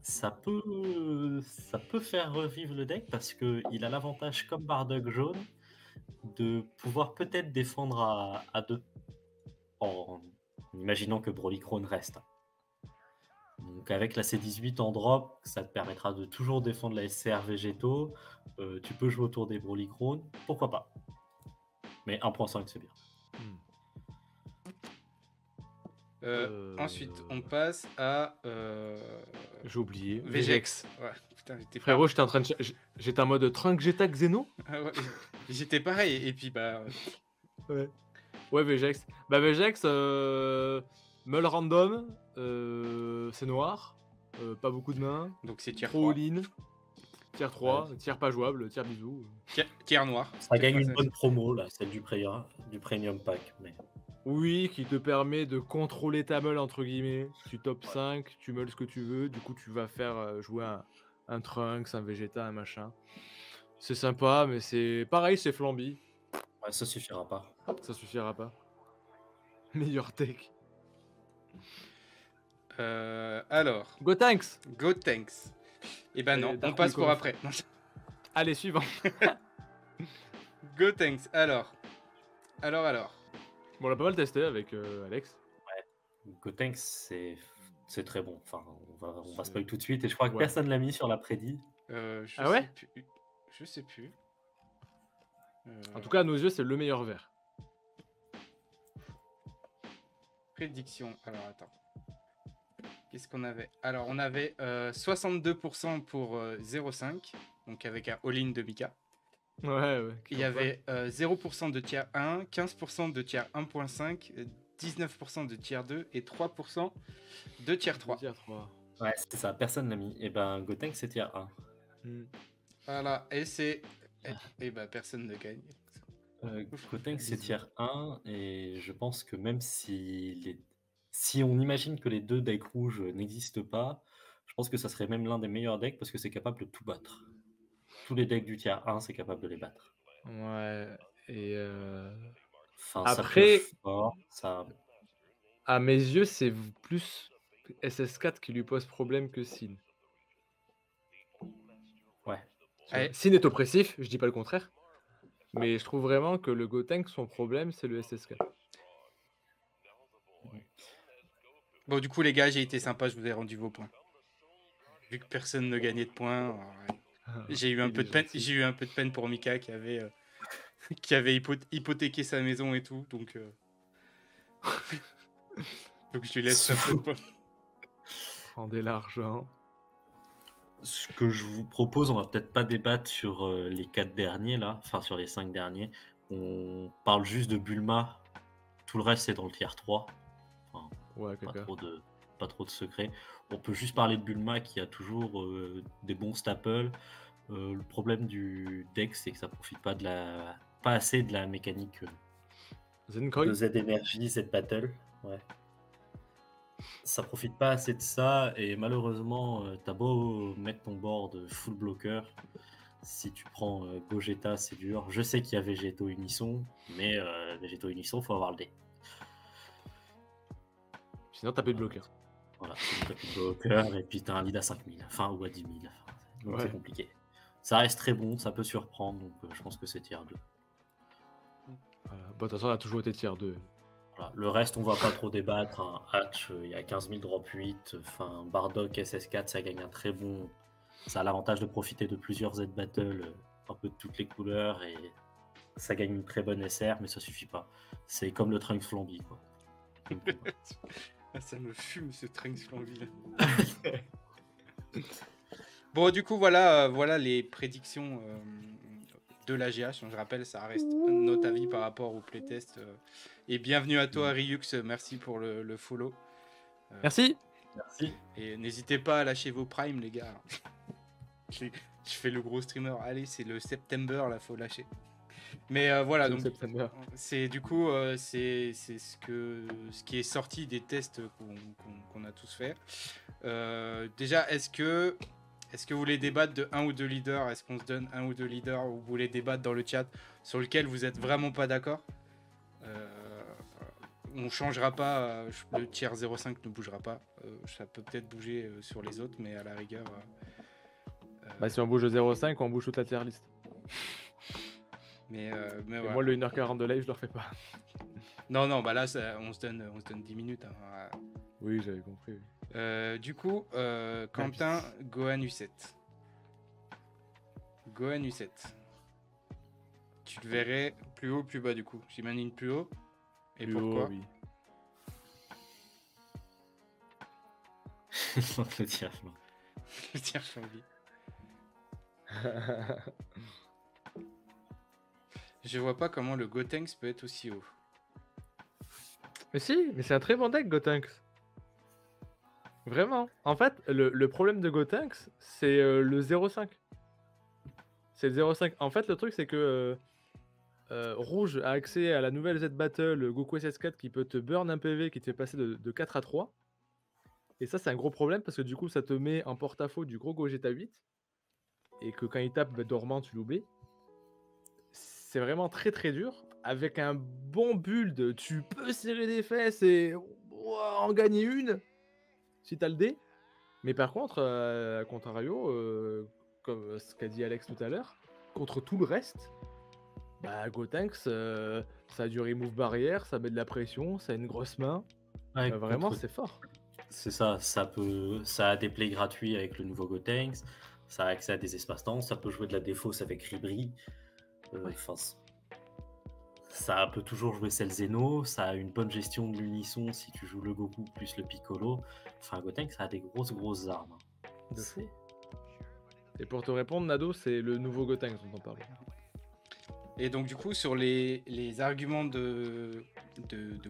peut faire revivre le deck parce que il a l'avantage comme Bardock jaune de pouvoir peut-être défendre à 2 en imaginant que Broly Crown reste. Donc avec la C18 en drop, ça te permettra de toujours défendre la SCR végétaux. Tu peux jouer autour des Broly Crown, pourquoi pas. Mais 1.5 c'est bien. Ensuite, on passe à J'ai oublié. Vegex. Ouais, putain, frérot, j'étais en train de. J'étais en mode Trunk-Jeta Xeno. Ah ouais, j'étais pareil, et puis bah. Ouais, Vegex. Bah, Vegex, Meul random, c'est noir, pas beaucoup de mains. Donc c'est tier 3. Trop all-in, tier 3, tier pas jouable, tier bisous. Tier noir. Ça gagne une bonne promo, là, celle du Premium Pack. Mais... Oui, qui te permet de contrôler ta meule, entre guillemets. Tu top 5, tu meules ce que tu veux, du coup tu vas faire jouer un Trunks, un Vegeta, un machin. C'est sympa, mais c'est pareil, c'est Flamby. Ouais, ça suffira pas. Ça suffira pas. Meilleur deck. Alors, Gotenks. Gotenks. Eh ben non, Et on Dark passe pour Wilcoff. après. Non, Allez, suivant. Gotenks, alors. Bon, on l'a pas mal testé avec Alex. Gotenks, c'est très bon. Enfin, on va C'est- spoil tout de suite. Et je crois que Ouais. personne l'a mis sur la prédit. Je Ah ouais sais plus. Je sais plus. En tout cas, à nos yeux, c'est le meilleur vert. Prédiction. Alors, attends. Qu'est-ce qu'on avait? Alors, on avait 62% pour 0,5, donc avec un all-in de Mika. Ouais. Il y avait 0% de tiers 1, 15% de tiers 1.5, 19% de tiers 2 et 3% de tiers 3. Tier 3. Ouais, c'est ça. Personne l'a mis. Et ben, Gotenks, c'est tier 1. Voilà, et c'est... Et ben, personne ne gagne. Gotenks, c'est tier 1. Et je pense que même si on imagine que les deux decks rouges n'existent pas, je pense que ça serait même l'un des meilleurs decks parce que c'est capable de tout battre. Tous les decks du tier 1, c'est capable de les battre. Ouais. Et Enfin, après, ça pioche fort, ça... à mes yeux, c'est plus SS4 qui lui pose problème que Sin. Ouais. Allez. Sin est oppressif, je dis pas le contraire. Mais je trouve vraiment que le Gotenks, son problème, c'est le SS4. Bon, du coup, les gars, j'ai été sympa, je vous ai rendu vos points. Vu que personne ne gagnait de points, j'ai eu un peu de peine. J'ai eu un peu de peine pour Mika qui avait hypothéqué sa maison et tout, donc donc je lui laisse faire ce point. Rendez l'argent. Ce que je vous propose, on va peut-être pas débattre sur les 4 derniers là, enfin sur les 5 derniers. On parle juste de Bulma. Tout le reste c'est dans le tier 3. Enfin, Ouais, pas trop de secrets. On peut juste parler de Bulma qui a toujours des bons staples. Le problème du deck, c'est que ça profite pas assez de la mécanique de Z Energy, Z Battle. Ouais. Ça profite pas assez de ça et malheureusement t'as beau mettre ton board full bloqueur, si tu prends Gogeta c'est dur. Je sais qu'il y a Végéto Unisson, mais Végéto Unisson faut avoir le dé. Sinon t'as plus de bloqueur. Voilà, t'as plus de bloqueur et puis t'as un lead à 5000, enfin ou à 10 000, donc Ouais. c'est compliqué. Ça reste très bon, ça peut surprendre, donc je pense que c'est tier 2. Bon, de toute façon on a toujours été tier 2. Voilà. Le reste, on va pas trop débattre. Un Hatch, il y a 15 000 drop 8. Enfin, Bardock SS4, ça gagne un très bon. Ça a l'avantage de profiter de plusieurs Z Battle, un peu de toutes les couleurs, et ça gagne une très bonne SR, mais ça suffit pas. C'est comme le Trunks Flamby, quoi. Ça me fume ce Trunks Flamby. Bon, du coup, voilà les prédictions de la GH. Je rappelle, ça reste notre avis par rapport au playtest. Et bienvenue à toi, Ryux. Merci pour le follow. Merci. Merci. Et n'hésitez pas à lâcher vos primes, les gars. Je fais le gros streamer. Allez, c'est le September, là, faut lâcher. Mais voilà, donc c'est du coup c'est ce qui est sorti des tests qu'on a tous fait. Déjà, est-ce que vous voulez débattre de un ou deux leaders? Est-ce qu'on se donne un ou deux leaders, ou vous voulez débattre dans le chat sur lequel vous êtes vraiment pas d'accord? On changera pas, le tier 0,5 ne bougera pas. Ça peut peut-être bouger sur les autres, mais à la rigueur. Si on bouge le 0,5, on bouge toute la tier list. Mais voilà. Ouais. Moi, le 1h40 de live, je le refais pas. Non, bah là, on se donne 10 minutes. Hein. Oui, j'avais compris. Du coup, Quentin, Gohan U7. Gohan U7. Tu le verrais plus haut, plus bas, du coup. J'imagine plus haut. Et plus pourquoi haut, oui. Le tiers flanc. Le tiers flambi. Je vois pas comment le Gotenks peut être aussi haut. Mais si, mais c'est un très bon deck, Gotenks. Vraiment. En fait, le problème de Gotenks, c'est le 0,5. C'est le 0,5. En fait, le truc, c'est que Rouge a accès à la nouvelle Z Battle Goku SS4 qui peut te burn un PV qui te fait passer de 4 à 3. Et ça, c'est un gros problème parce que du coup, ça te met en porte-à-faux du gros Gogeta 8 et que quand il tape dormant, tu l'oublies. C'est vraiment très très dur. Avec un bon build, tu peux serrer des fesses et en gagner une si t'as le dé. Mais par contre, à contrario, comme ce qu'a dit Alex tout à l'heure, contre tout le reste, bah Gotenks, ça a du remove barrière, ça met de la pression, ça a une grosse main. Ouais, Vraiment, contre- c'est fort. C'est ça, ça a des plays gratuits avec le nouveau Gotenks, ça a accès à des espaces-temps, ça peut jouer de la défausse avec Ribri. Ouais. Enfin, ça peut toujours jouer celle Zeno, ça a une bonne gestion de l'unisson si tu joues le Goku plus le Piccolo. Enfin, Gotenks, ça a des grosses armes. De fou. Et pour te répondre, Nado, c'est le nouveau Gotenks dont on parle. Et donc du coup sur les arguments de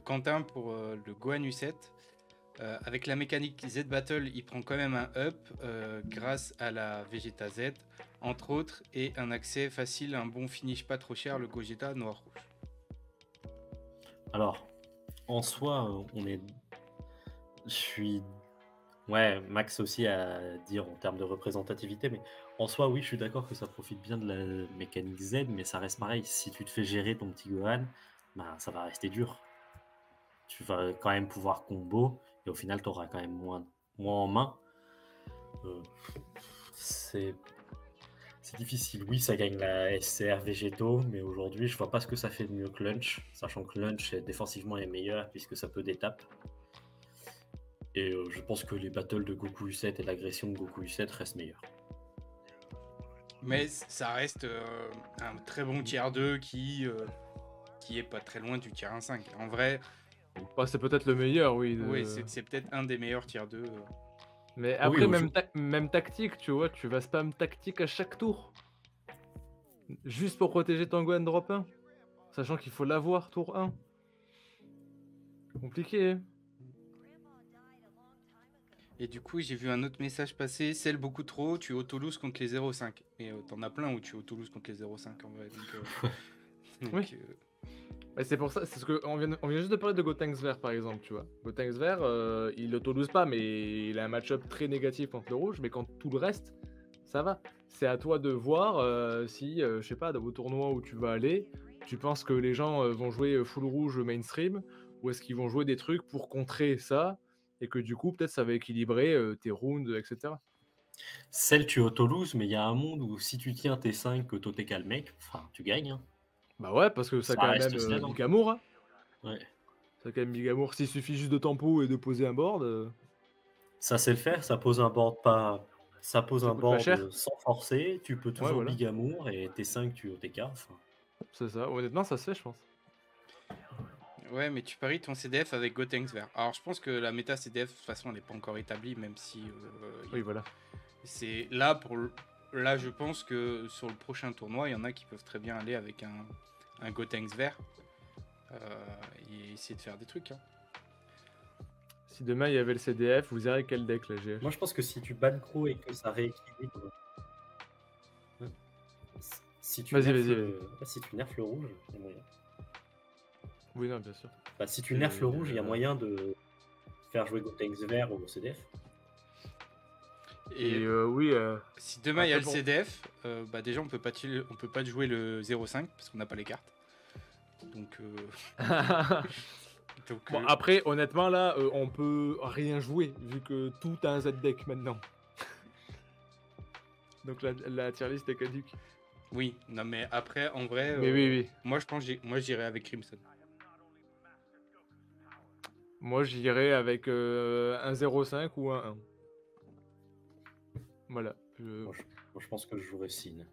Quentin pour le Gohan U7, avec la mécanique Z Battle, il prend quand même un up grâce à la Vegeta Z, entre autres, et un accès facile, un bon finish pas trop cher, le Gogeta noir-rouge. Alors, en soi, je suis... Ouais, Max aussi à dire en termes de représentativité, mais en soi, oui, je suis d'accord que ça profite bien de la mécanique Z, mais ça reste pareil. Si tu te fais gérer ton petit Gohan, bah, ça va rester dur. Tu vas quand même pouvoir combo, et au final, tu auras quand même moins en main. C'est difficile. Oui, ça gagne la SCR végétaux, mais aujourd'hui, je vois pas ce que ça fait de mieux que Lunch, sachant que Lunch défensivement est meilleur puisque ça peut détape. Et je pense que les battles de Goku U7 et l'agression de Goku U7 restent meilleurs. Mais ça reste un très bon tier 2 qui est pas très loin du tier 1.5. En vrai, Bah, c'est peut-être le meilleur, oui. oui, c'est peut-être un des meilleurs tier 2. Mais Ah oui, après, même tactique, tu vois, tu vas spam tactique à chaque tour. Juste pour protéger ton Gohan drop 1. Sachant qu'il faut l'avoir tour 1. Compliqué, hein. Et du coup, j'ai vu un autre message passer, celle beaucoup trop, tu auto-lose contre les 0.5. Et t'en as plein où tu auto-lose contre les 0.5 en vrai. Donc, Oui. Mais c'est pour ça, c'est ce que on vient juste de parler de Gotenks vert par exemple, tu vois. Gotenks vert, il auto-lose pas, mais il a un match-up très négatif contre le rouge, mais quand tout le reste, ça va. C'est à toi de voir si, je sais pas, dans vos tournois où tu vas aller, tu penses que les gens vont jouer full rouge mainstream, ou est-ce qu'ils vont jouer des trucs pour contrer ça, et que du coup, peut-être ça va équilibrer tes rounds, etc. Celle tu auto-lose, mais il y a un monde où si tu tiens tes 5 que t'es le mec, enfin, tu gagnes. Hein. Bah ouais, parce que ça Ça quand reste même zen, hein. Bigamour, hein. Ouais. Ça quand même Bigamour, s'il suffit juste de tempo et de poser un board, Ça sait le faire, ça pose un board pas. Ça pose ça un coûte pas cher. board sans forcer, tu peux toujours voilà. big amour et tes 5 tu OTK. Enfin, C'est ça, honnêtement, ça se fait, je pense. Ouais, mais tu paries ton CDF avec Gotenks vert. Alors, je pense que la méta CDF, de toute façon, elle n'est pas encore établie, même si. Oui, voilà. C'est là pour. Là, je pense que sur le prochain tournoi, il y en a qui peuvent très bien aller avec un Gotenks vert et essayer de faire des trucs. Hein. Si demain il y avait le CDF, vous verrez quel deck, la GF. moi je pense que si tu ban Crow et que ça rééquilibre. Si tu Vas-y, nerfs vas-y, le... si tu nerfs le rouge, il y a moyen. Oui, non, bien sûr. Bah, si tu nerfs le rouge, il y a moyen de faire jouer Gotenks vert au CDF. Et oui. Si demain il y a après, le bon. CDF, bah déjà on peut pas jouer le 0.5 parce qu'on n'a pas les cartes. Donc, Bon, après, honnêtement, là, on peut rien jouer, vu que tout a un Z-deck maintenant. Donc la tier list est caduque. oui, non mais après en vrai, Mais oui. moi je pense j'irai avec Crimson. Moi, j'irais avec un 0.5 ou un 1. Voilà. Moi, je pense que je jouerais Sin.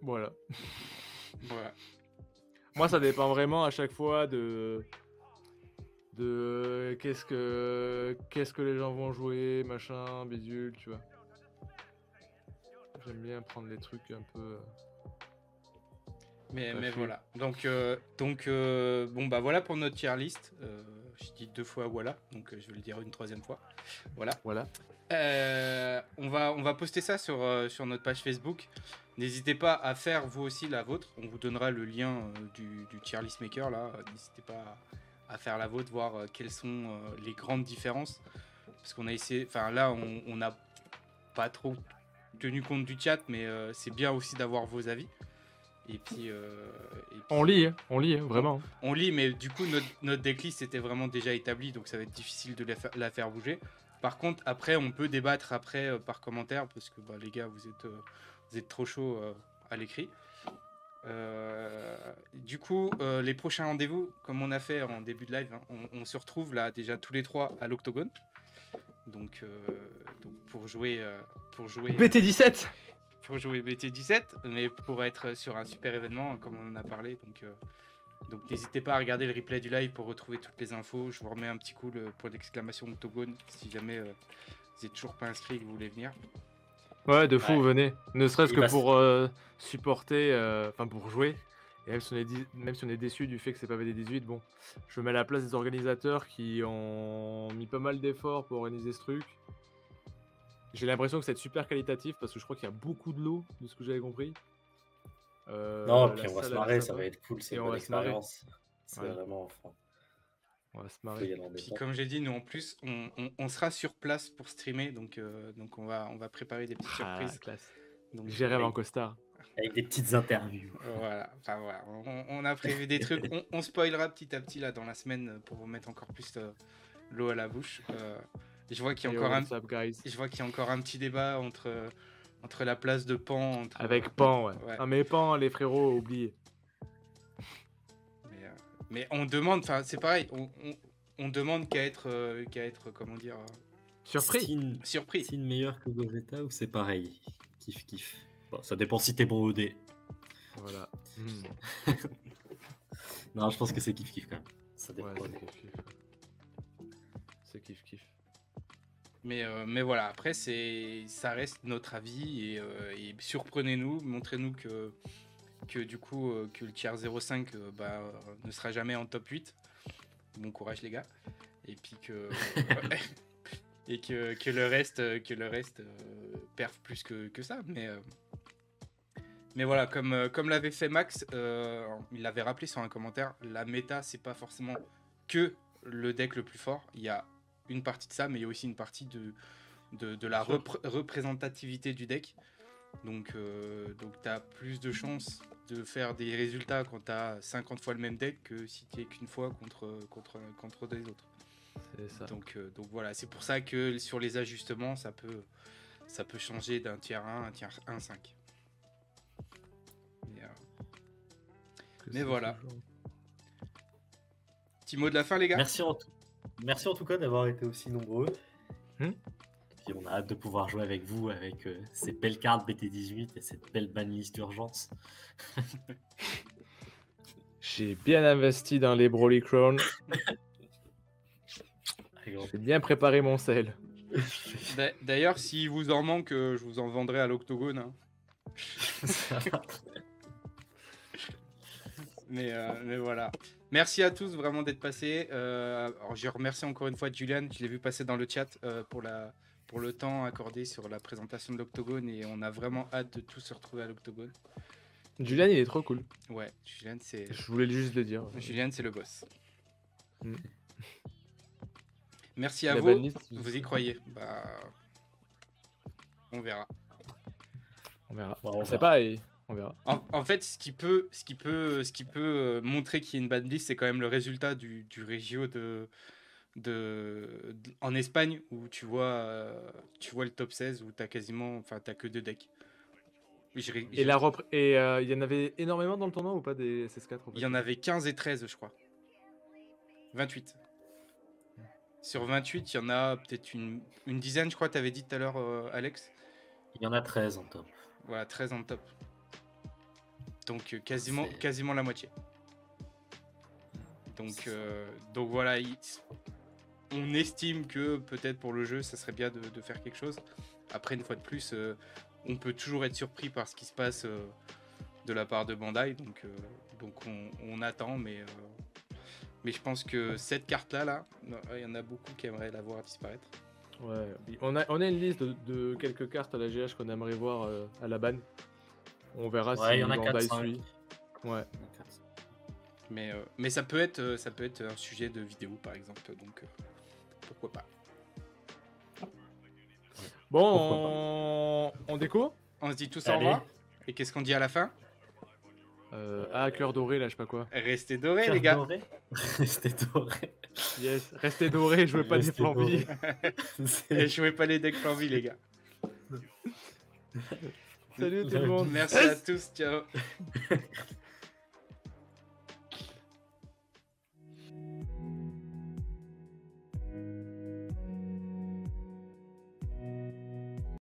Voilà. Voilà. Moi, ça dépend vraiment à chaque fois de qu'est-ce que les gens vont jouer, machin, bidule, tu vois. J'aime bien prendre les trucs un peu. Mais fait. voilà. Donc bon bah voilà pour notre tier list. Je dis 2 fois voilà, donc je vais le dire une 3e fois. Voilà. On va poster ça sur notre page Facebook. N'hésitez pas à faire vous aussi la vôtre. On vous donnera le lien du tier list maker là. N'hésitez pas à faire la vôtre, voir quelles sont les grandes différences. Parce qu'on a essayé, enfin là, on n'a pas trop tenu compte du chat, mais c'est bien aussi d'avoir vos avis. Et puis, on lit, vraiment. On lit, mais du coup, notre decklist était vraiment déjà établie, donc ça va être difficile de la faire bouger. Par contre, après, on peut débattre après par commentaire, parce que les gars, vous êtes trop chaud à l'écrit. Du coup, les prochains rendez-vous, comme on a fait en début de live, hein, on se retrouve là déjà tous les trois à l'Octogone. Donc pour jouer BT17 pour jouer BT17, mais pour être sur un super événement, comme on en a parlé. Donc n'hésitez pas à regarder le replay du live pour retrouver toutes les infos. Je vous remets un petit coup le point d'exclamation Octogone si jamais vous n'êtes toujours pas inscrit et que vous voulez venir. Ouais, de fou, venez. Ne serait-ce que pour supporter, enfin pour jouer. Et même si on est déçu du fait que c'est pas BT18, bon, je me mets à la place des organisateurs qui ont mis pas mal d'efforts pour organiser ce truc. J'ai l'impression que c'est super qualitatif parce que je crois qu'il y a beaucoup de lots, de ce que j'avais compris. Non, puis on va se marrer, ça va être cool, c'est une bonne expérience. C'est vraiment enfin. On va se marrer. Puis comme j'ai dit, nous en plus, on sera sur place pour streamer, donc on va préparer des petites surprises. Classe. J'irai en costard. Avec des petites interviews. Voilà, enfin voilà, on a prévu des trucs. On spoilera petit à petit là dans la semaine pour vous mettre encore plus l'eau à la bouche. Je vois qu'il y a encore un petit débat entre la place de Pan. Avec Pan, ouais. Ah mais Pan, les frérots, oubliez. Mais on demande, enfin c'est pareil, on demande qu'à être, comment dire, surpris. Surpris. C'est meilleur que Gogeta ou c'est pareil? Kiff. Bon, ça dépend si t'es bon au dé. Voilà. Non, je pense que c'est kiff quand même. Ça dépend. Ouais, c'est kiff. Mais voilà, après ça reste notre avis et surprenez-nous, montrez-nous que du coup que le tiers 0,5 ne sera jamais en top 8. Bon courage les gars. Et puis que le reste perf plus que ça. Mais voilà, comme l'avait fait Max, il l'avait rappelé sur un commentaire, la méta c'est pas forcément que le deck le plus fort. Il y a une partie de ça, mais il y a aussi une partie de la représentativité du deck. Donc tu as plus de chances de faire des résultats quand tu as 50 fois le même deck que si tu es qu'une fois contre des autres. C'est ça. Donc voilà, c'est pour ça que sur les ajustements, ça peut changer d'un tiers 1 à un tiers 1-5. Mais voilà. Petit mot de la fin, les gars. Merci en tout cas d'avoir été aussi nombreux. Puis on a hâte de pouvoir jouer avec vous, avec ces belles cartes BT18 et cette belle banlist d'urgence. J'ai bien investi dans les Broly Crown. J'ai bien préparé mon sel. D'ailleurs, si vous en manque, je vous en vendrai à l'Octogone. Hein. mais voilà. Merci à tous vraiment d'être passés. Alors, je remercie encore une fois Julian. Je l'ai vu passer dans le chat pour le temps accordé sur la présentation de l'Octogone et on a vraiment hâte de tous se retrouver à l'Octogone. Julian, il est trop cool. Ouais, Julian, c'est. Je voulais juste le dire. Julian, c'est le boss. Merci à vous. Vous y croyez? On verra. On sait pas. On verra. En fait, ce qui peut montrer qu'il y a une banlist, c'est quand même le résultat du Regio en Espagne où tu vois le top 16 où t'as que 2 decks. Et il y en avait énormément dans le tournoi ou pas des SS4 Il y en avait 15 et 13, je crois. 28. Sur 28, il y en a peut-être une dizaine, je crois, tu avais dit tout à l'heure, Alex. Il y en a 13 en top. Voilà, 13 en top. Donc quasiment la moitié. Donc voilà, on estime que peut-être pour le jeu, ça serait bien de faire quelque chose. Après, une fois de plus, on peut toujours être surpris par ce qui se passe de la part de Bandai. Donc on attend, mais je pense que cette carte-là, il y en a beaucoup qui aimeraient la voir disparaître. Ouais, on a une liste de quelques cartes à la GH qu'on aimerait voir à la ban. On verra si y en a Bandai 4-5. suit. Ouais. Mais ça peut être un sujet de vidéo par exemple, donc pourquoi pas. Bon, on déco. On se dit tous au Allez. revoir. Et qu'est-ce qu'on dit à la fin? Cœur doré, là, je sais pas quoi. Restez dorés, Cœur les gars. doré. Restez doré. Yes, restez doré, je veux pas des Restez flambies. doré. Et jouez pas les decks Flamby, les gars. Salut tout le monde. Merci à tous, ciao.